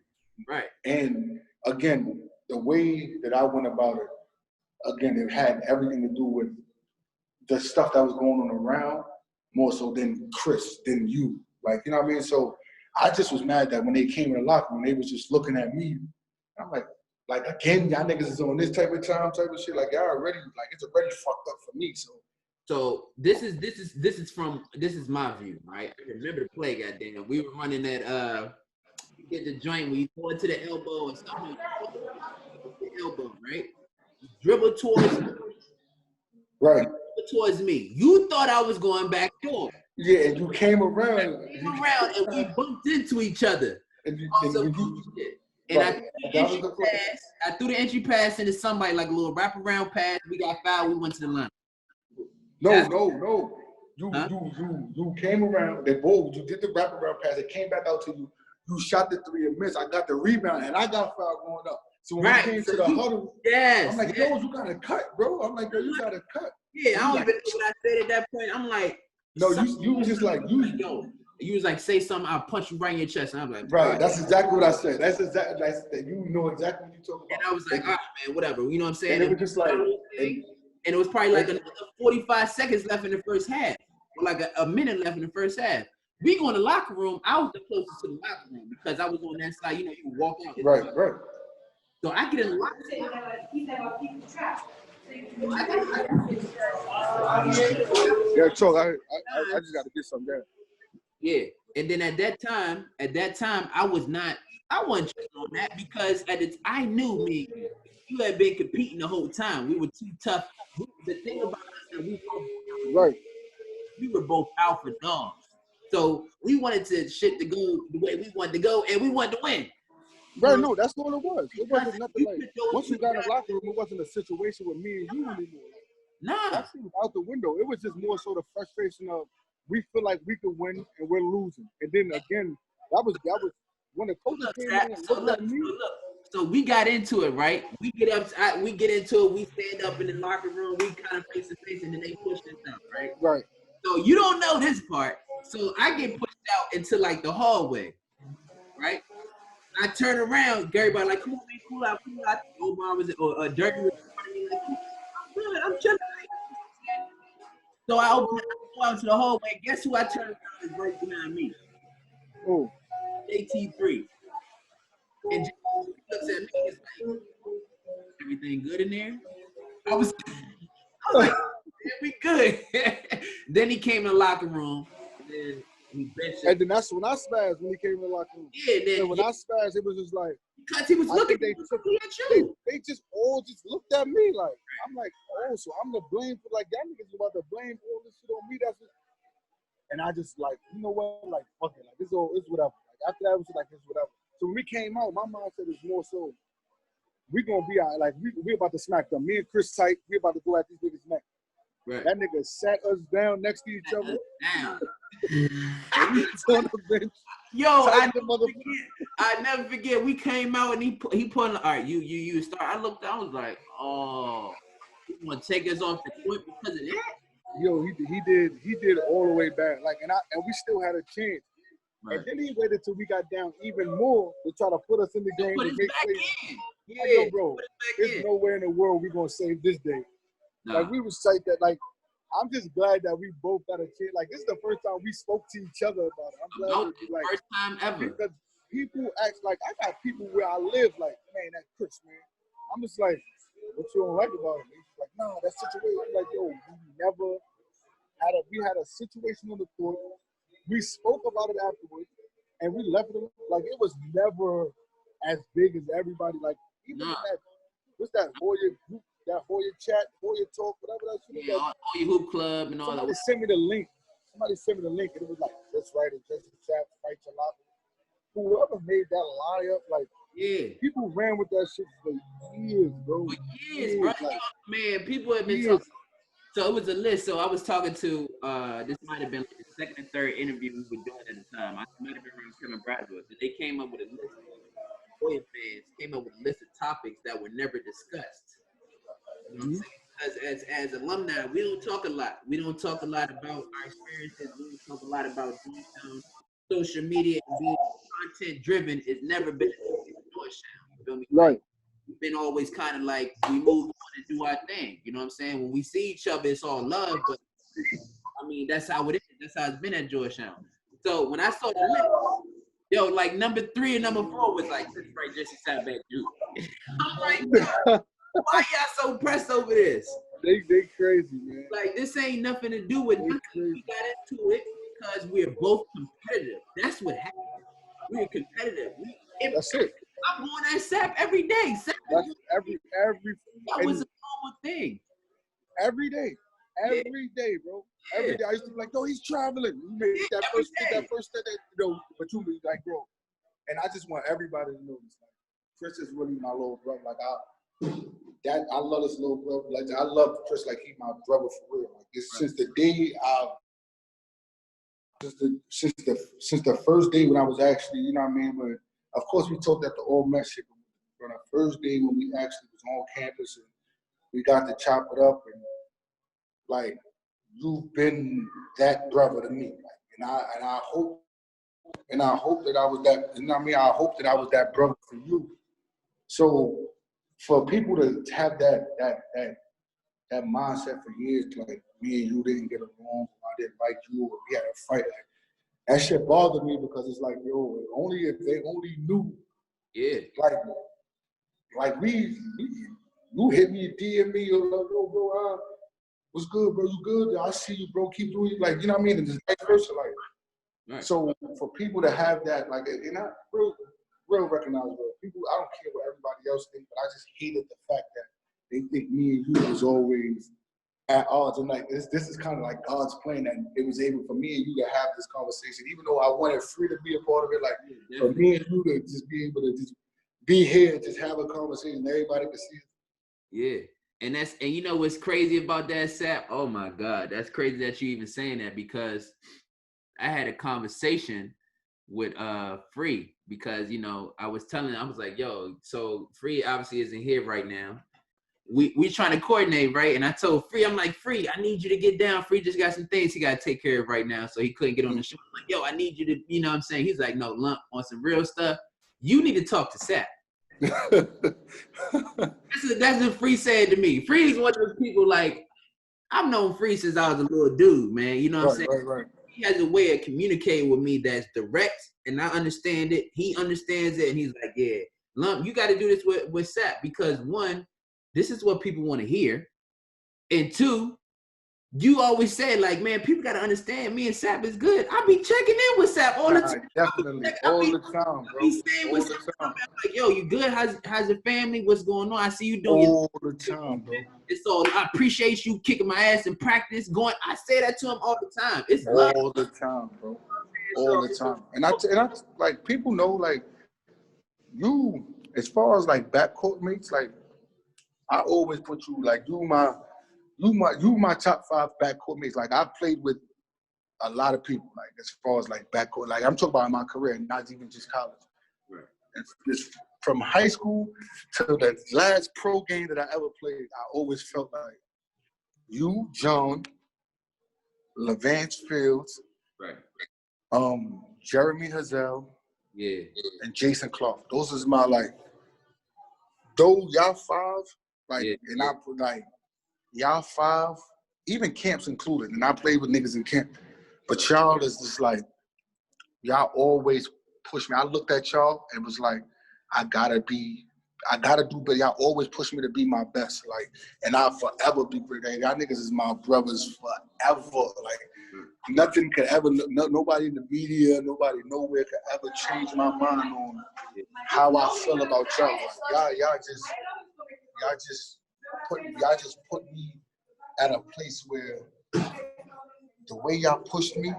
Right. And again, the way that I went about it, again, it had everything to do with the stuff that was going on around, more so than Chris, than you. Like, you know what I mean? So I just was mad that when they came in the locker room, they was just looking at me. I'm like, again, y'all niggas is on this type of time, type of shit. Like, y'all already, like, it's already fucked up for me. So this is my view, right? I remember the play, goddamn. We were running that get the joint where you throw it to the elbow and stuff like the elbow, right? Dribble towards me. Right. Towards me. You thought I was going back door. Yeah, and you came around. And we bumped into each other. And I threw the entry pass into somebody like a little wraparound pass. We got fouled. We went to the line. No. You came around. You did the wraparound pass. It came back out to you. You shot the three and missed. I got the rebound and I got fouled going up. So when we came to the huddle, I'm like, yo, you got to cut, bro. I'm like, yo, you got to cut. Yeah, I don't even know what I said at that point. I'm like, no, you was just like, you was like, say something, I'll punch you right in your chest. And I'm like, right, that's exactly what I said. That's you know exactly what you're talking about. And I was like, all right, man, whatever. You know what I'm saying? And it was just like, and it was probably like another 45 seconds left in the first half, or like a minute left in the first half. We go in the locker room. I was the closest to the locker room because I was on that side. You know, you walk out. Right. So I get in the locker room. Yeah, talk. I just got to get something down. Yeah, and then at that time, I wasn't tripping on that because I knew you had been competing the whole time. We were too tough. The thing about us that we were both alpha dogs. So we wanted to go the way we wanted to go, and we wanted to win. Right, no, that's all it was. It wasn't nothing You like, put those once you two got in the guys- locker room, it wasn't a situation with me and you anymore. Like, Nah. that shit was out the window. It was just more so the frustration of we feel like we could win and we're losing. And then again, that was when the coaches Look, came Trap, in and so looked look, at me. so we got into it, right? We get into it, we stand up in the locker room, we kind of face to face, and then they push us out, right? Right. So you don't know this part. So I get pushed out into like the hallway, right? I turn around, everybody like, come on, man, cool out. Omar was or Dirty was in front of me, like, I'm good, I'm chilling. So I go out to the hallway. Guess who I turn around is right behind me? Oh. JT3. And JT looks at me, it's like, everything good in there? I was like, yeah, we good. Then he came in the locker room, and then he benched And then that's when I spazzed when he came in the locker room. Yeah, then And when I spazzed, it was just like, because he was looking at you. They just all just looked at me like, I'm like, oh, so I'm the blame for like that niggas about to blame all this shit on me. That's just, and I just like, you know what, like fuck it, like it's whatever. Like after that, it was like it's whatever. So when we came out, my mindset is more so, we gonna be out, like we about to smack them. Me and Chris Tight, we about to go at these niggas neck. Right. That nigga sat us down next to each other. Down. And we was on the bench. Yo, I never forget. We came out and he put all right. You start. I looked. I was like, oh, he want to take us off the court because of that. Yo, he did all the way back. Like and we still had a chance. Right. And then he waited till we got down even more to try to put us in the game Put to us make back plays. in. Yeah, like, yo, bro, there's nowhere in the world we're gonna save this day. No. Like we was psyched that like. I'm just glad that we both got a chance. Like, this is the first time we spoke to each other about it. I'm glad like, first time ever. Because people act like, I got people where I live, like, man, that Chris, man. I'm just like, what you don't like about him? He's like, nah, that situation. I'm like, yo, we had a situation on the court. We spoke about it afterwards, and we left it. Like, it was never as big as everybody. Like, even what's that Hoya group? That Hoya chat, Hoya talk, whatever that shit is. Yeah, Hoya Hoop Club and all that. Somebody sent me the link, and it was like, this right, it's Jessie Sapp, fight your lot. Whoever made that lie up, like, people ran with that shit for years, bro. For years, bro. Like, man, people have been talking. So it was a list. So I was talking to, this might have been like the second and third interview we were doing at the time. I might have been around Kevin Bradford. But they came up with a list. Hoya fans came up with a list of topics that were never discussed. You know what I'm saying? As alumni, we don't talk a lot. We don't talk a lot about our experiences. We don't talk a lot about Georgetown. Social media and being content driven has never been in Georgetown. You feel me? Right. We've been always kind of like we move on and do our thing. You know what I'm saying? When we see each other, it's all love. But I mean, that's how it is. That's how it's been at Georgetown. So when I saw the list, yo, like number 3 and number 4 was like, this right, Jessie Sapp back, dude. I'm like, why y'all so pressed over this? They crazy, man. Like, this ain't nothing to do with nothing. We got into it because we're both competitive. That's what happened. We're competitive. That's it. I'm going at Sapp every day. That's every that was a normal thing. Every day. Every day, bro. Every day. I used to be like, yo, he's traveling. You made that first step, you know, but you be like, bro. And I just want everybody to know this. Like, Chris is really my little brother. Like, I love this little brother. Like, I love Chris like he's my brother for real. Like, it's since the day since the first day when I was actually, you know what I mean? But of course we talked at the All Met shit. But on the first day when we actually was on campus and we got to chop it up and like you've been that brother to me. Like, and I hope that I was that, you know what I mean? I hope that I was that brother for you. So for people to have that mindset for years, like me and you didn't get along, I didn't like you, or we had a fight, like, that shit bothered me because it's like, yo, only if they only knew. Yeah. Like you hit me, DM me, yo, bro, what's good, bro? You good? I see you, bro. Keep doing it. Like, you know what I mean? And just vice versa, like. Right. So for people to have that, like, and I real recognize, bro. People, I don't care what everybody else thinks, but I just hated the fact that they think me and you was always at odds. And like this is kind of like God's plan, and it was able for me and you to have this conversation, even though I wanted free to be a part of it. Like for me and you to just be able to just be here, just have a conversation. Everybody can see it. Yeah. And you know what's crazy about that, Sapp? Oh my God, that's crazy that you even saying that, because I had a conversation with Free, because I was like, yo, so Free obviously isn't here right now. We trying to coordinate, right? And I told Free, I'm like, Free, I need you to get down. Free just got some things he got to take care of right now, so he couldn't get on the show. I'm like, yo, I need you to, you know what I'm saying? He's like, no, Lump, on some real stuff, you need to talk to Sapp. That's what Free said to me. Free is one of those people, like, I've known Free since I was a little dude, man. You know what I'm saying? Right. He has a way of communicating with me that's direct, and I understand it. He understands it, and he's like, yeah, Lump, you got to do this with Sapp, because one, this is what people want to hear. And two, you always say, like, man, people got to understand me and Sapp is good. I be checking in with Sapp all the time. Definitely. All the time, bro. I be saying with Sapp, I'm like, yo, you good? How's your family? What's going on? I see you doing all the time, bro. It's all, I appreciate you kicking my ass in practice. I say that to him all the time. It's all the time, bro. All the time. And I like, people know, like, you, as far as like backcourt mates, like, I always put you, like, you my top 5 backcourt mates. Like, I played with a lot of people, like, as far as like backcourt. Like, I'm talking about my career, not even just college. right. It's from high school to the last pro game that I ever played, I always felt like you, John, Levance Fields, Right. Jeremy Hazel, Yeah. and Jason Clark. Those is my, like, though y'all 5, like, yeah. and I put, like, y'all 5, even camps included, and I played with niggas in camp, but y'all is just like, y'all always push me. I looked at y'all and was like, I gotta do better. Y'all always push me to be my best, like, and I'll forever be great. Y'all niggas is my brothers forever. Like, nothing could ever, nobody in the media, nobody nowhere could ever change my mind on how I feel about y'all. Like, y'all just put me at a place where the way y'all pushed me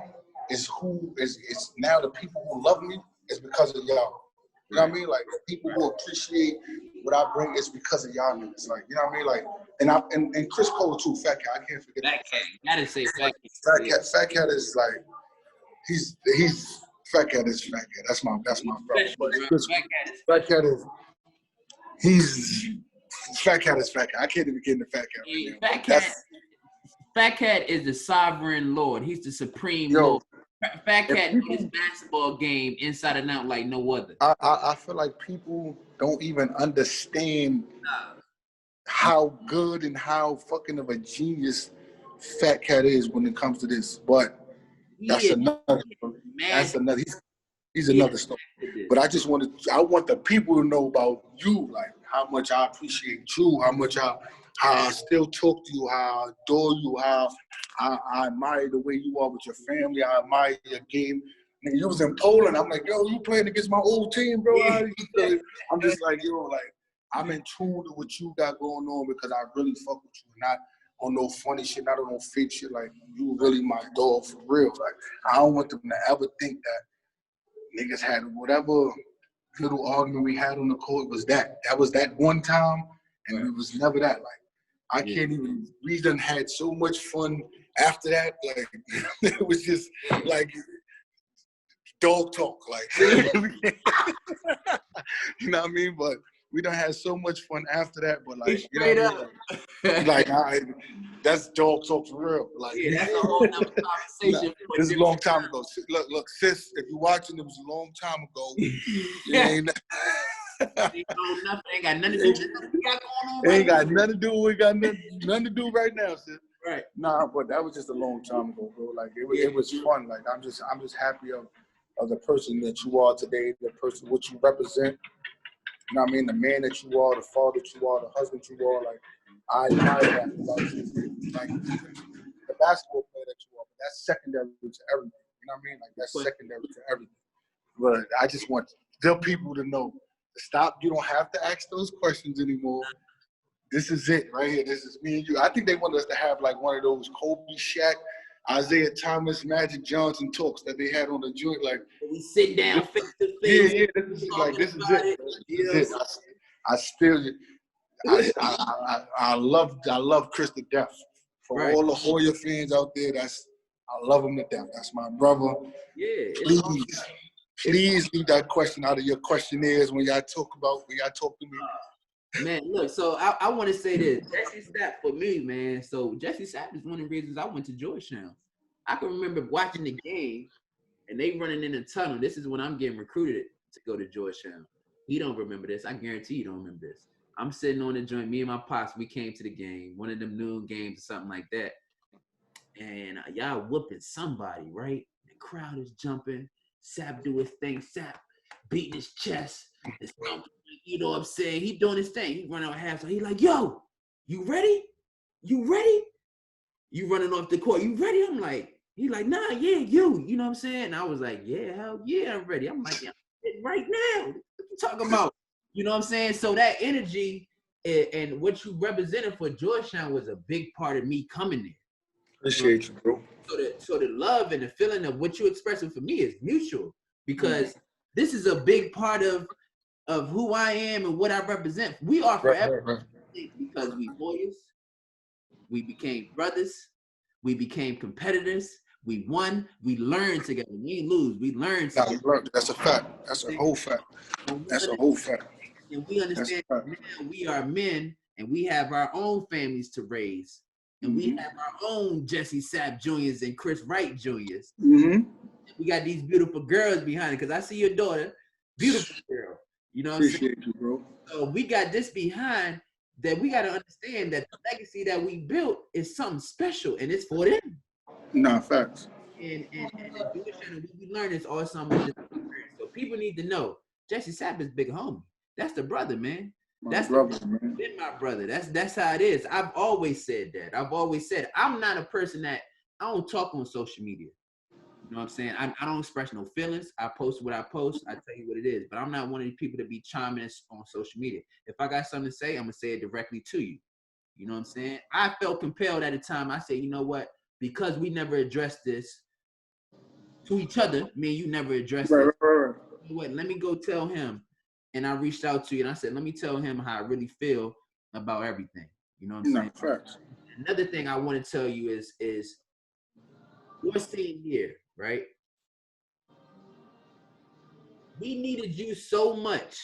is now the people who love me is because of y'all. You know what I mean? Like, the people who appreciate what I bring is because of y'all niggas. Like, you know what I mean? Like, and Chris Cole too, Fat Cat. I can't forget Fat Cat. You gotta say Fat Cat. Fat Cat is like, he's Fat Cat is Fat Cat. That's my brother. But Fat Cat is Fat Cat is Fat Cat. I can't even get into Fat Cat right now. Fat Cat is the sovereign lord. He's the supreme lord. Fat Cat knows his basketball game inside and out like no other. I feel like people don't even understand how good and how fucking of a genius Fat Cat is when it comes to this. But that's another. He's another story. But I want the people to know about you, like how much I appreciate you, how I still talk to you, how I adore you, how I admire the way you are with your family. I admire your game. And you was in Poland. I'm like, yo, you playing against my old team, bro. I'm just like, yo, like, I'm in tune to what you got going on because I really fuck with you. Not on no funny shit, not on no fake shit. Like, you really my dog for real. Like, I don't want them to ever think that niggas had whatever little argument we had on the court was that. That was that one time, and it was never that. Like, I can't even, we done had so much fun after that. Like, it was just like dog talk. Like, you know what I mean? But we done had so much fun after that. But like, you know what I mean? Like, that's dog talk for real. Like, that's a whole nother conversation. This is a long time ago. Look, sis, if you're watching, it was a long time ago. Ain't got nothing to do with what we got going on. Ain't got nothing to do. We got nothing to do right now, sis. Right. Nah, but that was just a long time ago, bro. Like, it was fun. Like, I'm just happy of the person that you are today, the person what you represent. You know what I mean? The man that you are, the father that you are, the husband you are. Like, I admire that about you. Like, the basketball player that you are, but that's secondary to everything. You know what I mean? Like, that's secondary to everything. But I just want the people to know. Stop. You don't have to ask those questions anymore. This is it right here. This is me and you. I think they want us to have like one of those Kobe Shaq Isaiah Thomas, Magic Johnson talks that they had on the joint. Like we sit down face to yeah, face. this is like this is it. This is it. I still. I love Chris to death. For Right. all the Hoya fans out there, I love him to death. That's my brother. Yeah. Please leave that question out of your questionnaires when y'all talk to me. Man, look, so I want to say this. Jessie Sapp for me, man. So Jessie Sapp is one of the reasons I went to Georgetown. I can remember watching the game and they running in the tunnel. This is when I'm getting recruited to go to Georgetown. He don't remember this. I guarantee you don't remember this. I'm sitting on the joint. Me and my pops, we came to the game, one of them noon games or something like that. And y'all whooping somebody, right? The crowd is jumping. Sapp do his thing. Sapp beating his chest. You know what I'm saying? He doing his thing. He run out half. So he like, yo, you ready? You ready? You running off the court. You ready? I'm like, he like, nah, yeah, you. You know what I'm saying? And I was like, yeah, hell yeah, I'm ready. I'm like, yeah, right now. What you talking about? You know what I'm saying? So that energy and what you represented for Georgetown was a big part of me coming there. Appreciate you, bro. So the love and the feeling of what you expressing for me is mutual because this is a big part of who I am and what I represent. We are forever because we warriors. We became brothers. We became competitors. We won. We learned together. We didn't lose. We learned together. That's a fact. That's a whole fact. That's a whole fact. And we understand now we are men and we have our own families to raise. And we have our own Jessie Sapp Juniors and Chris Wright Juniors. Mm-hmm. We got these beautiful girls behind it because I see your daughter, beautiful girl. You know what I'm saying? Appreciate you, bro. So we got this behind that we got to understand that the legacy that we built is something special and it's for them. Nah, facts. And we learn is all something. So people need to know Jessie Sapp is big homie. That's the brother, man. That's brother, man. Been my brother. That's how it is. I've always said that. I've always said I'm not a person that I don't talk on social media. You know what I'm saying? I don't express no feelings. I post what I post. I tell you what it is. But I'm not one of these people to be chiming on social media. If I got something to say, I'm gonna say it directly to you. You know what I'm saying? I felt compelled at the time. I said, you know what? Because we never addressed this to each other, me and you never addressed it. You know what? Let me go tell him. And I reached out to you and I said, let me tell him how I really feel about everything. You know what I'm saying? Facts. Another thing I want to tell you is you're sitting here, right? We needed you so much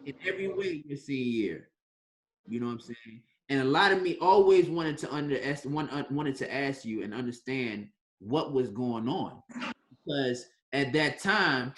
in every way you're seeing here. You know what I'm saying? And a lot of me always wanted to ask you and understand what was going on. Because at that time,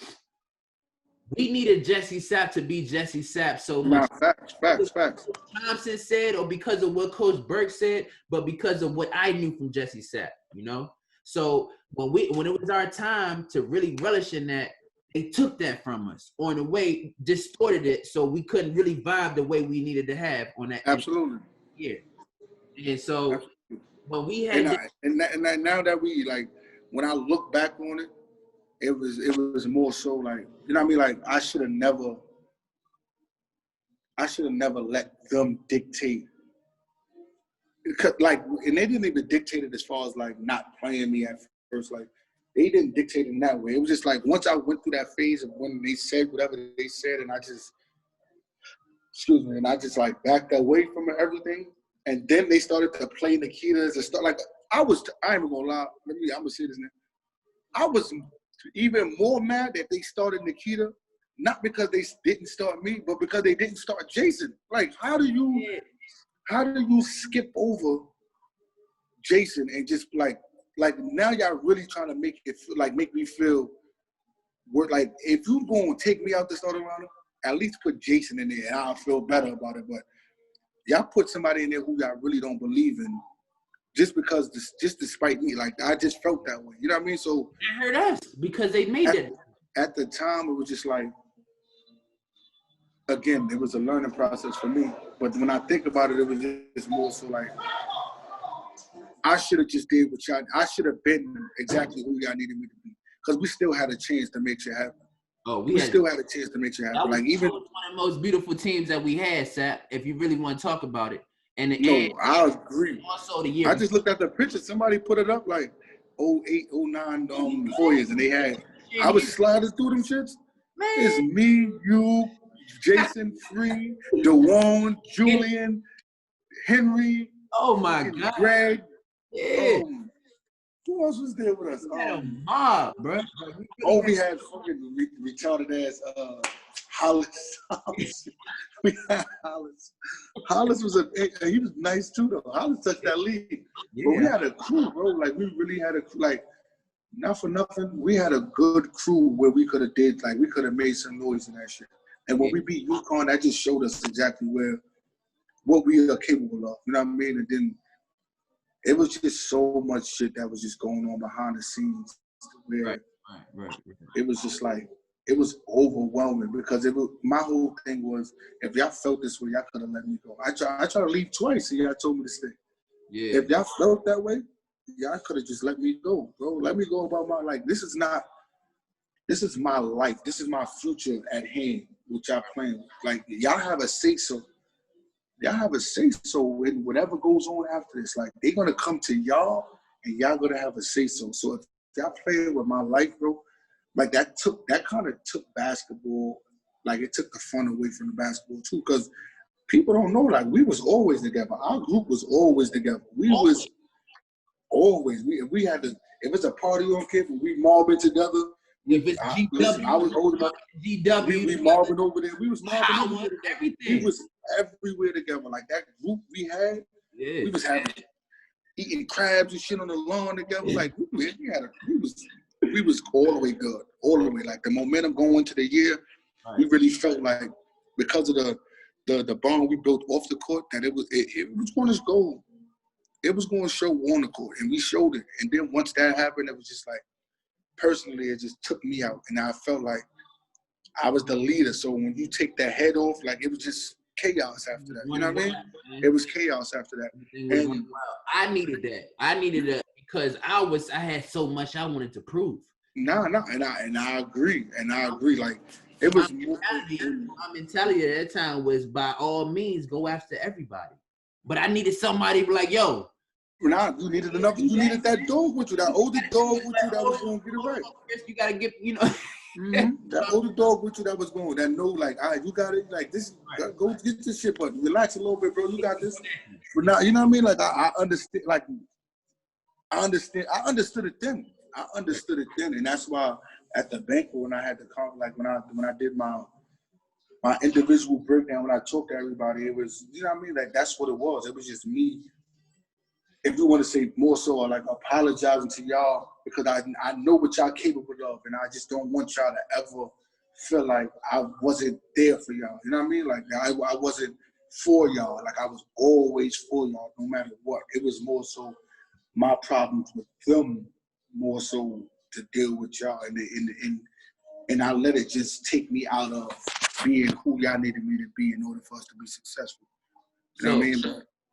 we needed Jessie Sapp to be Jessie Sapp so much. Facts. Thompson said, or because of what Coach Burke said, but because of what I knew from Jessie Sapp, you know? So when it was our time to really relish in that, they took that from us, or in a way distorted it so we couldn't really vibe the way we needed to have on that. Absolutely. Yeah. And so when we had and now that we like, when I look back on it, it was more so like, you know what I mean? Like I should have never let them dictate. Like, and they didn't even dictate it as far as like not playing me at first. Like they didn't dictate it in that way. It was just like once I went through that phase of when they said whatever they said, and I just like backed away from everything. And then they started to play Nikitas and stuff. Like I ain't even gonna lie. I'm gonna say this now. I was even more mad that they started Nikita, not because they didn't start me, but because they didn't start Jason. Like, how do you skip over Jason and just like now y'all really trying to make me feel like if you gonna take me out the starting lineup, at least put Jason in there and I'll feel better about it. But y'all put somebody in there who y'all really don't believe in. Just despite me, like I just felt that way. You know what I mean? So it hurt us because they made it. At the time, it was just like, again, it was a learning process for me. But when I think about it, it was just more so like, I should have just did what y'all. I should have been exactly who y'all needed me to be, because we still had a chance to make shit happen. Oh, we still had a chance to make shit happen. That was one of the most beautiful teams that we had, Sapp. If you really want to talk about it. And I agree. Also the year. I just looked at the picture. Somebody put it up like 08, 09 Warriors, and they had. I was sliding through them shits. Man. It's me, you, Jason Free, DeWan, Julian, Henry. Oh my God. Greg. Yeah. Who else was there with us? We had a mob, bro. We had fucking retarded ass Hollis. We had Hollis. Hollis was he was nice too though. Hollis touched that lead. Yeah. But we had a crew, bro. Like we really had a crew. Like not for nothing, we had a good crew where we could have we could have made some noise in that shit. And when we beat UConn, that just showed us exactly what we are capable of. You know what I mean? And then it was just so much shit that was just going on behind the scenes where it was just like, it was overwhelming because my whole thing was, if y'all felt this way, y'all could have let me go. I tried to leave twice and y'all told me to stay. Yeah. If y'all felt that way, y'all could have just let me go, bro. Let me go about this is my life. This is my future at hand, which y'all playing with. Like, y'all have a say-so. Y'all have a say-so in whatever goes on after this. Like, they're going to come to y'all, and y'all going to have a say-so. So if y'all playing with my life, bro, like, that kind of took basketball, like, it took the fun away from the basketball, too, because people don't know, like, we was always together. Our group was always together. We was always. We had to, if it's a party on campus, we mobbing together. If it's GW, I was old enough. GW, we mobbing over there. We was mobbing over there. Everything. We was everywhere together. Like that group we had, we was eating crabs and shit on the lawn together. Like we was all the way good, all the way. Like the momentum going to the year, we really felt like because of the bond we built off the court that it was going to go. It was going to show on the court, and we showed it. And then once that happened, it was just like, personally, it just took me out, and I felt like I was the leader. So when you take that head off, like it was just chaos after that. You know what I mean? It was chaos after that. And I needed that. I needed that because I had so much I wanted to prove. No, and I agree. Like it was my mentality at that time was by all means go after everybody. But I needed somebody like, yo. You needed that dog with you, that older dog with you that was going to get it right. You got to get, that older dog with you that was going, that know, like, all right, you got it, like, this, go get this shit, but relax a little bit, bro, you got this. But now, you know what I mean? Like, I understand, like, I understood it then. And that's why at the banquet when I had to come, like, when I did my individual breakdown, when I talked to everybody, it was, you know what I mean? Like, that's what it was. It was just me. If you want to say more so, like apologizing to y'all because I know what y'all capable of, and I just don't want y'all to ever feel like I wasn't there for y'all. You know what I mean? Like I wasn't for y'all. Like I was always for y'all, no matter what. It was more so my problems with them, more so to deal with y'all, and I let it just take me out of being who y'all needed me to be in order for us to be successful. You know what I mean?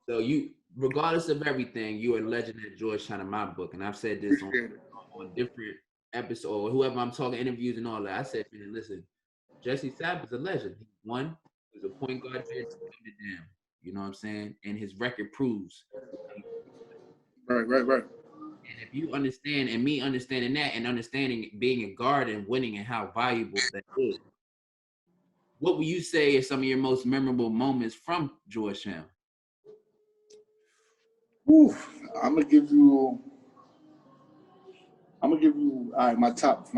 So you. Regardless of everything, you're a legend at Georgetown in my book. And I've said this on different episodes, whoever I'm talking, interviews and all that. I said, man, listen, Jessie Sapp is a legend. He's a point guard there to down. You know what I'm saying? And his record proves. Right. And if you understand, and me understanding that, and understanding being a guard and winning and how valuable that is, what would you say are some of your most memorable moments from Georgetown? I'm gonna give you all right, my top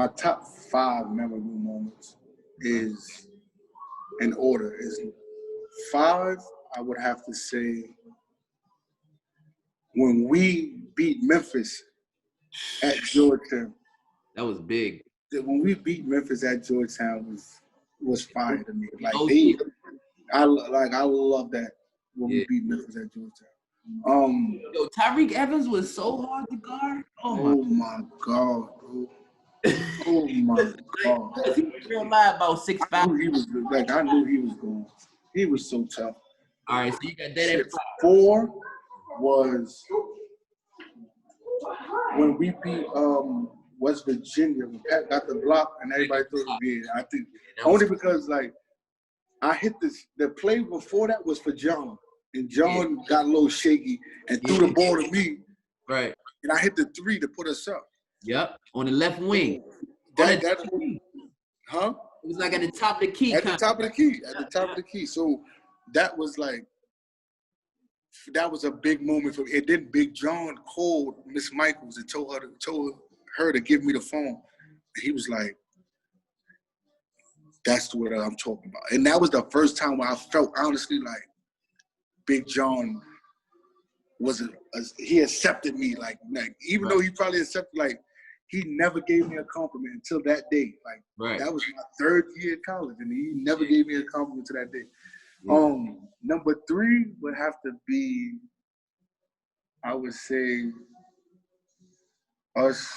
5 memorable moments is in order. Is 5, I would have to say when we beat Memphis at Georgetown. That was big. When we beat Memphis at Georgetown was fire to me. Like I love that when we beat Memphis at Georgetown. Yo, Tyreek Evans was so hard to guard. Oh my God, bro. Oh my God. He was real live about 6'5". I knew he was going. He was so tough. All right, so you got that at 4 was when we beat West Virginia when Pat got the block and everybody thought it was I think only because like I hit the play before that was for John. and John got a little shaky and threw the ball to me. Right. And I hit the 3 to put us up. Yep. On the left wing. That It was like at the top of the key. At the top of the key. At the top of the key. So that was like, that was a big moment for me. And then Big John called Miss Michaels and told her to give me the phone. And he was like, that's what I'm talking about. And that was the first time where I felt honestly like Big John he accepted me like even though he probably accepted, like he never gave me a compliment until that day. Like that was my 3rd year in college and he never gave me a compliment to that day. Yeah. Number 3 would have to be, I would say, us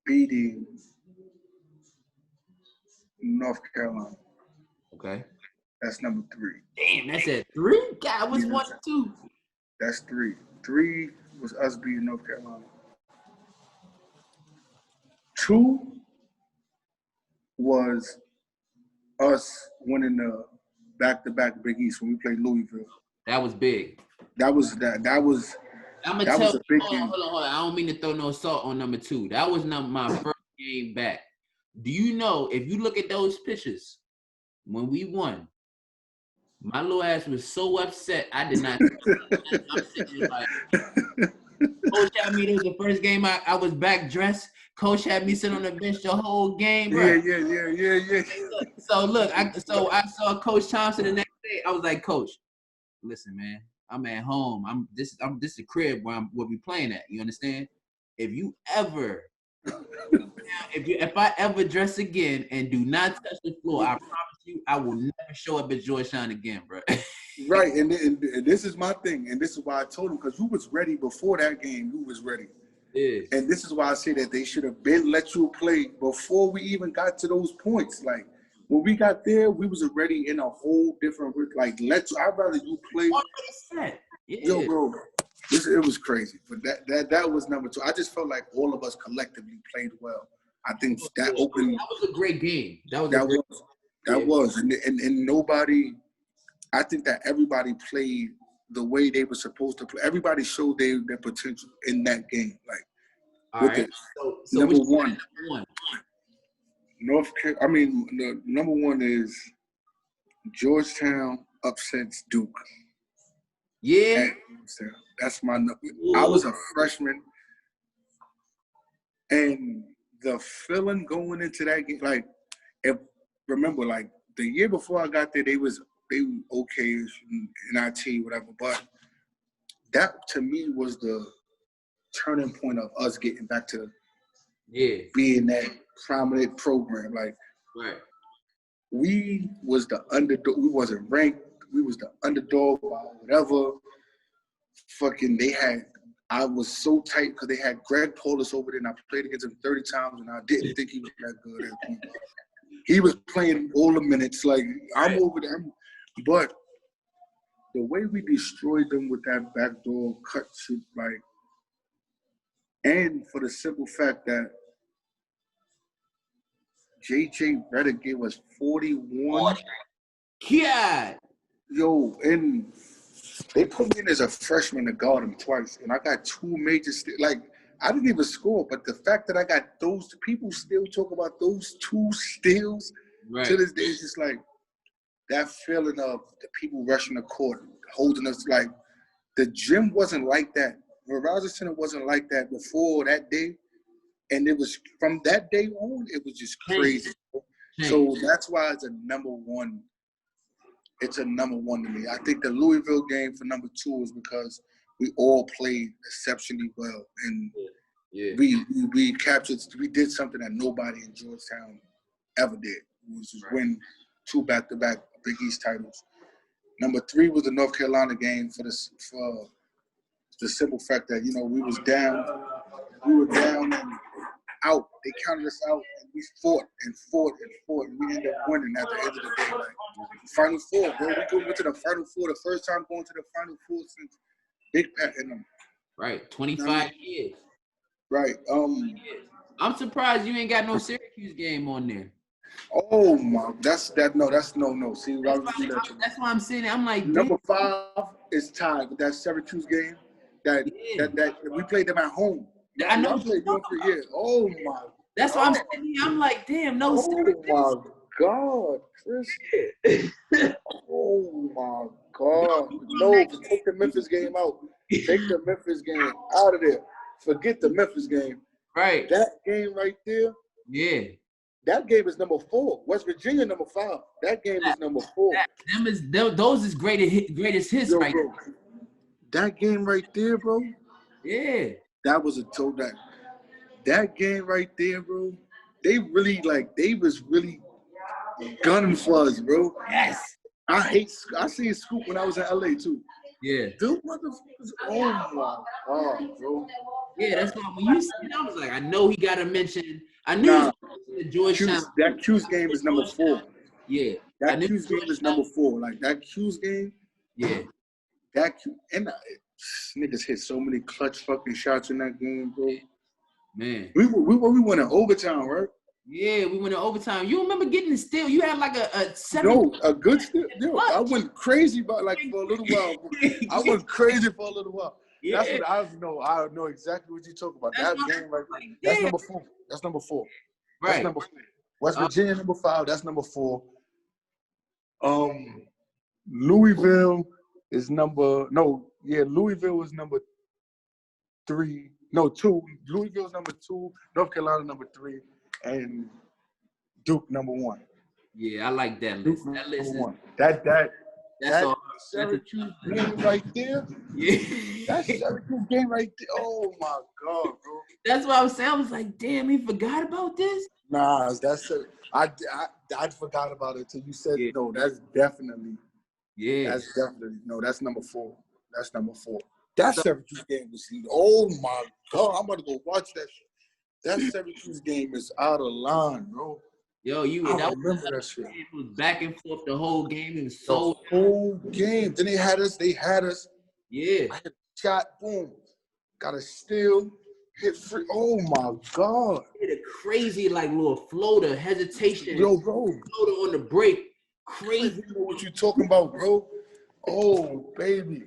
beating North Carolina. Okay. That's number 3. Damn, that's at 3? God, what's 1 and 2? That's 3. 3 was us beating North Carolina. 2 was us winning the back-to-back Big East when we played Louisville. That was big. That was I'm gonna tell was a big hold game. on. I don't mean to throw no salt on number 2. That was not my first game back. Do you know, if you look at those pictures, when we won, my little ass was so upset. I did not. I'm sitting there like, Coach had me. It was the first game I was back dressed. Coach had me sit on the bench the whole game, bro. Yeah. So look, I saw Coach Thompson the next day. I was like, Coach, listen, man, I'm at home. This is the crib where we'll be playing at. You understand? If I ever dress again and do not touch the floor, I promise you, I will never show up at Georgetown again, bro. Right, and this is my thing, and this is why I told him, because you was ready before that game. You was ready. Yeah. And this is why I say that they should have been let you play before we even got to those points. Like, when we got there, we was already in a whole different, like, I'd rather you play. 100%. Yeah. Yo, bro, it was crazy. But that was number 2. I just felt like all of us collectively played well. I think that opened. That was a great game. That was. And nobody, I think that everybody played the way they were supposed to play. Everybody showed their potential in that game. Like, all right. So number one. The number 1 is Georgetown upsets Duke. Yeah. That's my number. I was a freshman, and the feeling going into that game, like, remember, like, the year before I got there, they were okay in IT, whatever. But that, to me, was the turning point of us getting back to being that prominent program. Like, we was the underdog. We wasn't ranked. We was the underdog by whatever. Fucking, I was so tight because they had Greg Paulus over there, and I played against him 30 times, and I didn't think he was that good at point. He was playing all the minutes. Like, I'm over there. But the way we destroyed them with that backdoor cut shit, like, and for the simple fact that JJ Redick gave us 41. Yeah. Yo, and they put me in as a freshman to guard him twice, and I got 2 major like, I didn't even score, but the fact that I got those, people still talk about those 2 steals to this day. It's just like that feeling of the people rushing the court, holding us. Like, the gym wasn't like that. Verizon Center wasn't like that before that day. And it was from that day on, it was just crazy. So that's why it's a number 1. It's a number 1 to me. I think the Louisville game for number 2 is because we all played exceptionally well, and we captured. We did something that nobody in Georgetown ever did, which was win 2 back-to-back Big East titles. Number 3 was the North Carolina game for the simple fact that, you know, we were down and out. They counted us out, and we fought, and we ended up winning at the end of the day. Like, Final Four, bro. We went to the Final Four, the first time going to the Final Four since Big Pat and them. Right, 25 years. Right. I'm surprised you ain't got no Syracuse game on there. Oh my, that's no. See, why would you do that to me? That's why I'm saying it. I'm like, Number 5 is tied with that Syracuse game. That we played them at home. I know. Y'all played them for years. Oh my. That's why I'm saying. I'm like, damn, no. Oh my God, Chris. Oh my God. No, take the Memphis game out. Take the Memphis game out of there. Forget the Memphis game. Right. That game right there. Yeah. That game is number 4. West Virginia number 5. That game is number 4. Those is greatest hits, Yo, right? bro, that game right there, bro. Yeah. That was a toe that. That game right there, bro. They was really gunning for us, bro. Yes. I seen Scoop when I was in LA too. Yeah. Dude, motherfuckers. Oh my God, bro. Yeah, that's why when you said it, I was like, I know he got to mention. I knew he was the Georgetown. That Q's game is number 4. Yeah. That Q's game is number 4. Like that Q's game. Yeah. That Q and niggas hit so many clutch fucking shots in that game, bro. Man. We went in overtime, right? Yeah, we went in overtime. You remember getting the steal? You had like a 7. No, a good steal. Yo, I went crazy for a little while. I went crazy for a little while. Yeah. That's what I know exactly what you're talking about. That's That game right there. That's number 4. That's number 4. Right. That's number 4. West Virginia number 5. That's number 4. Louisville is Louisville is number 3. No, 2. Louisville is number 2. North Carolina number 3, and Duke number 1. Yeah, I like that list. That list is one. That's all. Syracuse game right there. Yeah. That's Syracuse game right there. Oh my God, bro. That's what I was saying. I was like, damn, he forgot about this. Nah, I forgot about it until you said no. That's definitely. Yeah. That's definitely That's number 4. That's number 4. That Syracuse game was. Oh my God, I'm about to go watch that shit. That Syracuse game is out of line, bro. Yo, I remember that shit. It was back and forth the whole game. It was The so whole game. Then they had us. yeah. I hit a shot, boom. Got a steal, hit free. Oh my God. Hit a crazy like little floater, hesitation. Yo, bro. Floater on the break. I Crazy. know what you talking about, bro. Oh, baby.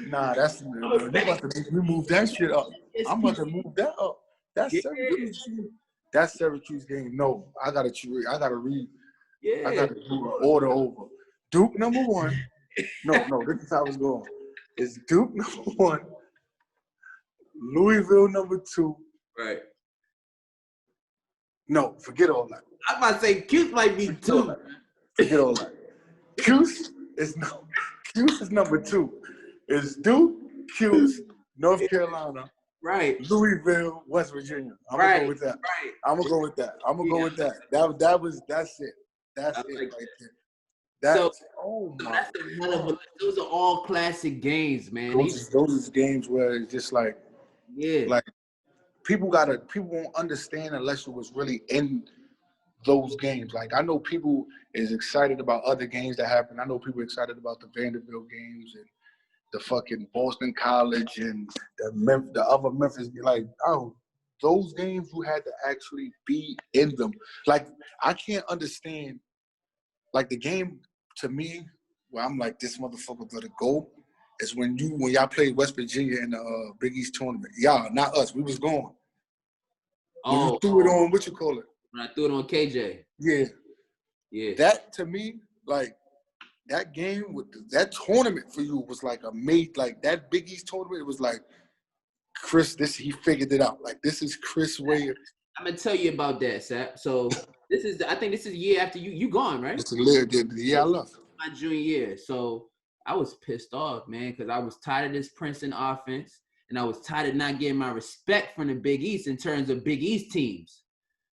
Nah, that's you about to make me move that shit up. I'm about to move that up. That's Syracuse game. That Syracuse game. No, I gotta read. Yeah. I gotta do an order over. Duke number 1. No, this is how it's going. It's Duke number 1. Louisville number 2. Right. No, forget all that. I'm about to say Cuse might be 2. Forget all that. Cuse is number 2. It's Duke, Cuse, North Carolina, Right. Louisville, West Virginia. I'm gonna go with that. Right. I'm gonna go with that. That's it. That's it right there. That's Those are all classic games, man. those are games where it's just like people won't understand unless you was really in those games. Like I know people is excited about other games that happen. I know people excited about the Vanderbilt games and the fucking Boston College and the other Memphis. Like, oh, those games you had to actually be in them. Like, I can't understand. Like the game to me, where I'm like, this motherfucker better go, is when y'all played West Virginia in the Big East tournament. Y'all, not us. We was going. When you threw it on, what you call it? When I threw it on KJ. Yeah. Yeah. That to me, like that game with that tournament for you was like like that Big East tournament. It was like Chris. He figured it out. Like this is Chris way. I'm gonna tell you about that, Sapp. So I think this is a year after you gone, right? It's the year I left. My junior year. So I was pissed off, man, because I was tired of this Princeton offense, and I was tired of not getting my respect from the Big East in terms of Big East teams.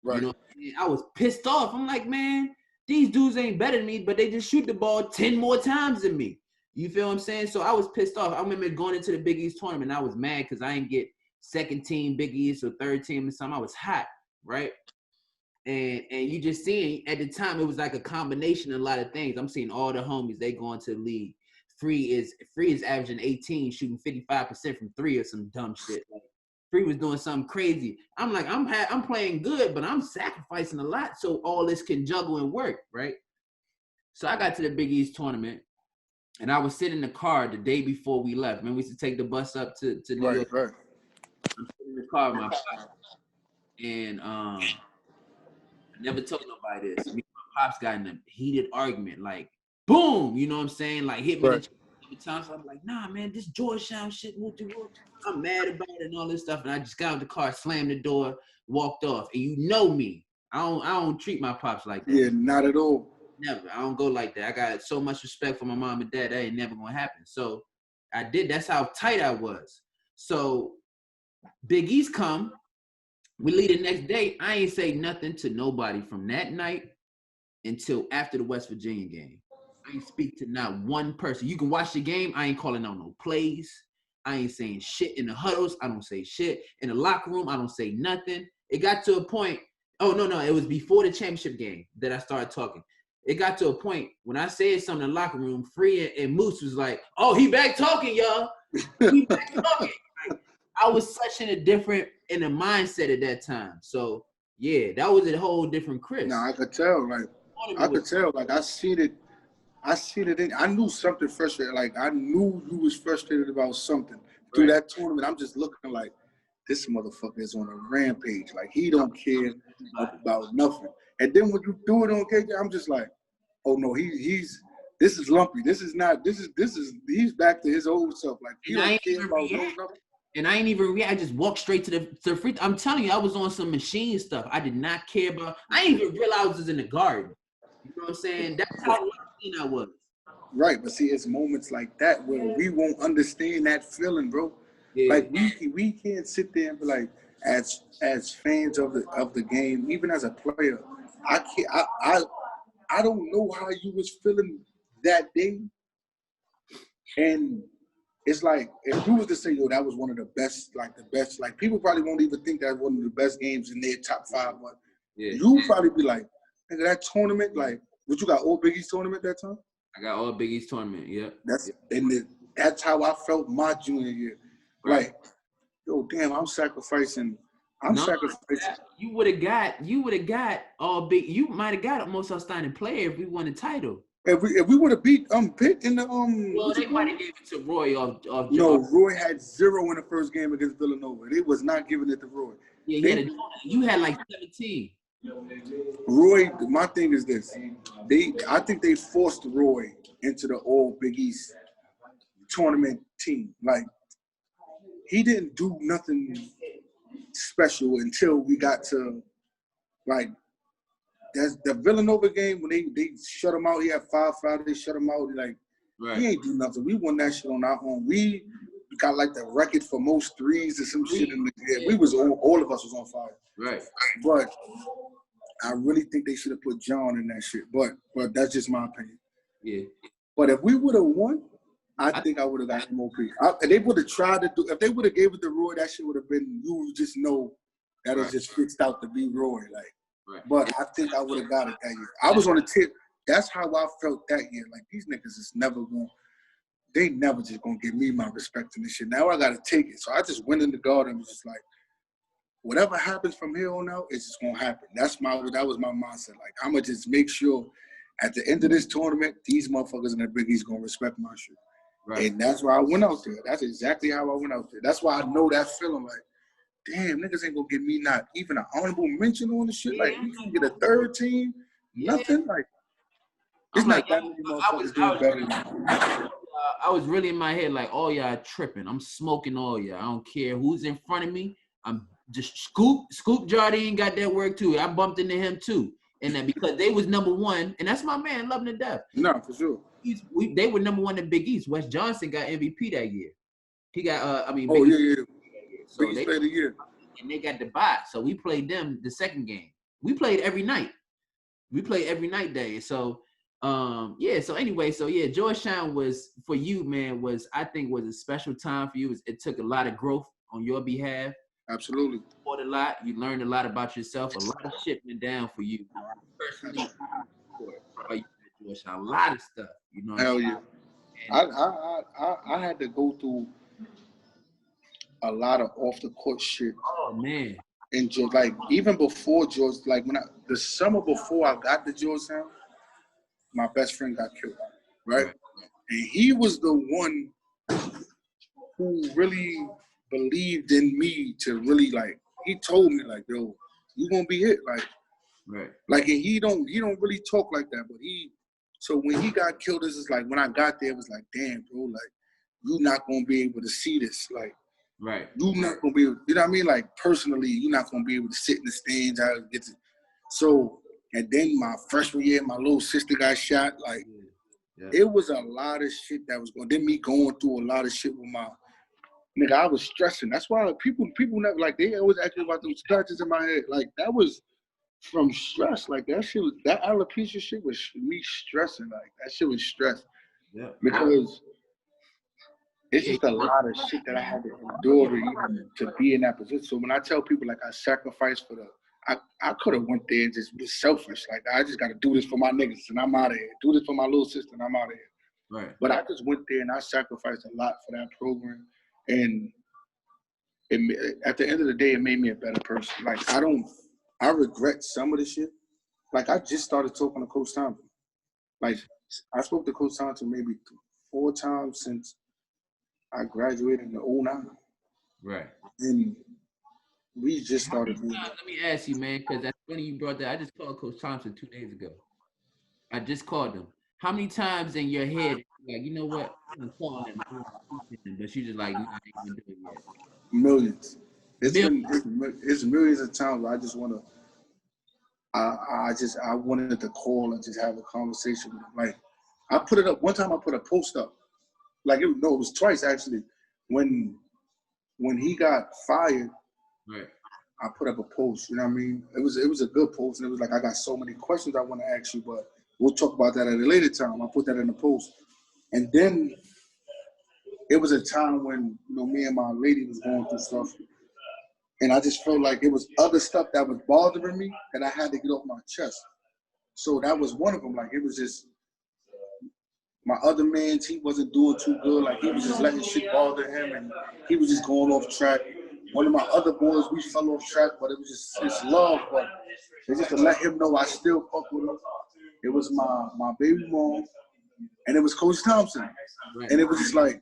Right. You know, I was pissed off. I'm like, man, these dudes ain't better than me, but they just shoot the ball 10 more times than me. You feel what I'm saying? So I was pissed off. I remember going into the Big East tournament, I was mad because I didn't get second team Big East or third team or something. I was hot, right? And you just seeing, at the time, it was like a combination of a lot of things. I'm seeing all the homies, they going to the league. Free is averaging 18, shooting 55% from 3 or some dumb shit. Like, Free was doing something crazy. I'm like, I'm playing good, but I'm sacrificing a lot so all this can juggle and work, right? So I got to the Big East tournament, and I was sitting in the car the day before we left. Man, we used to take the bus up to New York. Right. I'm sitting in the car with my pops, and I never told nobody this. Me and my pops got in a heated argument, like boom, you know what I'm saying? Like hit me the every time. So I'm like, nah, man, this Georgetown shit. I'm mad about it and all this stuff. And I just got out the car, slammed the door, walked off. And you know me, I don't treat my pops like that. Yeah, not at all. Never. I don't go like that. I got so much respect for my mom and dad. That ain't never gonna happen. So I did. That's how tight I was. So Big East come. We leave the next day. I ain't say nothing to nobody from that night until after the West Virginia game. I ain't speak to not one person. You can watch the game. I ain't calling out no plays. I ain't saying shit in the huddles. I don't say shit. In the locker room, I don't say nothing. It got to a point. Oh, no. It was before the championship game that I started talking. It got to a point when I said something in the locker room, Free and Moose was like, oh, he back talking, y'all. He back talking. Like, I was such in a mindset at that time. So, yeah, that was a whole different Chris. No, I could tell. Like, I seen it. I knew something frustrated. Like, I knew you was frustrated about something. Through that tournament, I'm just looking like, this motherfucker is on a rampage. Like, he don't care about nothing. And then when you do it on KJ, I'm just like, oh no, this is lumpy. He's back to his old self. Like, he don't care about nothing. And I ain't even react. I just walked straight to the free. I'm telling you, I was on some machine stuff. I did not care about. I didn't even realize I was in the garden. You know what I'm saying? That's how lucky I was. Right, but see, it's moments like that where we won't understand that feeling, bro. Yeah. Like we can't sit there and be like, as fans of the game, even as a player, I don't know how you was feeling that day. And it's like, if you was to say, yo, that was one of the best, like people probably won't even think that one of the best games in their top 5, but you probably be like, nigga, that tournament, like, what you got, all Big East tournament that time? I got all Big East tournament, yeah. That's how I felt my junior year. Like, yo, damn, I'm sacrificing. You would have got all big. You might have got most outstanding player if we won the title. If we would have beat Pitt in the Well, they might have gave it to Roy off. No, Roy had 0 in the first game against Villanova. They was not giving it to Roy. Yeah, you had like 17. Roy, my thing is this. I think they forced Roy into the all Big East tournament team. Like, he didn't do nothing special until we got to, like, that's the Villanova game when they shut him out. He had 5 fouls. They shut him out. Like, he ain't do nothing. We won that shit on our own. We got like the record for most threes or some shit in the game. We was all of us was on fire. Right. But I really think they should have put John in that shit. But that's just my opinion. Yeah. But if we would have won, I think I would have got MOP. They would have tried to do. If they would have gave it to Roy, that shit would have been. You just know that it's just fixed out to be Roy. Like. Right. But I think I would have got it that year. I was on the tip. That's how I felt that year. Like, these niggas is never going. They never just gonna give me my respect in this shit. Now I gotta take it. So I just went in the garden and was just like, whatever happens from here on out, it's just gonna happen. That was my mindset. Like, I'm gonna just make sure at the end of this tournament, these motherfuckers in the Big East gonna respect my shit. Right. And that's why I went out there. That's exactly how I went out there. That's why I know that feeling like, damn, niggas ain't gonna give me not even an honorable mention on the shit. Like, we can get a third team, nothing. Like, it's not that many motherfuckers doing better than me. I was really in my head like, oh, y'all tripping. I'm smoking all y'all. I don't care who's in front of me. I'm just Scoop Jardine got that work too. I bumped into him too. And that because they was number 1, and that's my man, loving to death. No, for sure. They were number 1 in Big East. Wes Johnson got MVP that year. He got, Big East so Big East played the year. And they got the bye. So we played them the second game. We played every night. Day. So, so anyway, Georgetown was, for you, man, I think was a special time for you. It took a lot of growth on your behalf. Absolutely. You fought a lot. You learned a lot about yourself. A lot of shit went down for you personally. A lot of stuff. You know what Hell I'm saying? yeah. I had to go through a lot of off the court shit. Oh man. And just like even before George, like the summer before I got to Georgetown, my best friend got killed, right? And he was the one who really believed in me to really like. He told me like, "Yo, you gonna be it." Like, and he don't really talk like that, but he. So when he got killed, this is like when I got there, it was like, "Damn, bro, like you're not gonna be able to see this, like." Right. You're not gonna be able, you know what I mean? Like personally, you're not gonna be able to sit in the stands. So, and then my freshman year, my little sister got shot. Like, it was a lot of shit that was going. Then me going through a lot of shit with my nigga. I was stressing. That's why people never like they always ask me about those scratches in my head. Like that was from stress. Like that shit was that alopecia shit was me stressing. Like that shit was stress. Yeah. Because it's just a lot of shit that I had to endure even to be in that position. So when I tell people like I sacrificed for I could have went there and just been selfish. Like I just got to do this for my niggas and I'm out of here. Do this for my little sister and I'm out of here. Right. But I just went there and I sacrificed a lot for that program. And at the end of the day, it made me a better person. Like I regret some of the shit. Like I just started talking to Coach Thompson. Like I spoke to Coach Thompson maybe 4 times since I graduated in 2009. Right. And we just started doing Let me ask you, man, because that's funny you brought that. I just called Coach Thompson 2 days ago. I just called him. How many times in your head, like, you know what, I'm calling him, but you just like, nah, I ain't gonna do it yet? Millions. It's millions of times where I just want to, I wanted to call and just have a conversation with him. Like, I put it up, one time I put a post up. Like, it was twice actually. When he got fired, right, I put up a post, you know what I mean? It was a good post, and it was like, I got so many questions I want to ask you, but we'll talk about that at a later time. I put that in the post. And then it was a time when, you know, me and my lady was going through stuff, and I just felt like it was other stuff that was bothering me that I had to get off my chest. So that was one of them. Like, it was just, my other mans, he wasn't doing too good. Like, he was just letting shit bother him, and he was just going off track. One of my other boys, we fell off track, but it was just, it's love. But it's just to let him know I still fuck with him. It was my baby mom, and it was Coach Thompson. right. And it was just like,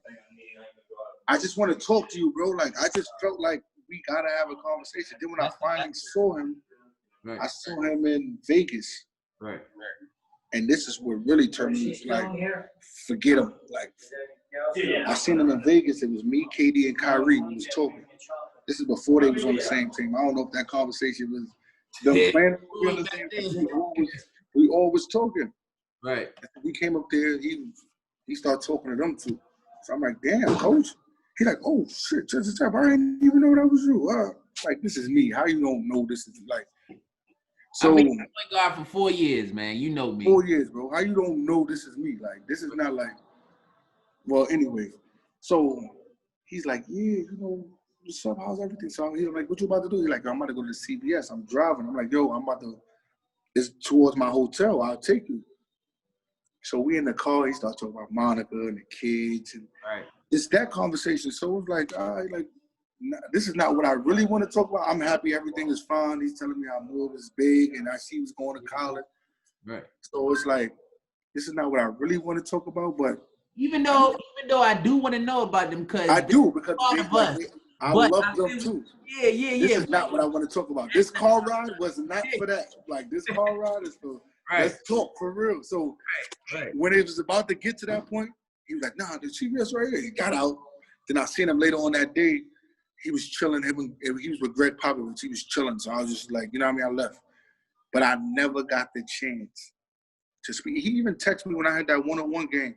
I just want to talk to you, bro. Like, I just felt like we got to have a conversation. Then when I finally saw him, Right. I saw him in Vegas. Right. And this is what really turned me, like, forget him. Like, I seen him in Vegas. It was me, KD, and Kyrie who was talking. This is before they was on the same team. I don't know if that conversation was them playing on the same team. We all was talking. Right. We came up there. He started talking to them too. So I'm like, damn, coach. He like, oh shit, Jessie Sapp, I didn't even know that was you. Like, this is me. How you don't know this is like? So I've been point guard for 4 years, man. You know me. 4 years, bro. How you don't know this is me? Like, this is not like. Well, anyway. So he's like, yeah, you know, what's up? How's everything? So he's like, what you about to do? He's like, I'm about to go to the CBS. I'm driving. I'm like, yo, I'm about to. It's towards my hotel. I'll take you. So we in the car. He starts talking about Monica and the kids and it's that conversation. So it was like, all right, like, this is not what I really want to talk about. I'm happy everything is fine. He's telling me our move is big and I see he's going to college. Right. So it's like, this is not what I really want to talk about. But even though I do want to know about them, because I do, because I love them too. Yeah. This is not what I want to talk about. This car ride was not for that. Like, this car ride is for let's talk for real. So when it was about to get to that point, he was like, nah, the CBS right here. He got out. Then I seen him later on that day. He was chilling. He was with Greg Popovich. He was chilling. So I was just like, you know what I mean? I left. But I never got the chance to speak. He even texted me when I had that one-on-one game.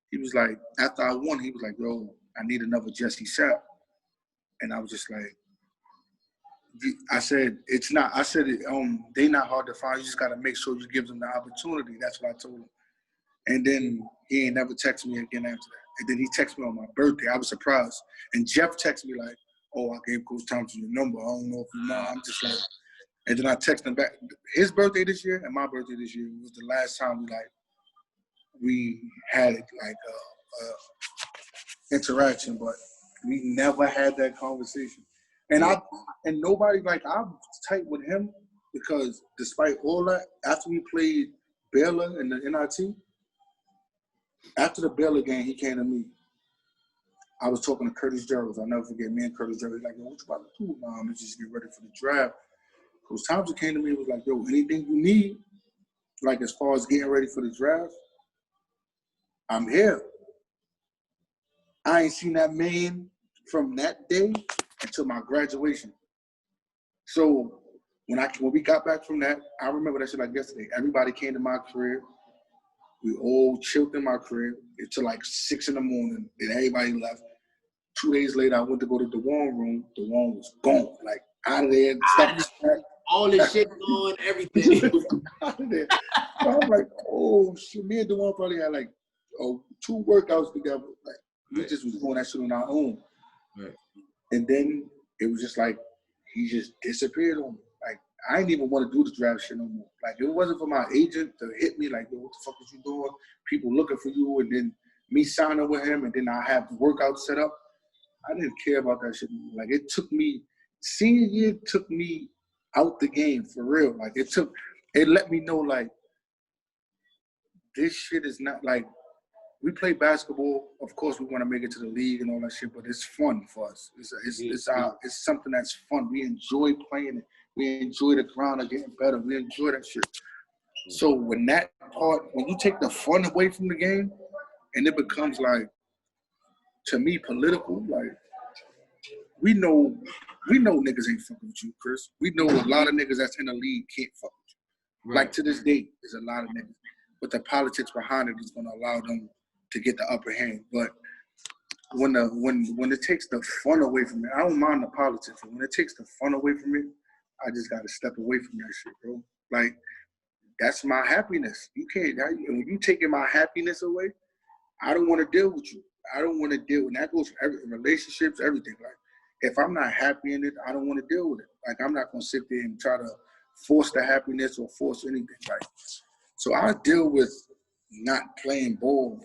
He was like, after I won, he was like, yo, I need another Jessie Sapp. And I was just like, I said, they not hard to find. You just got to make sure you give them the opportunity. That's what I told him. And then he ain't never texted me again after that. And then he texted me on my birthday. I was surprised. And Jeff texted me like, oh, I gave Coach Thompson your number. I don't know if you know. I'm just like, and then I texted him back. His birthday this year and my birthday this year was the last time we had interaction. But We never had that conversation. And nobody, like, I'm tight with him because despite all that, after we played Baylor in the NIT, after the Baylor game, he came to me. I was talking to Curtis Gerald. I'll never forget, me and Curtis Gerald. He's like, yo, what you about to do, Mom? Let's just get ready for the draft. Because Thompson came to me and was like, yo, anything you need, like as far as getting ready for the draft, I'm here. I ain't seen that man from that day until my graduation. So when we got back from that, I remember that shit like yesterday. Everybody came to my crib. We all chilled in my crib until like 6 in the morning, and everybody left. 2 days later, I went to go to the Dewan room. The Dewan was gone, like out of there. All this shit going, everything. Out of there. So I was like, oh shit, me and Dewan probably had like 2 workouts together. Like we just was doing that shit on our own. Right. And then it was just like he just disappeared on me. Like I didn't even want to do the draft shit no more. Like it wasn't for my agent to hit me like, yo, what the fuck is you doing? People looking for you, and then me signing with him, and then I have the workout set up. I didn't care about that shit anymore. Like it took me, senior year took me out the game for real. Like it let me know like this shit is not like, we play basketball. Of course, we want to make it to the league and all that shit, but it's fun for us. It's something that's fun. We enjoy playing it. We enjoy the grind of getting better. We enjoy that shit. So when you take the fun away from the game, and it becomes like, to me, political, like we know niggas ain't fucking with you, Chris. We know a lot of niggas that's in the league can't fuck with you. Right. Like to this day, there's a lot of niggas, but the politics behind it is gonna allow them to get the upper hand. But when it takes the fun away from it, I don't mind the politics. But when it takes the fun away from it, I just gotta step away from that shit, bro. Like that's my happiness. You can't. When you taking my happiness away, I don't want to deal with you. I don't want to deal, and that goes for relationships, everything. Like, if I'm not happy in it, I don't want to deal with it. Like, I'm not gonna sit there and try to force the happiness or force anything. Like, so I deal with not playing ball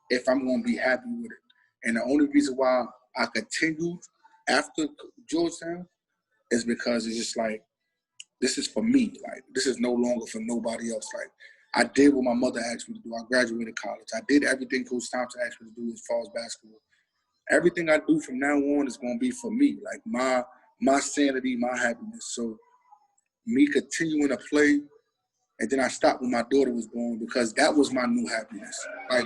if I'm gonna be happy with it. And the only reason why I continued after Georgetown is because it's just like, this is for me. Like, this is no longer for nobody else. Like, I did what my mother asked me to do. I graduated college. I did everything Coach Thompson asked me to do as far as basketball. Everything I do from now on is going to be for me, like my sanity, my happiness. So me continuing to play, and then I stopped when my daughter was born because that was my new happiness. Like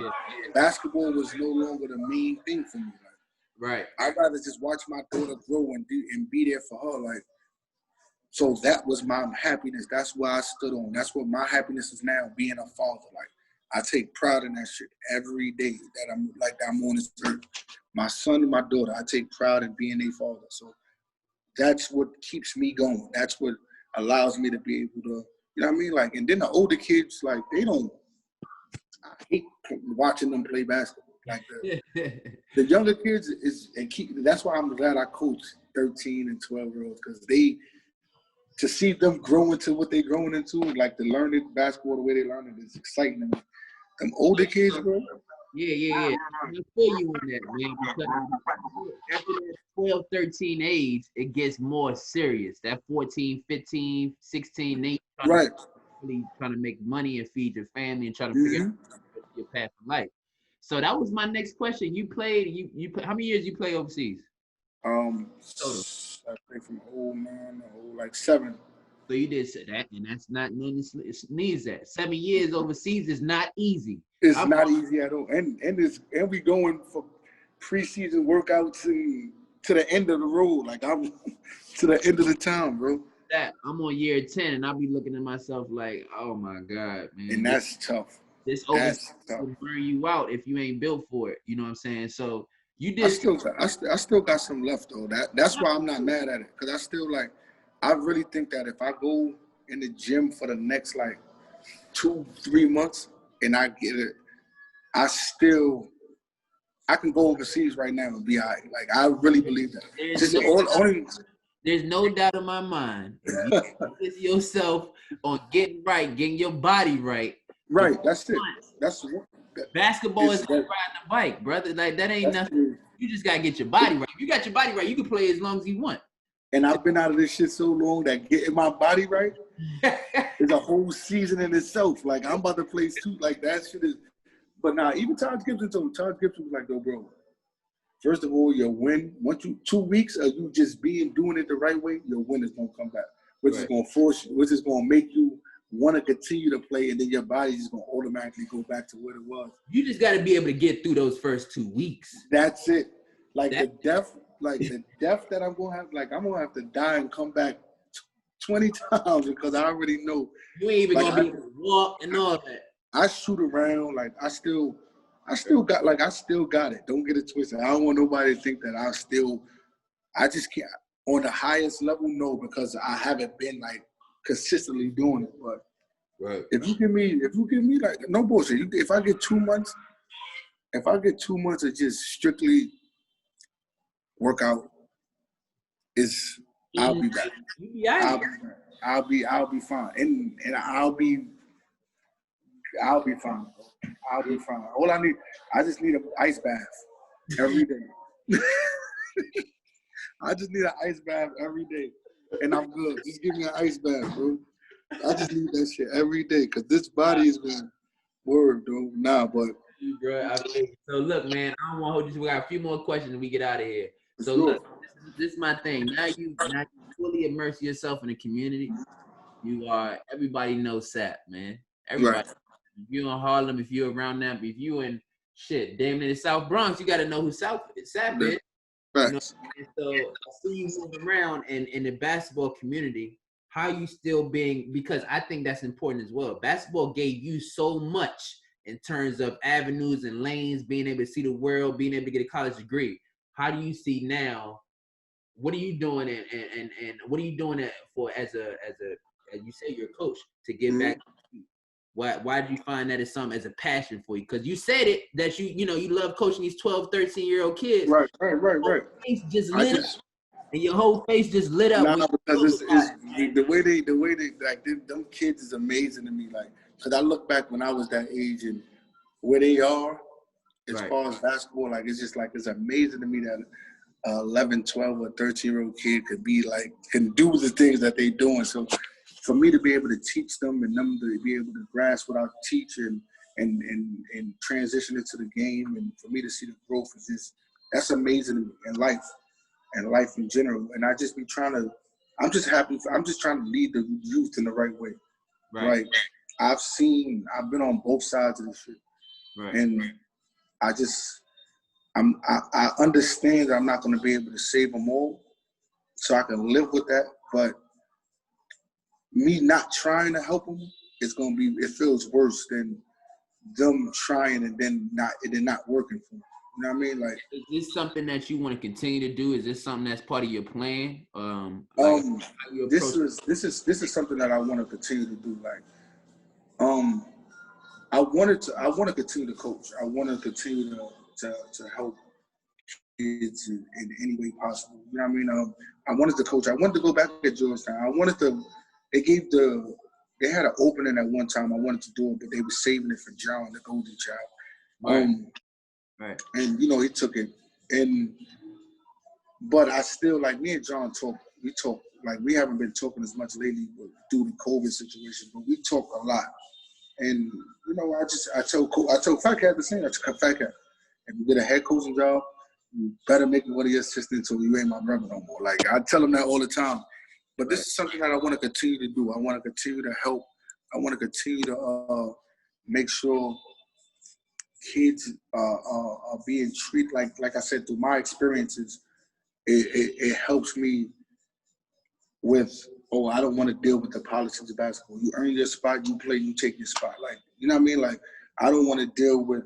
basketball was no longer the main thing for me. Like, right. I'd rather just watch my daughter grow and be there for her. Like, so that was my happiness. That's why I stood on. That's what my happiness is now, being a father. Like, I take pride in that shit every day that I'm on this earth. My son and my daughter, I take pride in being a father. So that's what keeps me going. That's what allows me to be able to, you know what I mean? Like, and then the older kids, like, I hate watching them play basketball. Like the younger kids that's why I'm glad I coach 13 and 12-year-olds, because to see them grow into what they're growing into, like to learn it, basketball the way they learn it is exciting. Them older kids, bro. Yeah. I feel you on that, man. Because after that 12, 13 age, it gets more serious. That 14, 15, 16, they really trying to make money and feed your family and try to figure out your path in life. So that was my next question. You played. You how many years you play overseas? Total. I played from like 7. So you did that, and that's not nothing to sneeze at. 7 years overseas is not easy. It's not easy at all, and we going for preseason workouts and to the end of the road. Like I'm to the end of the town, bro. I'm on year 10, and I'll be looking at myself like, oh my God, man. And that's tough. This overseas will burn you out if you ain't built for it. You know what I'm saying? So you did. I still got some left though. That's why I'm not mad at it, because I still like. I really think that if I go in the gym for the next like 2-3 months and I get it, I can go overseas right now and be all right. Like, I really believe that. There's no doubt in my mind. If you focus yourself on getting your body right. Right, that's it. That's basketball is like riding a bike, brother. Like, that ain't nothing. You just gotta get your body right. If you got your body right, you can play as long as you want. And I've been out of this shit so long that getting my body right is a whole season in itself. Like, I'm about to play suit. Like, that shit is. But now, even Taj Gibson told me, Taj Gibson was like, yo, bro, first of all, your win, once you 2 weeks of you just doing it the right way, your win is going to come back, which is going to force you, which is going to make you want to continue to play, and then your body's just going to automatically go back to what it was. You just got to be able to get through those first 2 weeks. That's it. Like, the death that I'm going to have, like, I'm going to have to die and come back 20 times because I already know. You ain't even like, going to be able to walk and all that. I shoot around, like, I still got it. Don't get it twisted. I don't want nobody to think that I just can't, on the highest level, no, because I haven't been, like, consistently doing it. But if you give me, like, no bullshit, if I get 2 months, of just strictly workout, I'll be back. I'll be fine. And I'll be fine. I'll be fine. I just need an ice bath every day. I just need an ice bath every day, and I'm good. Just give me an ice bath, bro. I just need that shit every day, because this body is going word, dude. Nah, but. Bro, so look, man, I don't want to hold you. We got a few more questions and we get out of here. So look, this is my thing. Now you fully immerse yourself in the community. Everybody knows Sapp, man. Everybody. Right. If you're in Harlem, if you're around that, if you in damn near the South Bronx, you got to know who Sapp is. Right. You know? So I see you moving around in the basketball community. How you still because I think that's important as well. Basketball gave you so much in terms of avenues and lanes, being able to see the world, being able to get a college degree. How do you see now? What are you doing and what are you doing as you say you're a coach to get back? Why do you find that as a passion for you? Because you said it that you love coaching these 12, 13-year-old kids. Right. Your face just lit up. And your whole face just lit up. Nah, because it's the way they like them kids is amazing to me. Like, because I look back when I was that age and where they are as far as basketball, like, it's just like, it's amazing to me that 11, 12, or 13-year-old kid can do the things that they doing. So for me to be able to teach them and them to be able to grasp what I teach and transition it to the game, and for me to see the growth is just, that's amazing to me in life and life in general. And I just be I'm just trying to lead the youth in the right way. Right. I've been on both sides of this shit. Right. And I understand that I'm not going to be able to save them all, so I can live with that. But me not trying to help them, it feels worse than them trying and then not working for them. You know what I mean? Like, is this something that you want to continue to do? Is this something that's part of your plan? This is something that I want to continue to do. Like, I want to continue to coach. I want to continue to help kids in any way possible. You know what I mean? I wanted to coach. I wanted to go back at Georgetown. They had an opening at one time. I wanted to do it, but they were saving it for John, the golden child. Right. And he took it. But I still, like, me and John talk. We talk, like, we haven't been talking as much lately due to COVID situation, but we talk a lot. And I told Fat Cat the same. I told Fat Cat, if you get a head coaching job, you better make me one of your assistants, or you ain't my brother no more. Like, I tell him that all the time. But this is something that I want to continue to do. I want to continue to help. I want to continue to make sure kids are being treated like I said, through my experiences. It helps me with, I don't want to deal with the politics of basketball. You earn your spot, you play, you take your spot. Like, you know what I mean? Like, I don't want to deal with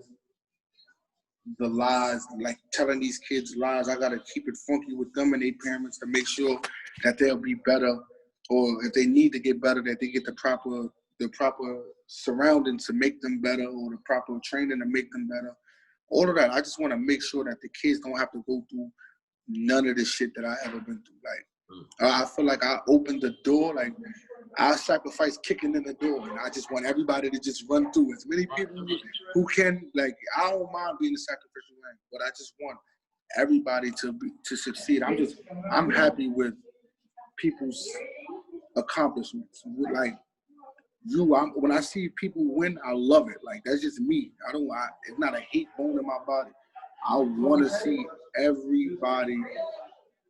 the lies, like telling these kids lies. I got to keep it funky with them and their parents to make sure that they'll be better, or if they need to get better, that they get the proper surroundings to make them better, or the proper training to make them better. All of that. I just want to make sure that the kids don't have to go through none of the shit that I ever been through. Like, I feel like I opened the door. Like, I sacrifice kicking in the door, and I just want everybody to just run through. As many people who can. Like, I don't mind being a sacrificial lamb, but I just want everybody to succeed. I'm happy with people's accomplishments. Like when I see people win, I love it. Like that's just me. It's not a hate bone in my body. I want to see everybody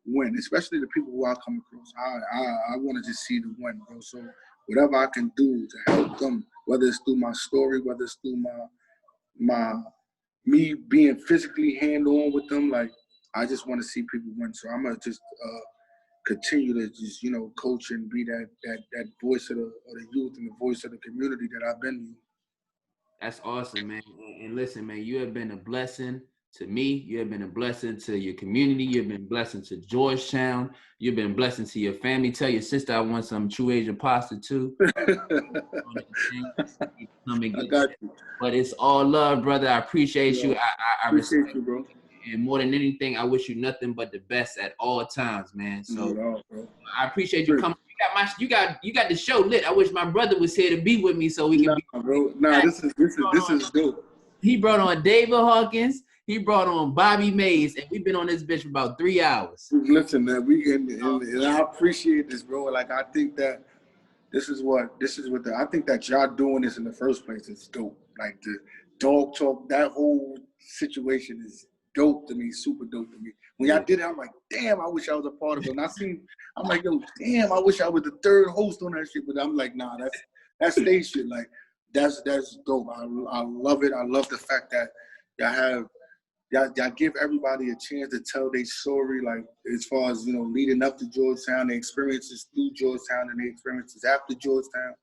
win, especially the people who I come across. I want to just see them win, bro. So whatever I can do to help them, whether it's through my story, whether it's through me being physically hand-on with them, like I just want to see people win. So I'm gonna just continue to just coach and be that voice of the youth and the voice of the community that I've been. That's awesome, man. And listen, man, you have been a blessing to me. You have been a blessing to your community. You've been a blessing to Georgetown. You've been a blessing to your family. Tell your sister I want some True Asian pasta too. I got you. But it's all love, brother. I appreciate you. I appreciate you, bro. And more than anything, I wish you nothing but the best at all times, man. So bro. I appreciate you coming. You got the show lit. I wish my brother was here to be with me so we can bro. This is dope. He brought on David Hawkins. He brought on Bobby Mays, and we've been on this bitch for about 3 hours. Listen, man, and I appreciate this, bro. Like I think that this is what I think that y'all doing this in the first place is dope. Like the dog talk, that whole situation is dope to me, super dope to me. When y'all did it, I'm like, damn, I wish I was a part of it. And I'm like, yo, damn, I wish I was the third host on that shit. But I'm like, nah, that's stage shit. Like that's dope. I love it. I love the fact that y'all give everybody a chance to tell their story, like as far as leading up to Georgetown, their experiences through Georgetown and their experiences after Georgetown.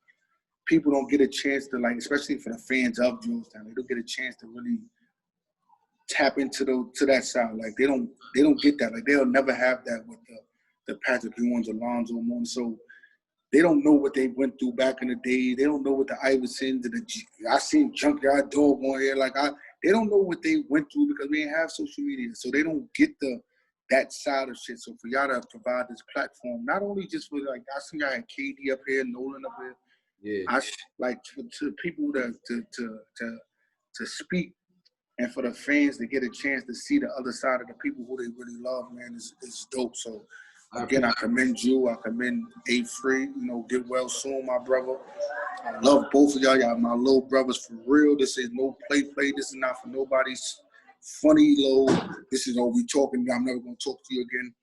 People don't get a chance to, like, especially for the fans of Georgetown, they don't get a chance to really tap into that side. Like they don't get that. Like they'll never have that with the Patrick Ewings, Alonzo Mourning. So they don't know what they went through back in the day. They don't know what the Iversons and I seen Junkyard Dog on here. Like they don't know what they went through because we didn't have social media. So they don't get that side of shit. So for y'all to provide this platform, not only just for, like, I see y'all had KD up here, Nolan up here. Yeah. I like to people to speak, and for the fans to get a chance to see the other side of the people who they really love, man, is dope. So again, I commend you. I commend A-Free. Get well soon, my brother. I love both of y'all. Y'all my little brothers for real. This is no play. This is not for nobody's funny low. This is all we talking. I'm never gonna talk to you again.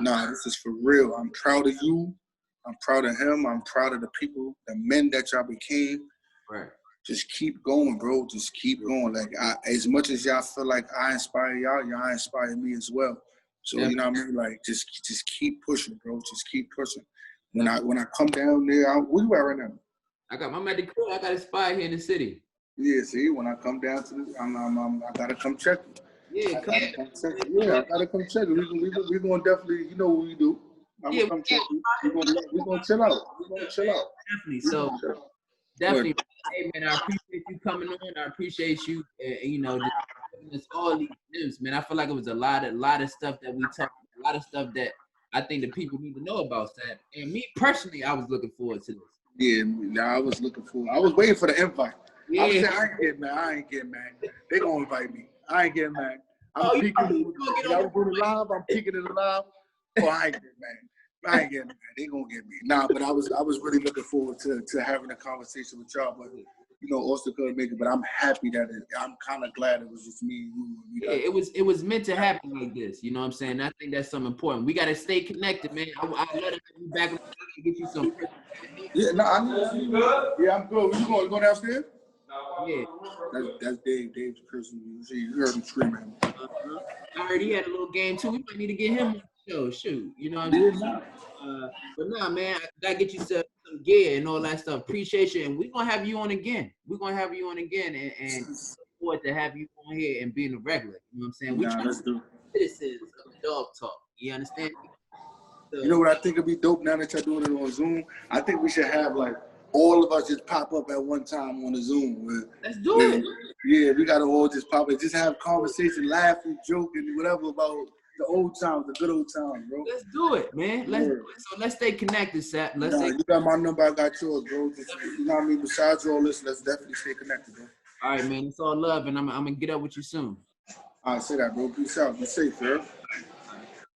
Nah, this is for real. I'm proud of you. I'm proud of him. I'm proud of the people, the men that y'all became. Right. Just keep going, bro. Just keep going. Like as much as y'all feel like I inspire y'all inspire me as well. So you know what I mean? Like just keep pushing, bro. Just keep pushing. When I come down there, where you at right now? I'm at the crib. I got a spot here in the city. Yeah, see, when I come down to I gotta come check you. Yeah, I gotta come check you. We gonna definitely, you know what we do. I'm gonna come check you. We gonna chill out. Definitely. So definitely, hey man, I appreciate you coming on. I appreciate you. It's all these news, man. I feel like it was a lot of stuff that we talked. A lot of stuff that I think the people need to know about, Sapp. And me personally, I was looking forward to this. Yeah, I was looking forward. I was waiting for the invite. Yeah. I was saying, I ain't getting mad. They gonna invite me. I ain't getting mad. I'm peeking. Y'all doing it live. I'm peeking it live. Oh, I ain't getting mad. I ain't getting mad. They gonna get me. Nah, but I was really looking forward to having a conversation with y'all. But Austin couldn't make it. But I'm happy that I'm kind of glad it was just me and you. Yeah, it was meant to happen like this. You know what I'm saying? I think that's something important. We gotta stay connected, man. I love to have you back and get you some. Yeah, no, I know. Yeah, I'm good. You going downstairs? Yeah. That's Dave. Dave's cursing you. See, you heard him screaming. I heard he had a little game too. We might need to get him on the show. Shoot, you know what I'm saying? But nah, man, I gotta get you some gear and all that stuff. Appreciate you, and we're gonna have you on again. We're gonna have you on again, and look forward to have you on here and being a regular. You know what I'm saying? We try to be citizens of Dog Talk. You understand? So, you know what I think would be dope now that y'all doing it on Zoom? I think we should have like all of us just pop up at one time on the Zoom. Let's do it. Yeah, we gotta all just pop up, just have conversation, laugh and joke and whatever about the old times, the good old times, bro. Let's do it, man. Let's do it. So let's stay connected, Sapp. You got my number, I got yours, bro. Just, you know what I mean? Besides all this, let's definitely stay connected, bro. All right, man. It's all love, and I'm gonna get up with you soon. I say that, bro. Peace out. Be safe, bro.